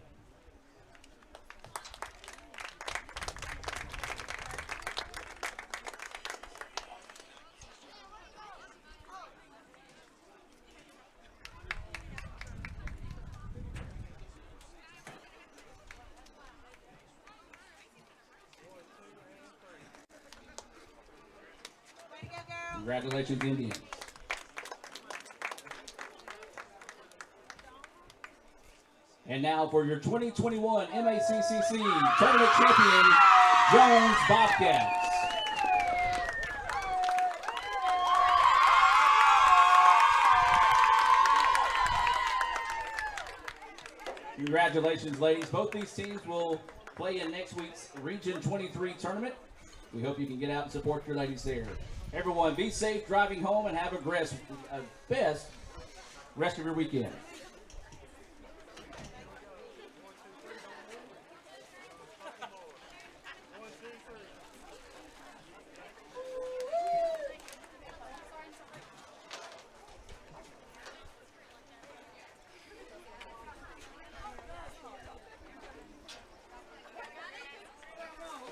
Congratulations, Indians. And now for your 2021 MACCC Tournament Champion, Jones Bobcats. Congratulations, ladies. Both these teams will play in next week's Region 23 tournament. We hope you can get out and support your ladies there. Everyone, be safe driving home and have a best rest of your weekend.